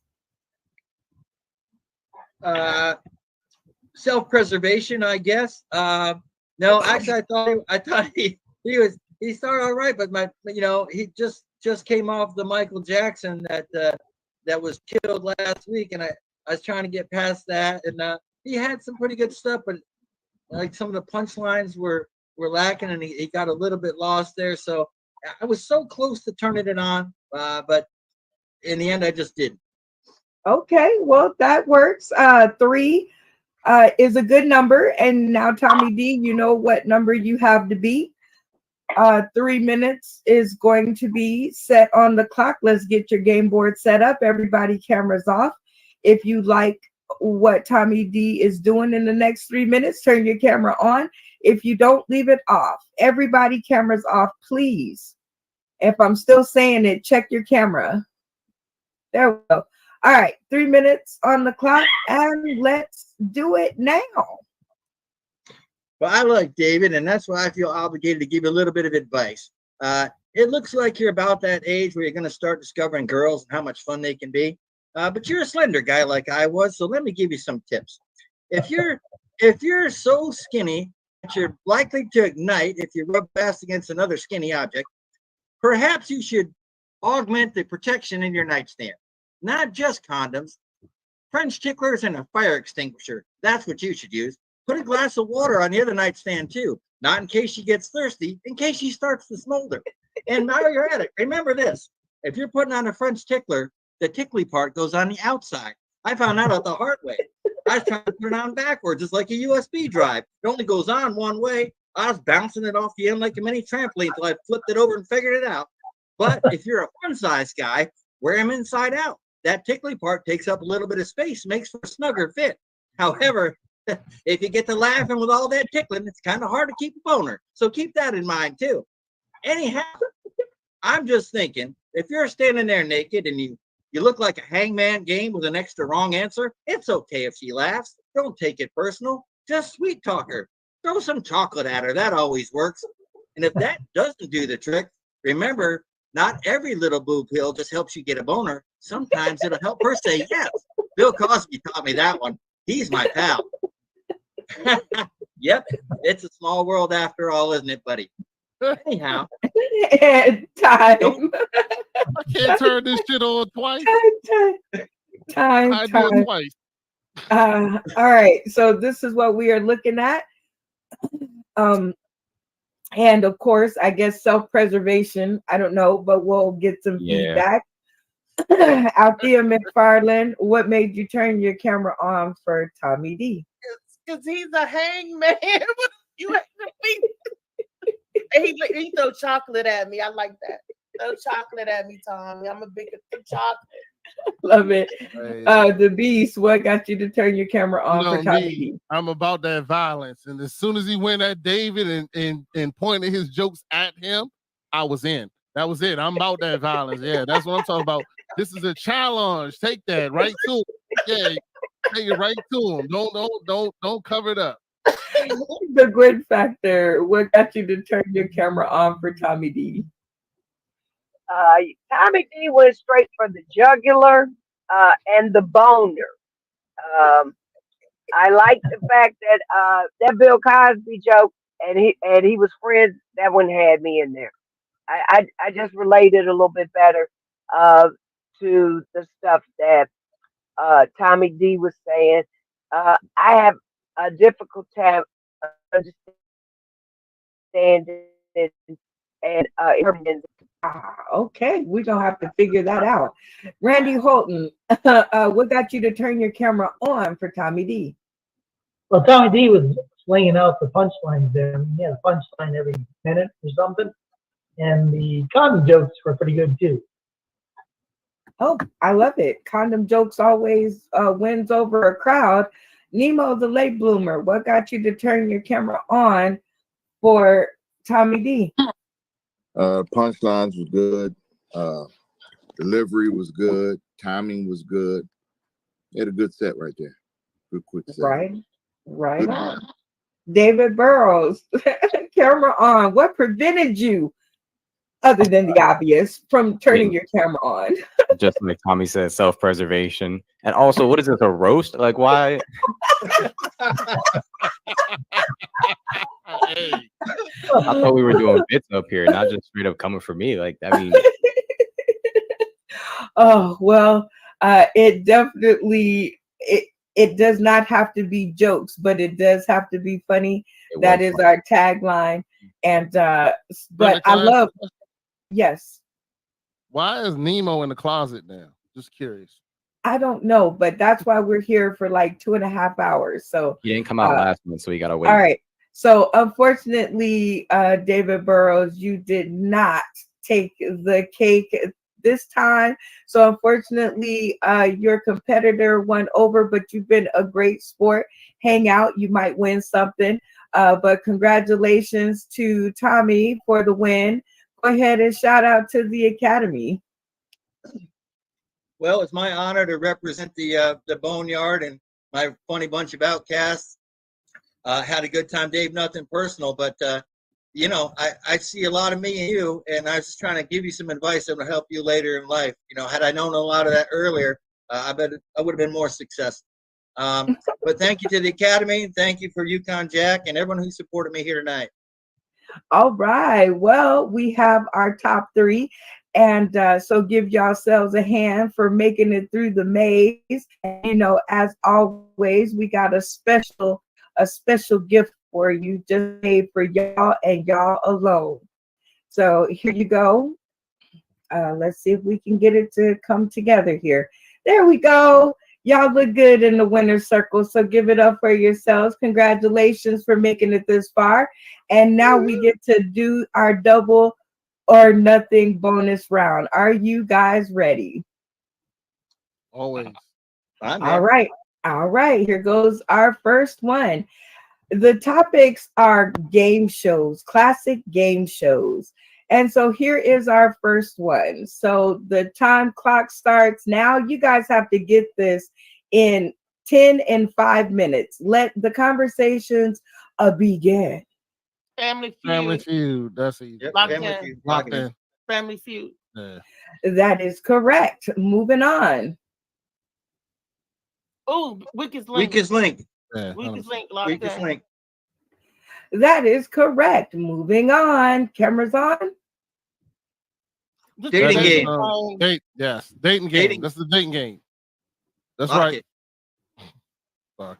Self-preservation, I guess. No, actually, I thought he started all right, but he just came off the Michael Jackson that was killed last week, and I was trying to get past that, and he had some pretty good stuff, but like some of the punchlines were lacking, and he got a little bit lost there. So I was so close to turning it on, but in the end, I just didn't. Okay, well, that works. 3 is a good number. And now, Tommy D, you know what number you have to beat. 3 minutes is going to be set on the clock. Let's get your game board set up. Everybody, cameras off. If you like what Tommy D is doing in the next 3 minutes, turn your camera on. If you don't, leave it off. Everybody, cameras off, please. If I'm still saying it, check your camera. There we go. All right, 3 minutes on the clock, and let's do it now. Well, I like David, and that's why I feel obligated to give you a little bit of advice. It looks like you're about that age where you're going to start discovering girls and how much fun they can be. But you're a slender guy like I was, so let me give you some tips. If you're so skinny that you're likely to ignite if you rub fast against another skinny object, perhaps you should augment the protection in your nightstand. Not just condoms, French ticklers, and a fire extinguisher. That's what you should use. Put a glass of water on the other nightstand too. Not in case she gets thirsty, in case she starts to smolder. And while you're at it, remember this. If you're putting on a French tickler, the tickly part goes on the outside. I found out the hard way. I was trying to put it on backwards. It's like a USB drive. It only goes on one way. I was bouncing it off the end like a mini trampoline until I flipped it over and figured it out. But if you're a fun size guy, wear them inside out. That tickly part takes up a little bit of space, makes for a snugger fit. However, if you get to laughing with all that tickling, it's kind of hard to keep a boner. So keep that in mind too. Anyhow, I'm just thinking, if you're standing there naked and you look like a hangman game with an extra wrong answer, it's okay if she laughs. Don't take it personal. Just sweet talk her. Throw some chocolate at her. That always works. And if that doesn't do the trick, remember, not every little boo pill just helps you get a boner. Sometimes it'll help her say yes. Bill Cosby taught me that one. He's my pal. Yep, it's a small world after all, isn't it, buddy? Anyhow. And time. I can't turn this shit on twice. Time. I do it twice. All right, so this is what we are looking at. And of course, I guess self-preservation. I don't know, but we'll get some feedback. Althea McFarland, what made you turn your camera on for Tommy D? Because he's a hangman. You have to be. And he throw chocolate at me. I like that. Throw chocolate at me, Tommy. I'm a big chocolate. Love it. The Beast, what got you to turn your camera on for Tommy D? I'm about that violence. And as soon as he went at David and pointed his jokes at him, I was in. That was it. I'm about that violence. Yeah, that's what I'm talking about. This is a challenge. Take that right to him. Yeah, take it right to him. Don't cover it up. The Grid Factor, what got you to turn your camera on for Tommy D? Tommy D went straight for the jugular and the boner. I like the fact that that Bill Cosby joke and he was friends. That one had me in there. I just related a little bit better to the stuff that Tommy D was saying. I have a difficult time understanding it and okay, we're gonna have to figure that out. Randy Holton, what got you to turn your camera on for Tommy D? Well, Tommy D was slinging out the punchlines there. I mean, he had a punchline every minute or something, and the condom jokes were pretty good too. Oh, I love it. Condom jokes always wins over a crowd. Nemo, the late bloomer, what got you to turn your camera on for Tommy D? Punchlines was good. Delivery was good. Timing was good. He had a good set right there. Good quick set. Right on. David Burrows, camera on. What prevented you, other than the obvious, from turning your camera on? Just like Tommy said, self-preservation. And also, what is this, a roast? Like, why? Hey. I thought we were doing bits up here, not just straight up coming for me. Like, I mean. Oh, well, it definitely, it does not have to be jokes, but it does have to be funny. That is our tagline. And, but I love, yes. Why is Nemo in the closet now? Just curious. I don't know, but that's why we're here for like 2.5 hours. So he didn't come out last month, so we gotta wait. All right. So unfortunately, David Burrows, you did not take the cake this time. So unfortunately, your competitor won over, but you've been a great sport. Hang out, you might win something. But congratulations to Tommy for the win. Go ahead and shout out to the Academy. Well, it's my honor to represent the Boneyard and my funny bunch of outcasts. Had a good time, Dave. Nothing personal, but you know, I see a lot of me in you, and I was just trying to give you some advice that will help you later in life. You know, had I known a lot of that earlier, I bet I would have been more successful. But thank you to the Academy. Thank you for Yukon Jack and everyone who supported me here tonight. All right. Well, we have our top 3. And so give yourselves a hand for making it through the maze. And, you know, as always, we got a special gift for you, just made for y'all and y'all alone. So here you go. Let's see if we can get it to come together here. There we go. Y'all look good in the winner's circle, so give it up for yourselves. Congratulations for making it this far. And now we get to do our double or nothing bonus round. Are you guys ready? Always. All right. All right. Here goes our first one. The topics are game shows, classic game shows. And so here is our first one. So the time clock starts now. You guys have to get this in 10 and 5 minutes. Let the conversations begin. Family Feud. Family Feud. That's easy. Yep, Locked Family in. Feud. Locked in. Family Feud. Yeah. That is correct. Moving on. Oh, Weakest Link. Weakest Link. Yeah. Weakest Link. Locked Weakest in. Link. That is correct. Moving on. Cameras on. The Dating That is, game. Yes. Dating game. Dating. That's the dating game. That's Lock right. it. Sorry.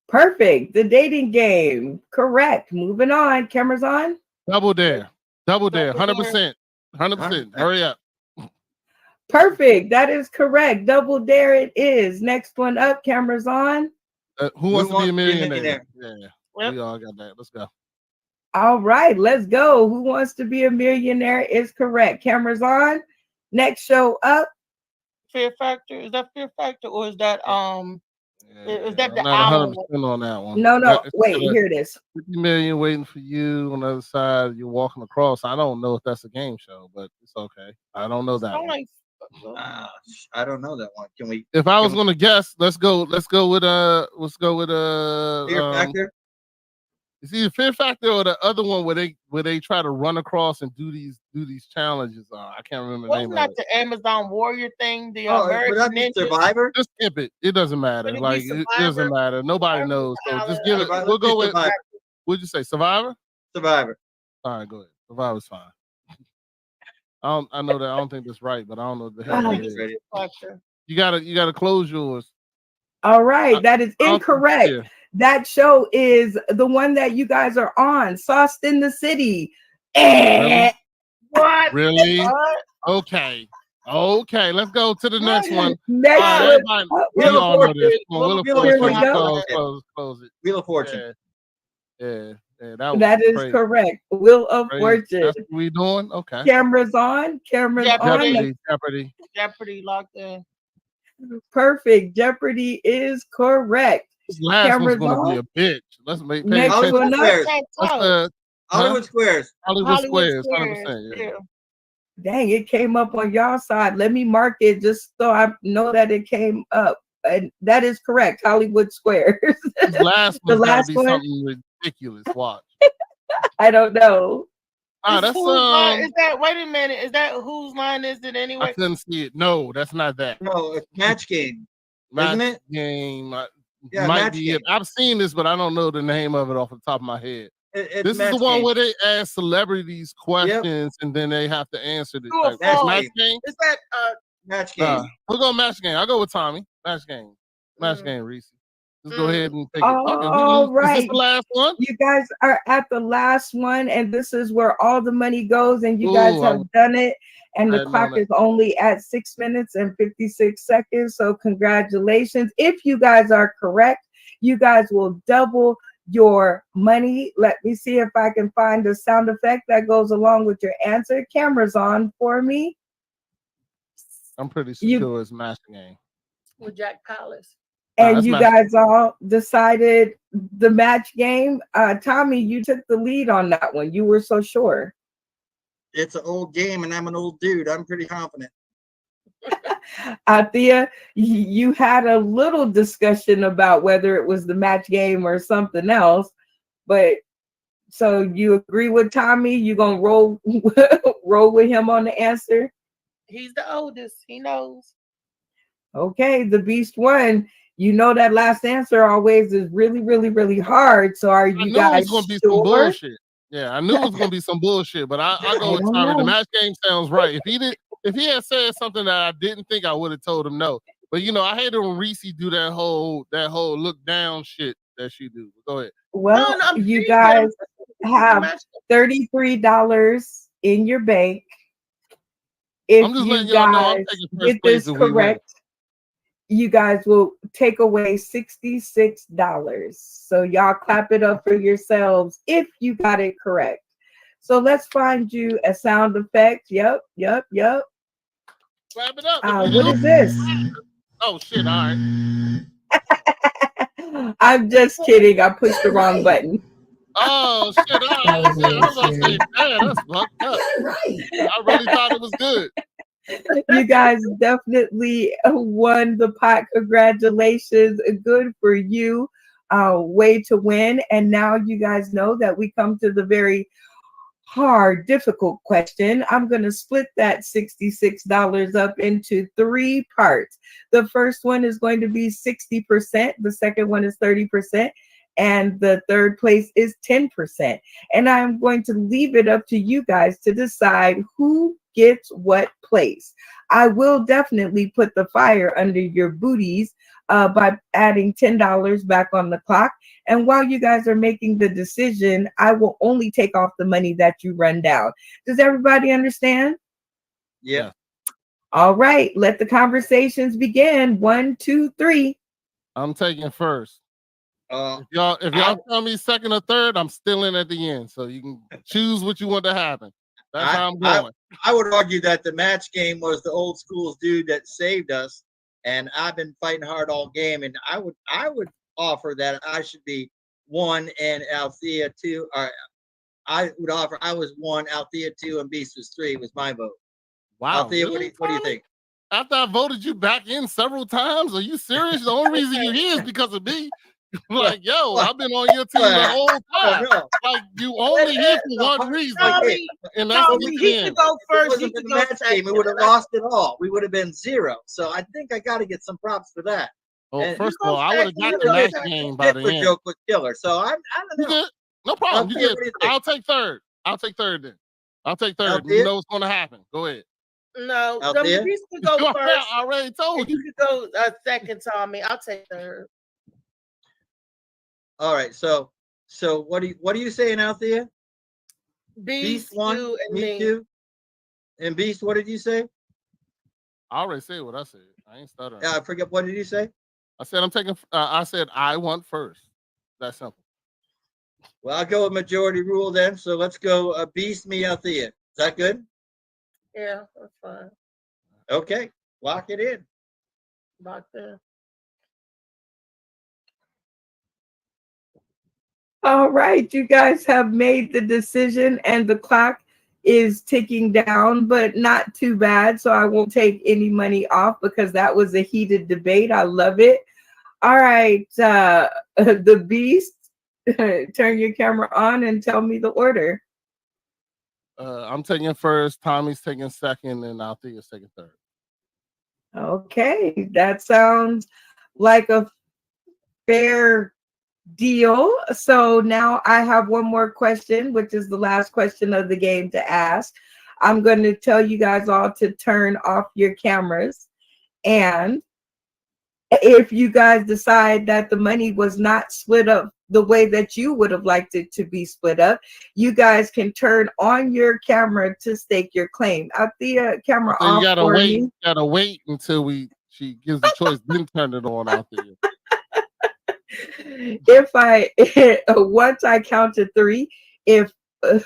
Perfect. The dating game. Correct. Moving on. Cameras on. Double dare. Double dare. Double dare. 100%. 100%. Hurry up. Perfect. That is correct. Double dare it is. Next one up. Cameras on. Who wants to be a millionaire? Yeah. Yep. We all got that. Let's go. All right. Let's go. Who wants to be a millionaire is correct. Cameras on. Next show up. Fear Factor. Is that Fear Factor or is that is that I'm the not island? 100% on that one. No. It's Wait. got Here it is. 50 million waiting for you on the other side. You're walking across. I don't know if that's a game show, but it's okay. I don't know that Sound one. like I don't know that one. Can we? If I was can we- gonna guess, let's go with Fear Factor. it's either Fear Factor or the other one where they try to run across and do these challenges. I can't remember the wasn't name that of it. the Amazon Warrior thing? The Oh, would American that be Ninja. Survivor? Just skip it. It doesn't matter. Would it be Like it doesn't Survivor? matter. Nobody Survivor knows. So Island? just give it. Survivor. We'll Let's do go with. Survivor. What'd you say? Survivor? Survivor. All right, go ahead. Survivor's fine. I know that. I don't think that's right, but I don't know what the hell it is. Ready. Factor. You gotta close yours. All right. That is I don't think- incorrect. yeah. That show is the one that you guys are on. Sauced in the City. Really? What? Really? What? Okay. Okay. Let's go to the next one. Next All right, one. everybody, we Wheel of all know this. Fortune. Come on, Wheel of Wheel of Here we Fortune. go. Close it. Wheel of Fortune. Yeah. That was That is crazy. correct. Wheel of Crazy. Fortune. That's what we doing? Okay. Cameras on. Cameras Jeopardy. on. Jeopardy. Jeopardy locked in. Perfect. Jeopardy is correct. This last Cameras one's gonna be on. a bitch. Let's pay Next attention. one up. Squares. What's the Hollywood Squares. Hollywood Squares? 100%. Yeah. Dang, it came up on y'all side. Let me mark it just so I know that it came up. And that is correct. Hollywood Squares. This last The one's gotta last be one? something ridiculous. Watch. I don't know. That's Whose line is that? Wait a minute. Is that whose line is it I anyway? couldn't see it. No, that's not that. No, it's Match Game. Match Isn't it? Game. Yeah, might Match be Game. it. I've seen this, but I don't know the name of it off the top of my head. It's This is Match the one Game. where they ask celebrities questions and then they have to answer the True or like, false? Match Game. Is that Match Game. We'll go Match Game. I'll go with Tommy. Match Game. Match Game, Reese. Just go ahead and take it. All Is right. this the last one? You guys are at the last one, and this is where all the money goes, and you guys have done it. And the clock is only at 6 minutes and 56 seconds. So congratulations. If you guys are correct, you guys will double your money. Let me see if I can find a sound effect that goes along with your answer. Cameras on for me. I'm pretty sure it's Match Game. with Jack Palace? And you guys all decided the match game. Tommy, you took the lead on that one. You were so sure. It's an old game, and I'm an old dude. I'm pretty confident. Thea, you had a little discussion about whether it was the match game or something else, but so you agree with Tommy? You gonna roll with him on the answer? He's the oldest. He knows. Okay, the Beast won. You know that last answer always is really, really, really hard. So are you guys it was gonna be sure? some bullshit. Yeah, I knew it was gonna be some bullshit, but I go with Tommy. The match game sounds right. If he had said something that I didn't think, I would have told him no. But you know, I hate when Reese do that whole look down shit that she do. Go ahead. Well, you guys have $33 in your bank. If I'm just you letting y'all know I'm guys taking get first place this if we win. correct, you guys will take away $66. So y'all clap it up for yourselves if you got it correct. So let's find you a sound effect. Yep. Clap it up. If you What is this? Oh shit! All right. I'm just kidding. I pushed the wrong button. Oh shit! All right. That was a Yeah, I little was about to say, scary. damn, that's fucked up. Right. I really thought it was good. You guys definitely won the pot. Congratulations. Good for you. Way to win. And now you guys know that we come to the very hard, difficult question. I'm going to split that $66 up into 3 parts. The first one is going to be 60%. The second one is 30%. And the third place is 10%. And I'm going to leave it up to you guys to decide who gets what place. I will definitely put the fire under your booties by adding $10 back on the clock. And while you guys are making the decision, I will only take off the money that you run down. Does everybody understand? Yeah. All right, let the conversations begin. 1, 2, 3. I'm taking first. Uh, If y'all tell me second or third, I'm still in at the end. So you can choose what you want to happen. That's how I'm going. I would argue that the match game was the old school's dude that saved us, and I've been fighting hard all game. And I would offer that I should be 1 and Althea 2. Or I would offer I was 1, Althea 2, and Beast was 3. Was my vote. Wow. Althea, Really, what do you think? After I voted you back in several times, are you serious? The only reason you're here is because of me. Like, yo, I've been on your team the whole time. No. Like, you only here for one reason, Tommy, and that's Tommy, to he win. could go If it first. He wasn't for could the go match game, we second. would have lost it all. We would have been 0. So I think I got to get some props for that. Oh, And first you of all, go I would have second, got you the go match second. game by the Hitler end. joke was killer. So I don't You know. good? No problem. Althea, You good? what do you think? I'll take third. I'll take third then. I'll take third. Althea? You know what's going to happen. Go ahead. No, Althea? the beast could go first. I already told And you. you could go second, Tommy. I'll take third. All right. So what are you saying, Althea? Beast, 1, you, and me me. 2, and Beast. What did you say? I already said what I said. I ain't stuttering. I forget. What did you say? I said I'm taking. I said I want first. That's simple. Well, I'll go with majority rule then. So let's go Beast, me, Althea. Is that good? Yeah, that's fine. Okay. Lock it in. Lock there. All right, you guys have made the decision and the clock is ticking down, but not too bad. So I won't take any money off because that was a heated debate. I love it. All right, the Beast, turn your camera on and tell me the order. I'm taking first. Tommy's taking second, and Althea's taking third. Okay, that sounds like a fair deal. So now I have one more question, which is the last question of the game to ask. I'm going to tell you guys all to turn off your cameras. And if you guys decide that the money was not split up the way that you would have liked it to be split up, you guys can turn on your camera to stake your claim. Althea, camera So off you gotta for wait. me. Gotta wait until she gives the choice, then turn it on, Althea. Once I count to 3, if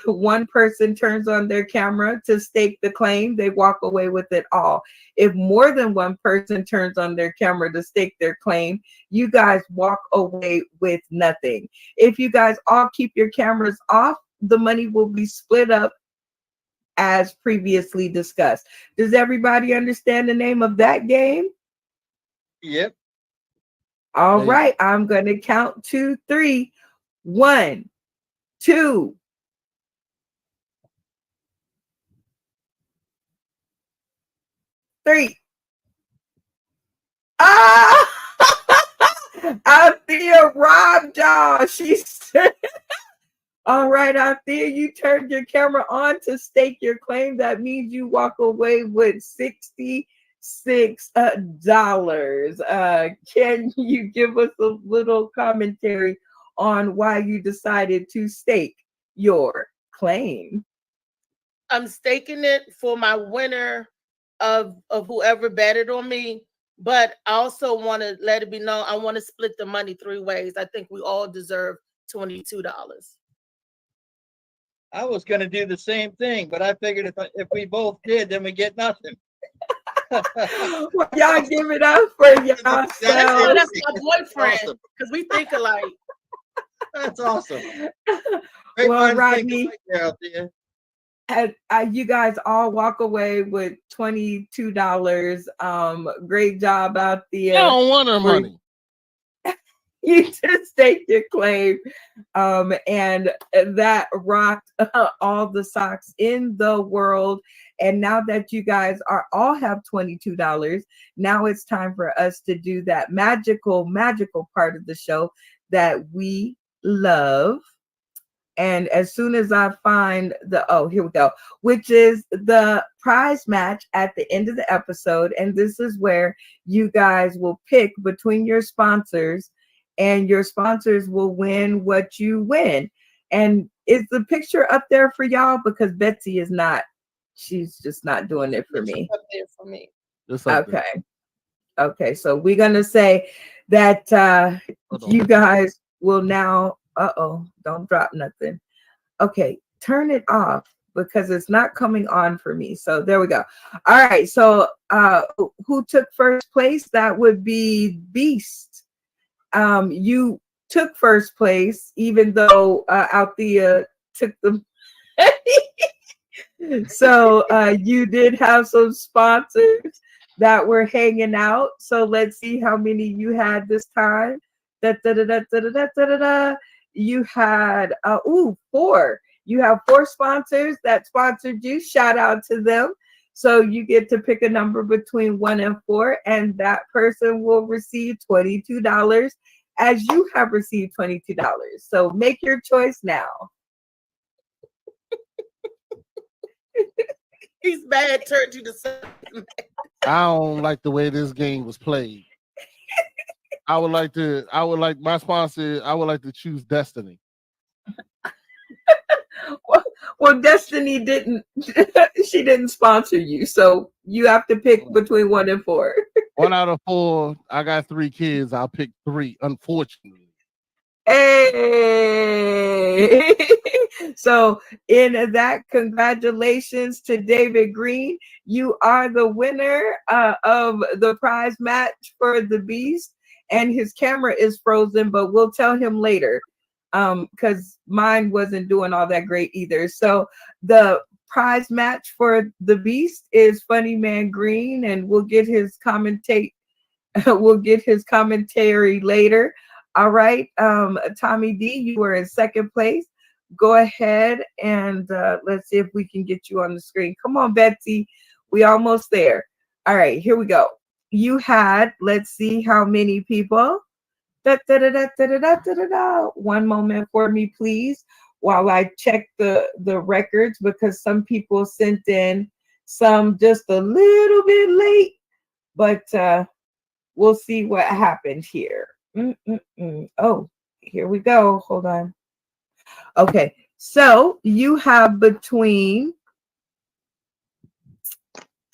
one person turns on their camera to stake the claim, they walk away with it all. If more than one person turns on their camera to stake their claim, you guys walk away with nothing. If you guys all keep your cameras off, the money will be split up as previously discussed. Does everybody understand the name of that game? Yep. All right, I'm going to count to 3. 1, 2, 3. Ah! Althea robbed y'all. She said, all right, Althea, you turned your camera on to stake your claim. That means you walk away with $66. Can you give us a little commentary on why you decided to stake your claim? I'm staking it for my winner of whoever betted on me. But I also want to let it be known I want to split the money 3 ways. I think we all deserve $22. I was going to do the same thing, but I figured if we both did, then we get nothing. Well, y'all give it up for yourselves. That's my boyfriend because we think alike. That's awesome. Great Well, minds think Rodney, alike there out there. and you guys all walk away with $22. Great job out I there. don't want her money. You just take your claim. And that rocked all the socks in the world. And now that you guys are all have $22, now it's time for us to do that magical part of the show that we love. And as soon as I find here we go, which is the prize match at the end of the episode. And this is where you guys will pick between your sponsors, and your sponsors will win what you win. And is the picture up there for y'all? Because Betsy is not, she's just not doing it for me. Up there for me. Okay. So we're going to say that you guys will now, don't drop nothing. Okay, turn it off because it's not coming on for me. So there we go. All right. So who took first place? That would be Beast. You took first place, even though Althea took the. So you did have some sponsors that were hanging out. So let's see how many you had this time. You had 4. You have 4 sponsors that sponsored you. Shout out to them. So you get to pick a number between 1 and 4, and that person will receive $22 as you have received $22. So make your choice now. He's mad, turned you to something. I don't like the way this game was played. I would like my sponsor, I would like to choose Destiny. Well, Destiny didn't, she didn't sponsor you. So you have to pick between 1 and 4. 1 out of 4. I got 3 kids. I'll pick 3, unfortunately. Hey. So in that, congratulations to David Green. You are the winner of the prize match for the Beast. And his camera is frozen, but we'll tell him later because mine wasn't doing all that great either. So the prize match for the Beast is Funny Man Green, and we'll get his commentary later. All right, Tommy D, you were in second place. Go ahead and let's see if we can get you on the screen. Come on, Betsy, we almost there. All right, here we go. You had, let's see how many people. One moment for me, please, while I check the records, because some people sent in some just a little bit late, but we'll see what happened here. Oh, here we go. Hold on. Okay, so you have between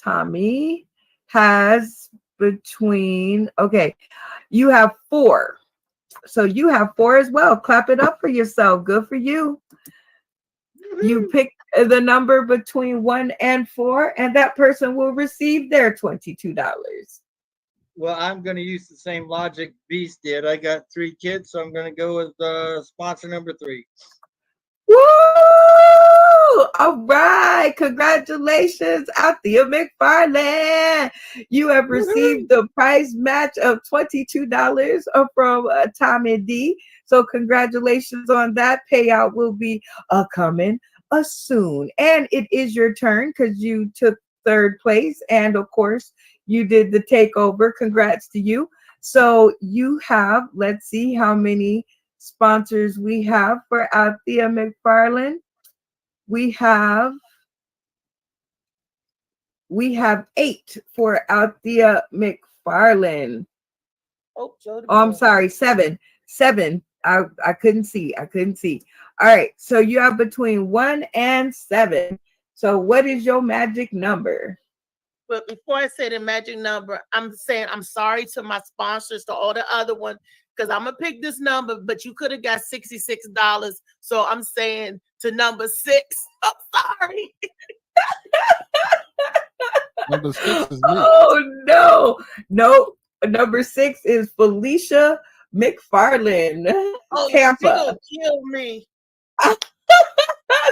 Tommy has between, okay, you have 4. So you have 4 as well. Clap it up for yourself. Good for you. You pick the number between 1 and 4, and that person will receive their $22. Well, I'm going to use the same logic Beast did. I got 3 kids, so I'm going to go with sponsor number 3. Woo! All right. Congratulations, Althea McFarland. You have received the prize match of $22 from Tommy D. So congratulations on that. Payout will be coming soon. And it is your turn because you took 3rd place. And of course, you did the takeover. Congrats to you. So you have, let's see how many sponsors we have for Althea McFarland. We have 8 for Althea McFarland. Oh, I'm sorry, 7. I couldn't see. All right, so you have between 1 and 7. So what is your magic number? But before I say the magic number, I'm saying I'm sorry to my sponsors, to all the other ones, because I'm gonna pick this number, but you could have got $66. So I'm saying to number 6. I'm sorry. Number 6 is me. Oh no, no. Number 6 is Felicia McFarland, Oh, Tampa. she gonna kill me.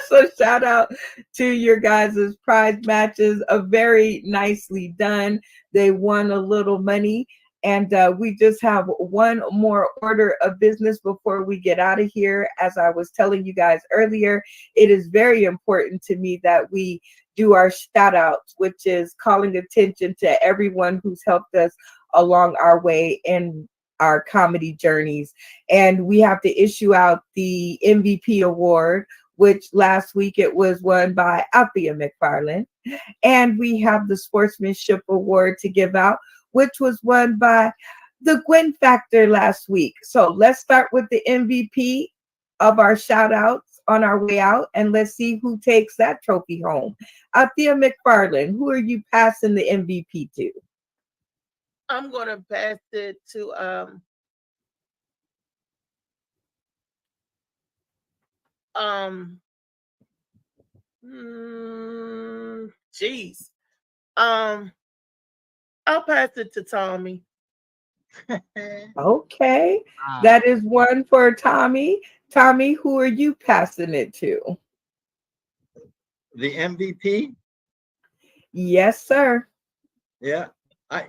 So shout out to your guys' prize matches, very nicely done. They won a little money, and we just have one more order of business before we get out of here. As I was telling you guys earlier, it is very important to me that we do our shout outs, which is calling attention to everyone who's helped us along our way in our comedy journeys. And we have to issue out the MVP award, which last week it was won by Althea McFarland. And we have the Sportsmanship Award to give out, which was won by the Gwen Factor last week. So let's start with the MVP of our shout outs on our way out, and let's see who takes that trophy home. Althea McFarland, who are you passing the MVP to? I'm gonna pass it to jeez. I'll pass it to Tommy. Okay, that is one for Tommy. Tommy, who are you passing it to? The MVP? Yes, sir. Yeah. I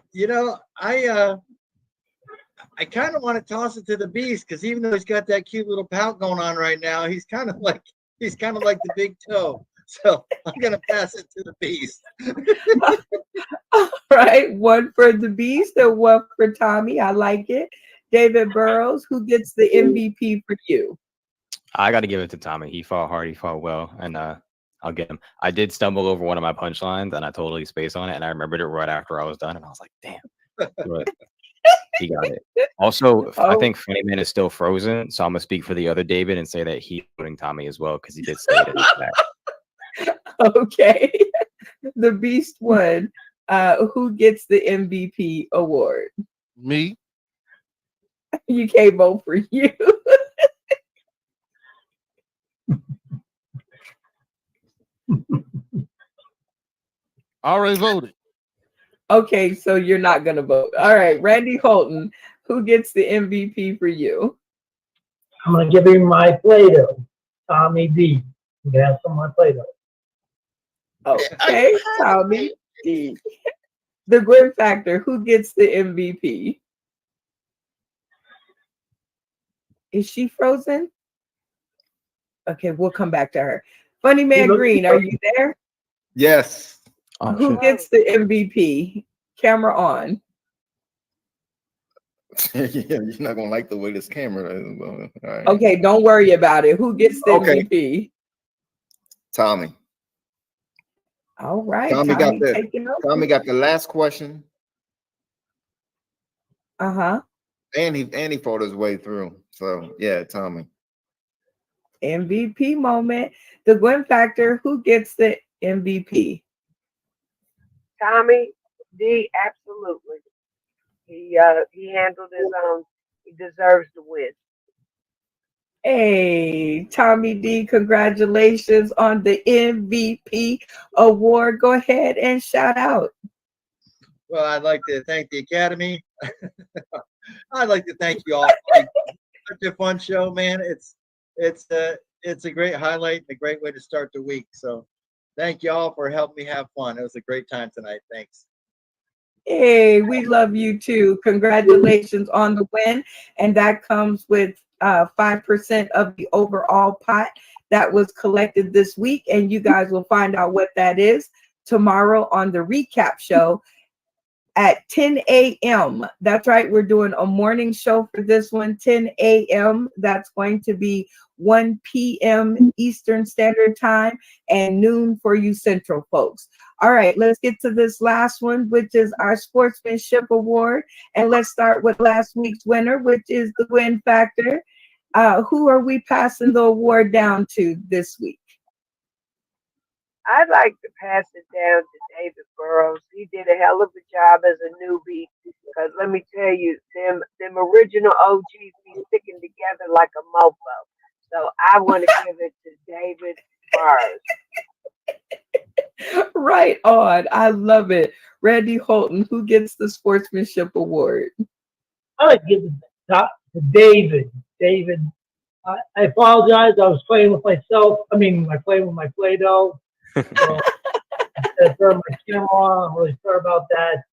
kind of want to toss it to the Beast, because even though he's got that cute little pout going on right now, he's kind of like the big toe. So I'm gonna pass it to the Beast. All right, one for the Beast and one for Tommy. I like it. David Burrows, who gets the MVP for you? I got to give it to Tommy. He fought hard. He fought well, and I'll get him. I did stumble over one of my punchlines, and I totally spaced on it, and I remembered it right after I was done, and I was like, "Damn!" But he got it. Also, I think Funny Man is still frozen, so I'm gonna speak for the other David and say that he's voting Tommy as well, because he did say it in his back. Okay, the Beast won. Who gets the MVP award? Me. You can't vote for you. I already voted. Okay, so you're not gonna vote. All right, Randy Holton, who gets the MVP for you? I'm gonna give him my Play-Doh, Tommy D. You can have some of my Play-Doh. Okay, Tommy D. The Gwen Factor, who gets the MVP? Is she frozen? Okay, we'll come back to her. Funny Man Green, are you there? Yes. Who gets the MVP? Camera on. Yeah, you're not gonna like the way this camera is. All right. Okay, don't worry about it. Who gets the MVP? Tommy. All right, Tommy got taking over. Tommy got the last question. Uh-huh. And he fought his way through. So yeah, Tommy. MVP moment. The Gwen Factor, who gets the MVP? Tommy D, absolutely. He handled his own. He deserves to win. Hey, Tommy D, congratulations on the MVP award. Go ahead and shout out. Well, I'd like to thank the Academy. I'd like to thank you all. Such a fun show, man. It's a great highlight and a great way to start the week. So thank you all for helping me have fun. It was a great time tonight. Thanks. Hey, we love you too. Congratulations on the win. And that comes with 5% of the overall pot that was collected this week. And you guys will find out what that is tomorrow on the recap show at 10 a.m. That's right. We're doing a morning show for this one, 10 a.m. That's going to be 1 p.m. Eastern Standard Time and noon for you Central folks. All right, let's get to this last one, which is our Sportsmanship Award. And let's start with last week's winner, which is the Gwen Factor. Who are we passing the award down to this week? I'd like to pass it down to David Burrows. He did a hell of a job as a newbie. Because let me tell you, them original OGs be sticking together like a mofo. So I want to give it to David Burrows. Right on. I love it. Randy Holton, who gets the sportsmanship award? I like to give it to David. David, I apologize. I was playing with myself. I mean, I playing with my Play-Doh. So I turned my camera on. I'm really sorry about that.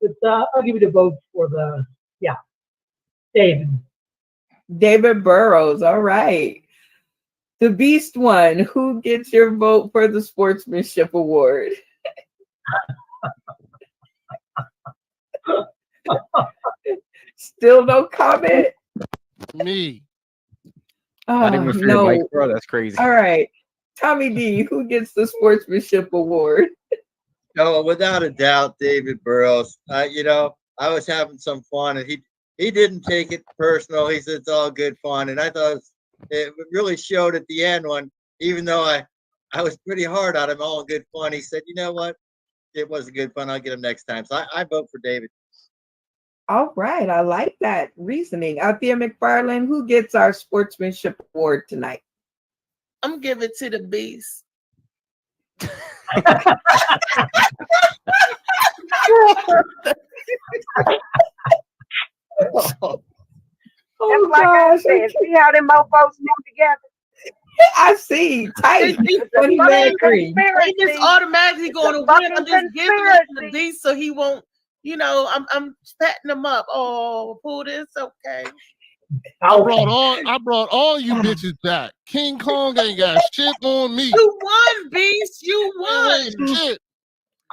But I'll give you the vote for David. David Burrows. All right. The Beast One, who gets your vote for the sportsmanship award? Still no comment? Me. Not even for your mic, bro. That's crazy. All right. Tommy D, who gets the sportsmanship award? No, without a doubt, David Burrows. You know, I was having some fun, and he didn't take it personal. He said it's all good fun, and I thought it really showed at the end when, even though I was pretty hard on him, all in good fun. He said, "You know what? It wasn't good fun. I'll get him next time." So I vote for David. All right. I like that reasoning. Althea McFarland, who gets our sportsmanship award tonight? I'm giving it to the Beast. That's like I said, see how them mofos stick together? I see. Tight. Funny man green. They just automatically going to win. I'm just giving it to the Beast so he won't, you know, I'm patting him up. Oh, Pooh, it's okay. I brought all you bitches back. King Kong ain't got shit on me. You won, Beast. You won. Shit.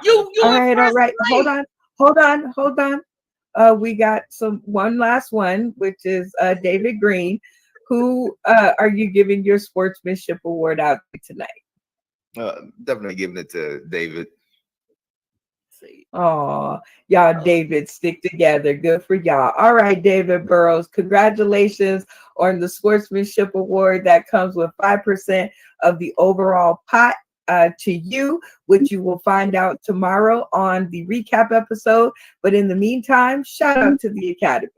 You all right. place. Hold on. We got one last one, which is David Green. Who are you giving your sportsmanship award out to tonight? Definitely giving it to David. Oh, y'all, David, stick together. Good for y'all. All right, David Burrows, congratulations on the sportsmanship award that comes with 5% of the overall pot to you, which you will find out tomorrow on the recap episode. But in the meantime, shout out to the Academy.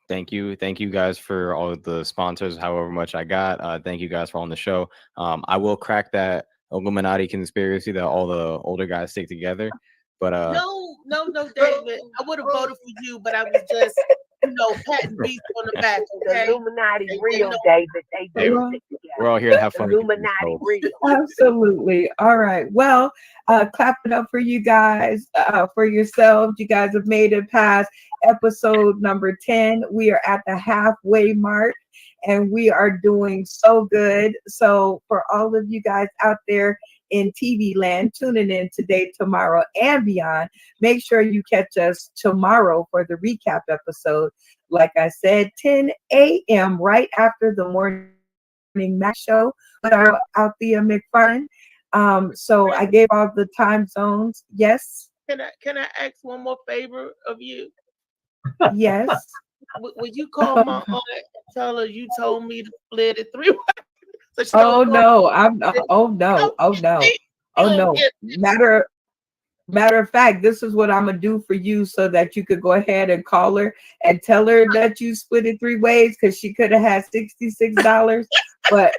Thank you guys for all of the sponsors, however much I got. Thank you guys for on the show. I will crack that Illuminati conspiracy that all the older guys stick together. But no, David. I would have voted for you, but I was just, patting Beast on the back. Okay? The Illuminati real, David. They do stick together. We're all here to have fun. Illuminati real. Absolutely. All right. Well, clap it up for you guys, for yourselves. You guys have made it past episode number 10. We are at the halfway mark, and we are doing so good. So for all of you guys out there in TV land, tuning in today, tomorrow, and beyond, make sure you catch us tomorrow for the recap episode. Like I said, 10 a.m. right after the morning Mac show with our Althea McFarland. So I gave all the time zones. Yes. Can I ask one more favor of you? Yes. Would you call my aunt and tell her you told me to split it 3 ways? Oh no! Oh no! Matter of fact, this is what I'm gonna do for you, so that you could go ahead and call her and tell her that you split it 3 ways, because she could have had $66, but